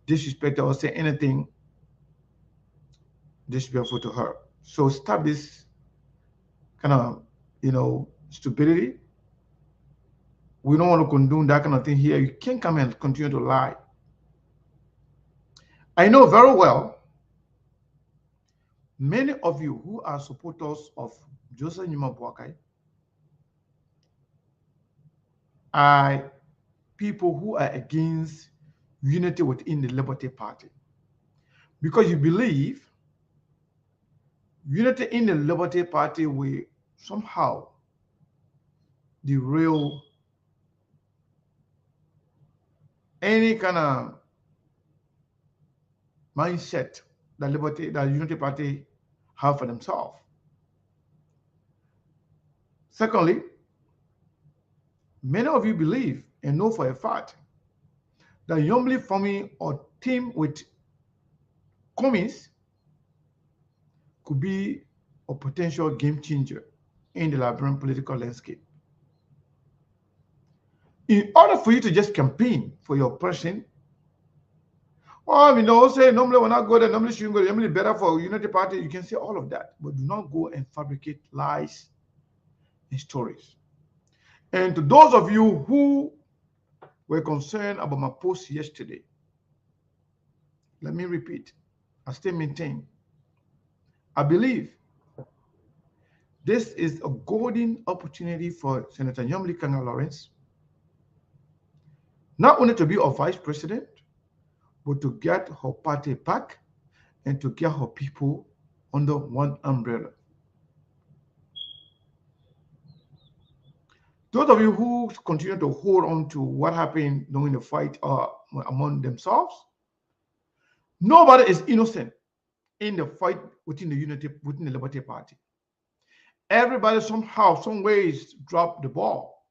disrespect or say anything disrespectful to her. So stop this kind of, stupidity. We don't want to condone that kind of thing here. You can't come and continue to lie. I know very well many of you who are supporters of Joseph Numa Boakai are people who are against unity within the Liberty Party, because you believe unity in the Liberty Party will somehow derail any kind of mindset that Unity Party have for themselves. Secondly, many of you believe and know for a fact that Nyomble forming a team with Cummins could be a potential game changer in the Liberian political landscape. In order for you to just campaign for your person, say Nyomble will not go there, Nyomble shouldn't go there, Nyomble better for Unity Party, you can say all of that, but do not go and fabricate lies and stories. And to those of you who were concerned about my post yesterday, let me repeat. I still maintain, I believe this is a golden opportunity for Senator Yumli Kanga Lawrence, not only to be a vice president, but to get her party back and to get her people under one umbrella. Those of you who continue to hold on to what happened during the fight among themselves, nobody is innocent in the fight within the Liberty Party. Everybody somehow, some ways, dropped the ball.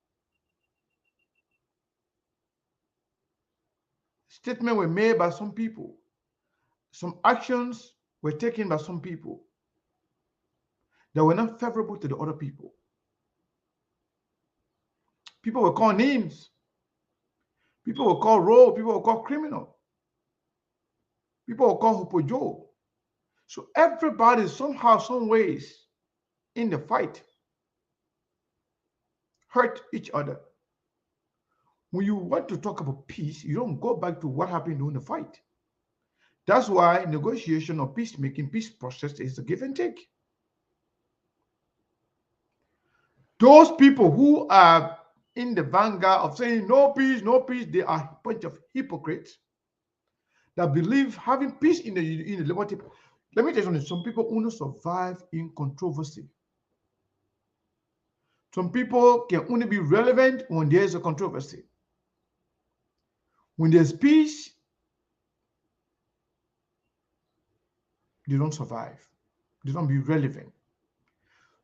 Statements were made by some people. Some actions were taken by some people that were not favorable to the other people. People were called names. People were called rogue. People were called criminal. People were called Hopojo. So everybody somehow, some ways in the fight hurt each other. When you want to talk about peace, you don't go back to what happened during the fight. That's why negotiation or peacemaking, peace process is a give and take. Those people who are in the vanguard of saying no peace, they are a bunch of hypocrites that believe having peace in the liberty. Let me tell you something. Some people only survive in controversy. Some people can only be relevant when there is a controversy. When there's peace, they don't survive. They don't be relevant.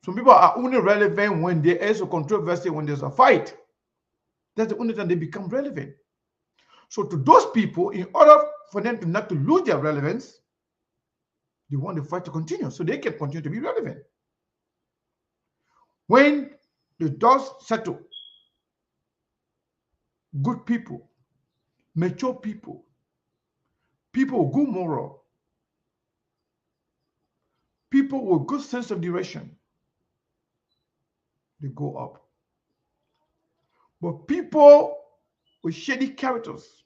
Some people are only relevant when there is a controversy, when there's a fight. That's the only time they become relevant. So to those people, in order for them to not to lose their relevance, they want the fight to continue so they can continue to be relevant. When the dust settle, good people, mature people, people with good moral, people with good sense of direction, they go up. But people with shady characters,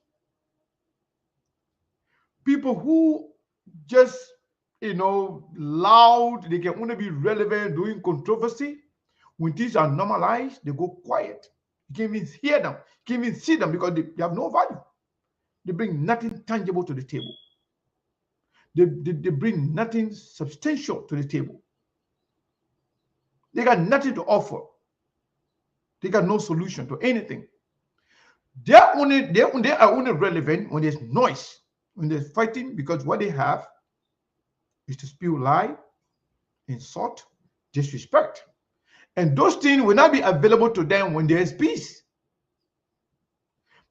people who just, loud, they can only be relevant during controversy. When things are normalized, they go quiet. You can't even hear them, you can't even see them because they have no value. They bring nothing tangible to the table. They bring nothing substantial to the table. They got nothing to offer. They got no solution to anything. They are only relevant when there's noise, when there's fighting, because what they have is to spew lie, insult, disrespect. And those things will not be available to them when there is peace.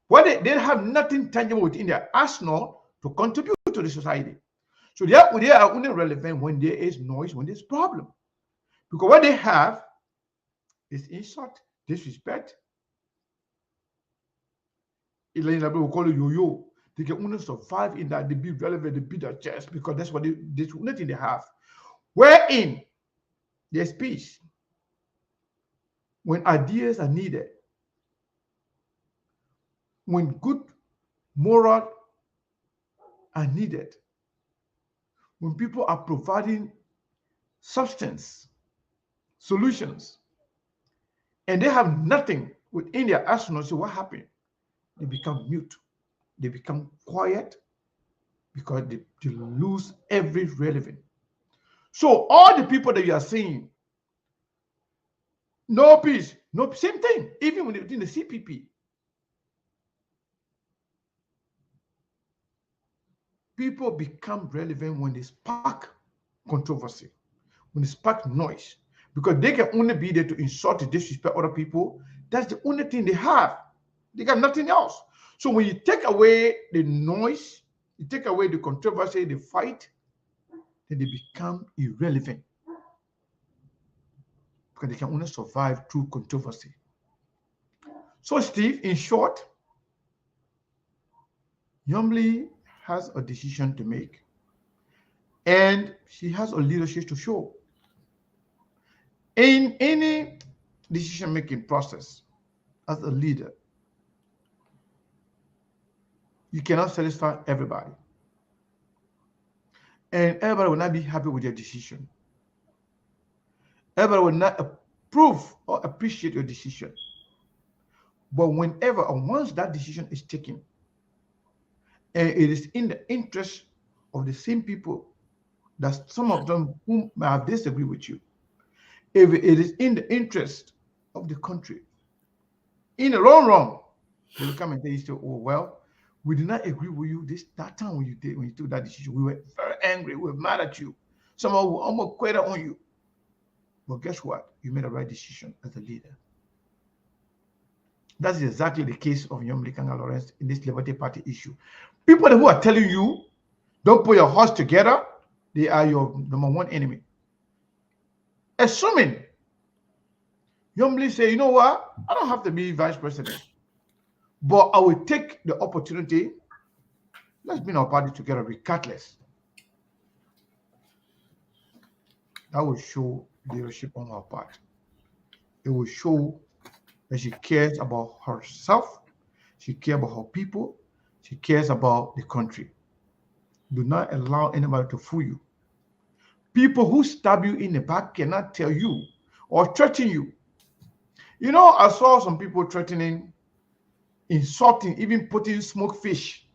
They have nothing tangible within their arsenal to contribute to the society. So they are only relevant when there is noise, when there's problem. Because what they have is insult, disrespect. Will call it yo-yo. They can only survive in that. They be relevant, they beat their chest because that's what that's the only thing they have. Wherein there's peace. When ideas are needed, when good moral are needed, when people are providing substance, solutions, and they have nothing within their arsenal, so what happened? They become mute. They become quiet because they lose every relevance. So all the people that you are seeing, no peace, no same thing, even within the CPP. People become relevant when they spark controversy, when they spark noise, because they can only be there to insult and disrespect other people. That's the only thing they have. They got nothing else. So when you take away the noise, you take away the controversy, the fight, then they become irrelevant. Because they can only survive through controversy. So Steve, in short, Yumli has a decision to make. And she has a leadership to show. In any decision-making process, as a leader, you cannot satisfy everybody. and everybody will not be happy with your decision. Everybody will not approve or appreciate your decision. But whenever or once that decision is taken, and it is in the interest of the same people that some of them who may have disagreed with you, if it is in the interest of the country, in the long run, they will come and tell you, oh, well, we did not agree with you that time when you took that decision. We were very angry, we were mad at you. Someone will almost quit on you. But guess what? You made the right decision as a leader. That's exactly the case of Yomli Kanga Lawrence in this Liberty Party issue. People who are telling you, don't put your horse together, they are your number one enemy. Assuming Yomli say, you know what? I don't have to be vice president, but I will take the opportunity. Let's bring our party together regardless. That will show leadership on her part. It will show that she cares about herself, she cares about her people, she cares about the country. Do not allow anybody to fool you. People who stab you in the back cannot tell you or threaten you. You know, I saw some people threatening, insulting, even putting smoked fish,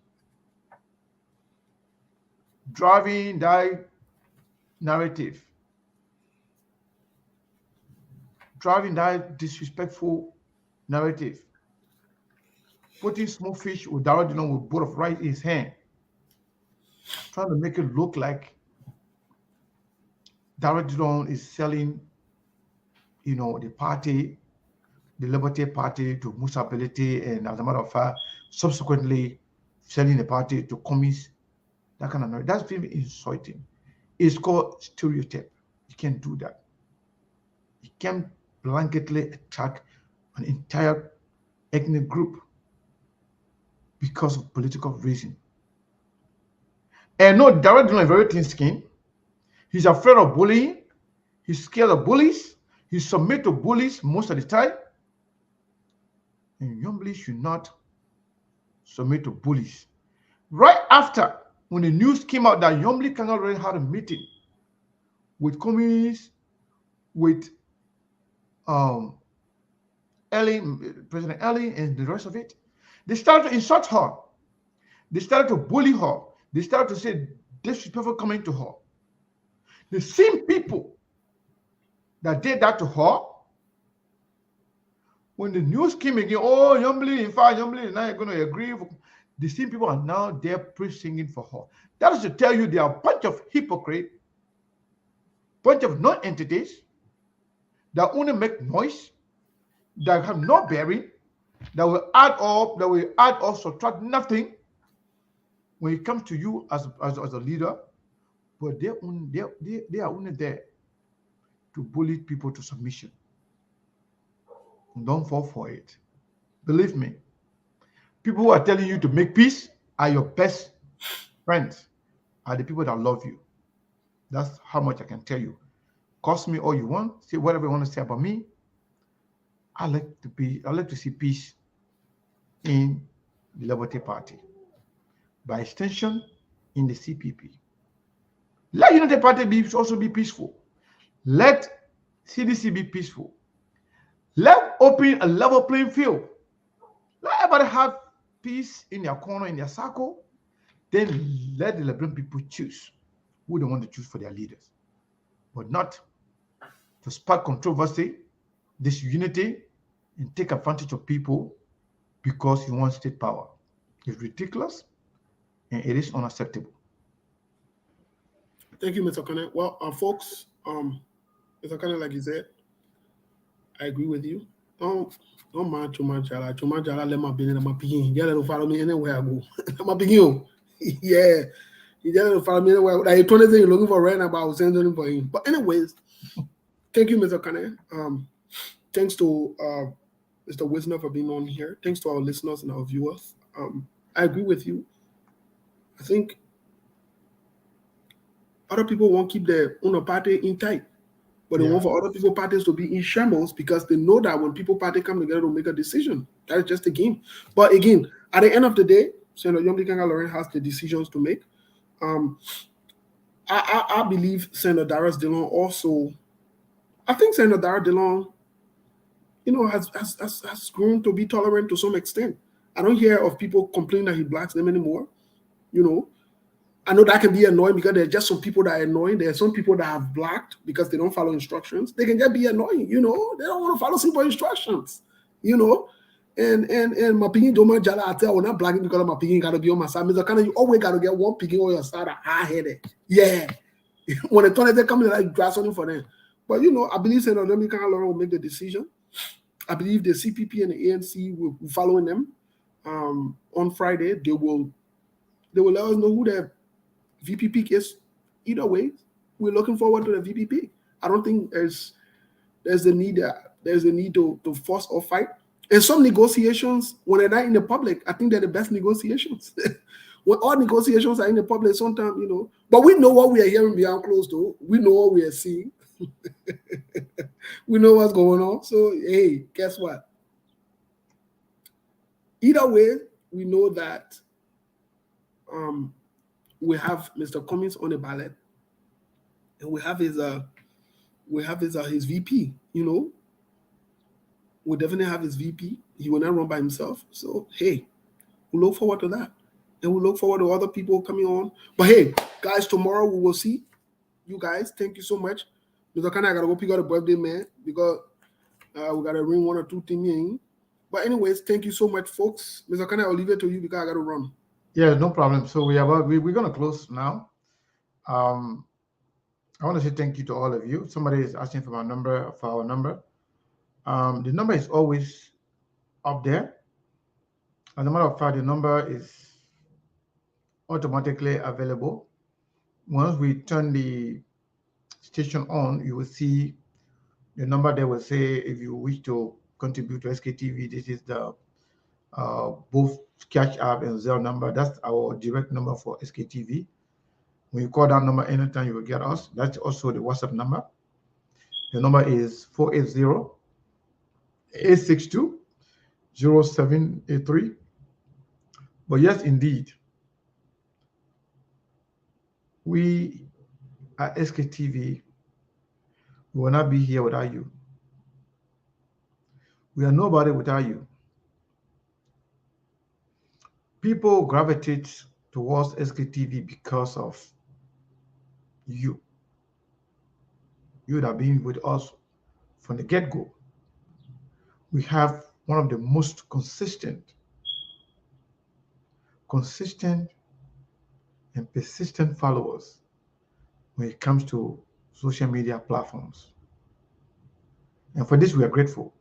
driving that narrative, driving that disrespectful narrative, putting smoked fish with Darrell Dillon with both of right in his hand, trying to make it look like Darrell Dillon is selling, the party, the Liberty Party to Musa Belete, and as a matter of fact, subsequently selling the party to commies, that kind of noise. That's very insulting. It's called stereotype. You can't do that. You can't blanketly attack an entire ethnic group because of political reason. And no, Darrell Dillon is very thin skin. He's afraid of bullying. He's scared of bullies. He submits to bullies most of the time. And Yomli should not submit to bullies. Right after, when the news came out that Yomli Kanga already had a meeting with communists, with President Ellie, and the rest of it, they started to insult her. They started to bully her. They started to say disrespectful comment to her. The same people that did that to her, when the news came again, oh, Yomli, in fact, Yomli is not going to agree. The same people are now there pre-singing for her. That is to tell you they are a bunch of hypocrites, bunch of non-entities that only make noise, that have no bearing, that will add or subtract nothing when it comes to you as a leader. But they are only there to bully people to submission. Don't fall for it. Believe me, people who are telling you to make peace are your best friends, are the people that love you. That's how much I can tell you. Cost me all you want, say whatever you want to say about me. I like to see peace in the Liberty Party. By extension, in the CPP. Let United Party also be peaceful. Let CDC be peaceful. Let open a level playing field. Let everybody have peace in their corner, in their circle. Then let the Liberian people choose who they want to choose for their leaders. But not to spark controversy, disunity, and take advantage of people because you want state power. It's ridiculous and it is unacceptable. Thank you, Mr. Kane. Well, folks, Mr. Kane, like you said, I agree with you. Don't mind too much. Too much. Let my be in my picking. Yeah, let follow me anywhere I go. My picking. Yeah, he just follow me anywhere. Like 20 things you're looking for right now, but I was sending them for him. But anyways, thank you, Mr. Kane. Thanks to Mr. Wisner for being on here. Thanks to our listeners and our viewers. I agree with you. I think other people won't keep their own party in tight, but they want for other people parties to be in shambles because they know that when people party come together to make a decision, that is just a game. But again, at the end of the day, Senator Yomli Kanga Lawrence has the decisions to make. I believe Senator Darius Dillon also. I think Senator Darius Dillon, has grown to be tolerant to some extent. I don't hear of people complaining that he blacks them anymore. You know, I know that can be annoying because there are just some people that are annoying. There are some people that have blacked because they don't follow instructions. They can just be annoying. They don't want to follow simple instructions. You know, and my picking don't mind jala. I tell when I'm blacking because my picking gotta be on my side. Mr. Kind of you always gotta get one picking on your side. I hate it. Yeah, when the toilet they come in like grass on for them. But I believe Senator Dominican Laurent will make the decision. I believe the CPP and the ANC will be following them. On Friday, they will let us know who the VP pick is. Either way, we're looking forward to the VP pick. I don't think there's a need to force or fight. And some negotiations, when they're not in the public, I think they're the best negotiations. When all negotiations are in the public, sometimes, but we know what we are hearing behind closed door. We know what we are seeing. We know what's going on. So, hey, guess what? Either way, we know that we have Mr. Cummings on the ballot, and we have his VP. We definitely have his VP. He will not run by himself. So hey, we look forward to that, and we look forward to other people coming on. But hey, guys, tomorrow we will see you guys. Thank you so much. Mr. Kana, I gotta go pick up the birthday man because we gotta ring one or two things in. But anyways, thank you so much, folks. Mr. Kana, I'll leave it to you because I gotta run. Yeah, no problem. So we're gonna close now. I want to say thank you to all of you. Somebody is asking for our number. The number is always up there. As a matter of fact, the number is automatically available. Once we turn the station on, you will see the number there will say if you wish to contribute to SKTV, this is the both Cash App and Zelle number. That's our direct number for SKTV. When you call that number anytime, you will get us. That's also the WhatsApp number. The number is 480-862-0783. But yes, indeed, we at SKTV will not be here without you. We are nobody without you. People gravitate towards SKTV because of you. You that have been with us from the get-go. We have one of the most consistent and persistent followers when it comes to social media platforms. And for this, we are grateful.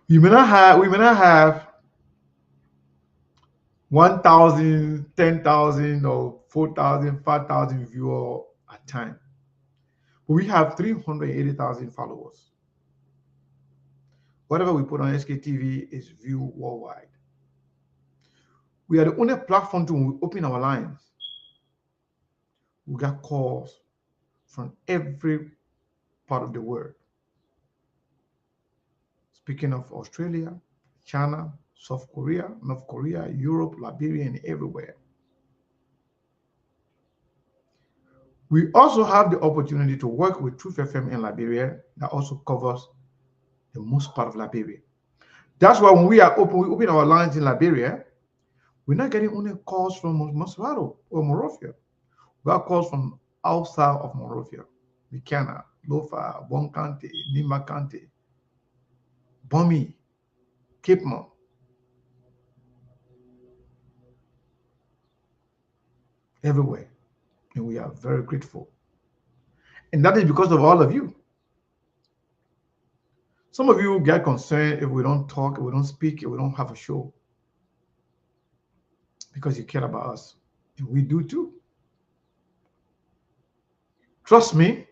We may not have 1,000, 10,000, or 4,000, 5,000 viewers at a time. But we have 380,000 followers. Whatever we put on SKTV is viewed worldwide. We are the only platform to, when we open our lines, we got calls from every part of the world. Speaking of Australia, China, South Korea, North Korea, Europe, Liberia, and everywhere. We also have the opportunity to work with Truth FM in Liberia that also covers the most part of Liberia. That's why when we open our lines in Liberia, we're not getting only calls from Mosvado or Monrovia. We got calls from outside of Monrovia, Buchanan, Lofa, Bon County, Nima County, Bomi, Cape Mount. Everywhere. And we are very grateful. And that is because of all of you. Some of you get concerned if we don't talk, if we don't speak, if we don't have a show. Because you care about us. And we do too. Trust me,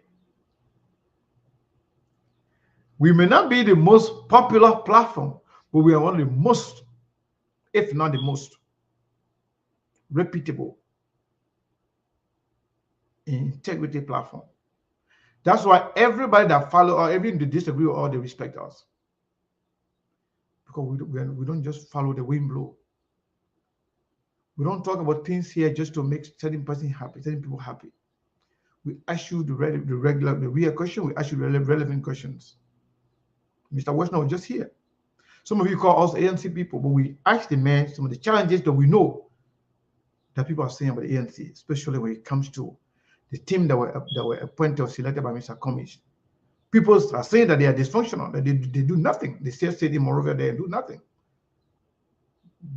we may not be the most popular platform, but we are one of the most, if not the most, reputable, integrity platform. That's why everybody that follow or even they disagree or they respect us. Because we don't just follow the wind blow. We don't talk about things here just to make certain person happy, certain people happy. We ask you the real question. We ask you the relevant questions. Mr. Wisner was just here. Some of you call us ANC people, but we ask the man some of the challenges that we know that people are saying about the ANC, especially when it comes to the team that were appointed or selected by Mr. Commish. People are saying that they are dysfunctional, that they do nothing. They still sit in over there and do nothing.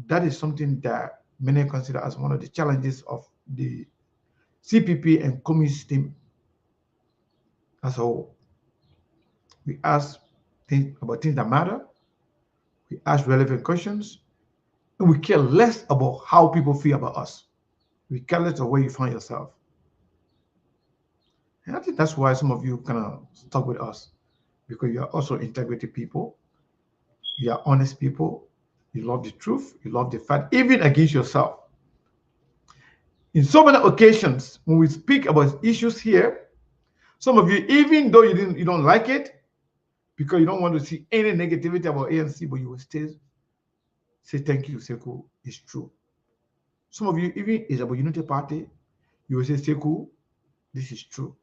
That is something that many consider as one of the challenges of the CPP and Commish team as a whole. We ask about things that matter. We ask relevant questions. And we care less about how people feel about us. We care less of where you find yourself. And I think that's why some of you kind of stuck with us, because you are also integrity people. You are honest people. You love the truth. You love the fact, even against yourself. In so many occasions, when we speak about issues here, some of you, even though you don't like it, because you don't want to see any negativity about ANC, but you will still say thank you, Sekou. It's true. Some of you, even it's about Unity Party, you will say, Sekou, this is true.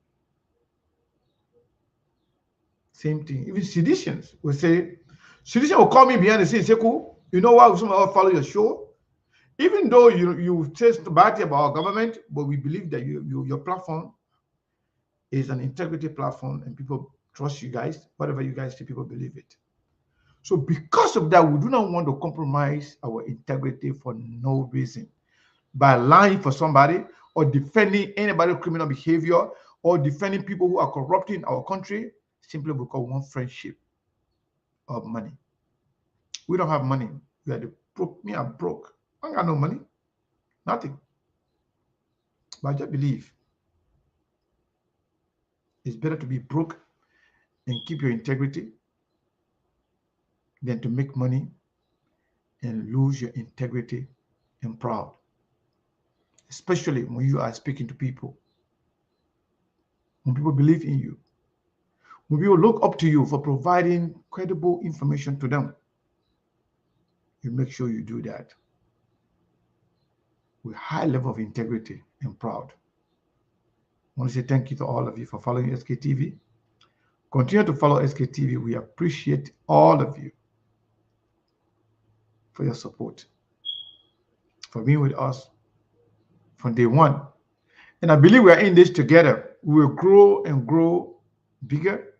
Same thing. Even seditions will say, sedition will call me behind the scenes, Sekou, you know what? Some of us follow your show. Even though you say bad about our government, but we believe that your platform is an integrity platform and people trust you guys. Whatever you guys say, people believe it. So because of that, we do not want to compromise our integrity for no reason. By lying for somebody or defending anybody's criminal behavior or defending people who are corrupting our country simply because we want friendship or money. We don't have money. We are the broke. Me, I'm broke. I got no money. Nothing. But I just believe it's better to be broke and keep your integrity than to make money and lose your integrity and proud. Especially when you are speaking to people. When people believe in you. When people look up to you for providing credible information to them. You make sure you do that with high level of integrity and proud. I want to say thank you to all of you for following SKTV. Continue to follow SKTV. We appreciate all of you for your support, for being with us from day one. And I believe we are in this together. We will grow and grow bigger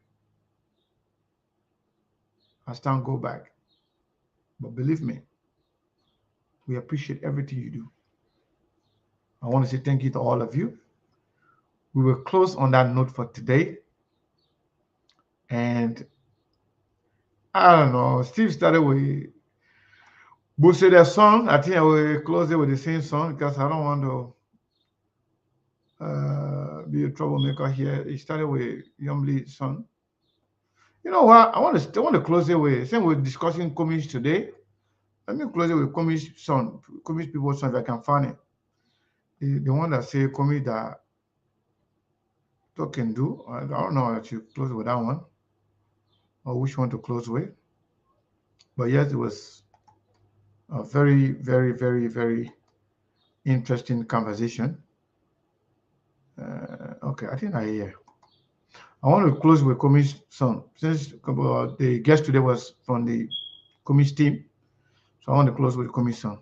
as time goes back. But believe me, we appreciate everything you do. I want to say thank you to all of you. We will close on that note for today. And I don't know, Steve started with boosted their song. I think I will close it with the same song because I don't want to be a troublemaker here. He started with Yomli's song. You know what? I want to close it with, since we're discussing Commish today, let me close it with Commish song, Commish people's song if I can find it. The one that say Commish that talk can do. I don't know how to close it with that one or which one to close with. But yes, it was a very, very, very, very interesting conversation. Okay, I think I hear. I want to close with Commish song. Since the guest today was from the Commish team, so I want to close with Commish song.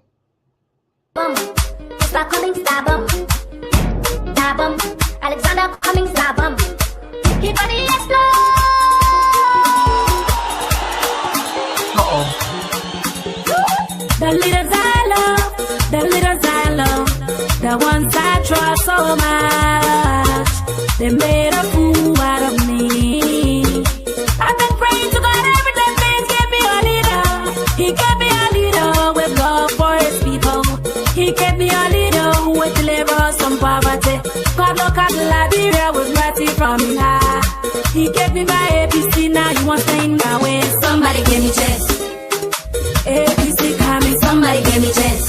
Star coming, star bum. Star bum. Alexander coming, star bum. Keep body explode. The leaders I love, the leaders I love, the ones I trust so much, they made a fool out of me. I've been praying to God every day, please give me a leader. He gave me a leader with love for his people. He gave me a leader who would deliver us from poverty. God look at Liberia with mercy from high. He gave me my ABC, now you want to stay in my way. Somebody give me chance. ABC coming, somebody give me chance.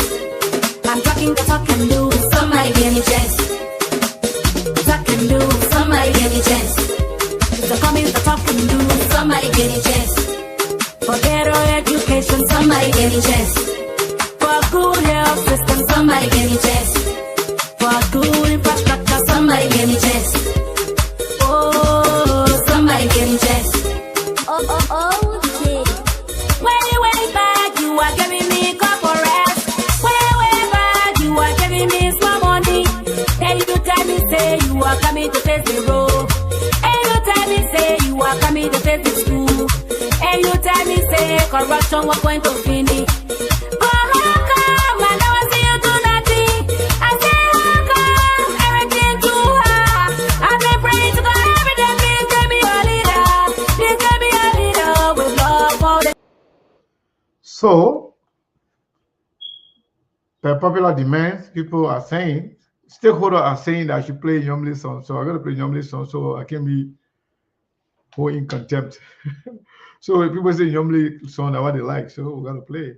I'm talking the talk and do, somebody give me chance. Talk and do, somebody give me chance. The coming the talk and do, somebody give me chance. For better education, somebody give me chance. For good health system, somebody give me are coming to face the road. And you tell me say you are coming to face the school. And you tell me say corruption was going to finish. But how come I never see you do nothing? I say how come everything too hard? I've been praying to God every day. Please give me a leader. Please give me a leader with love for the. So, per popular demand, people are saying, stakeholders are saying that I should play Nyomli song. So I'm going to play Nyomli song so I can be hold in contempt. So if people say Nyomli song are what they like, so we're going to play.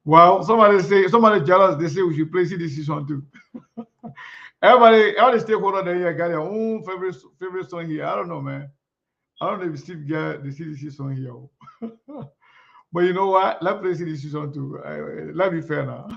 Well, somebody jealous. They say we should play CDC song too. Everybody, all the stakeholders here got their own favorite song here. I don't know, man. I don't know if Steve got the CDC song here. But you know what? Let's play CDC song too. Let's be fair now.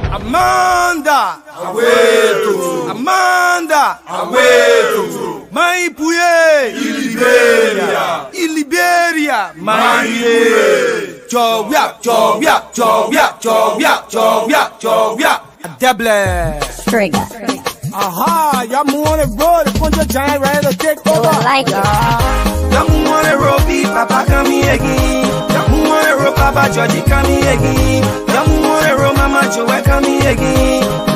Amanda Aweto Amanda Aweto Maipuye Iliberia Maipuye Chovia Deble Trigger. Aha, y'all want to roll the punch of giant ready to take over. Like it. Y'all want to roll beef, Papa come here again. Y'all want to roll Papa Georgie come here again. Y'all want to roll Mama Joe come here again.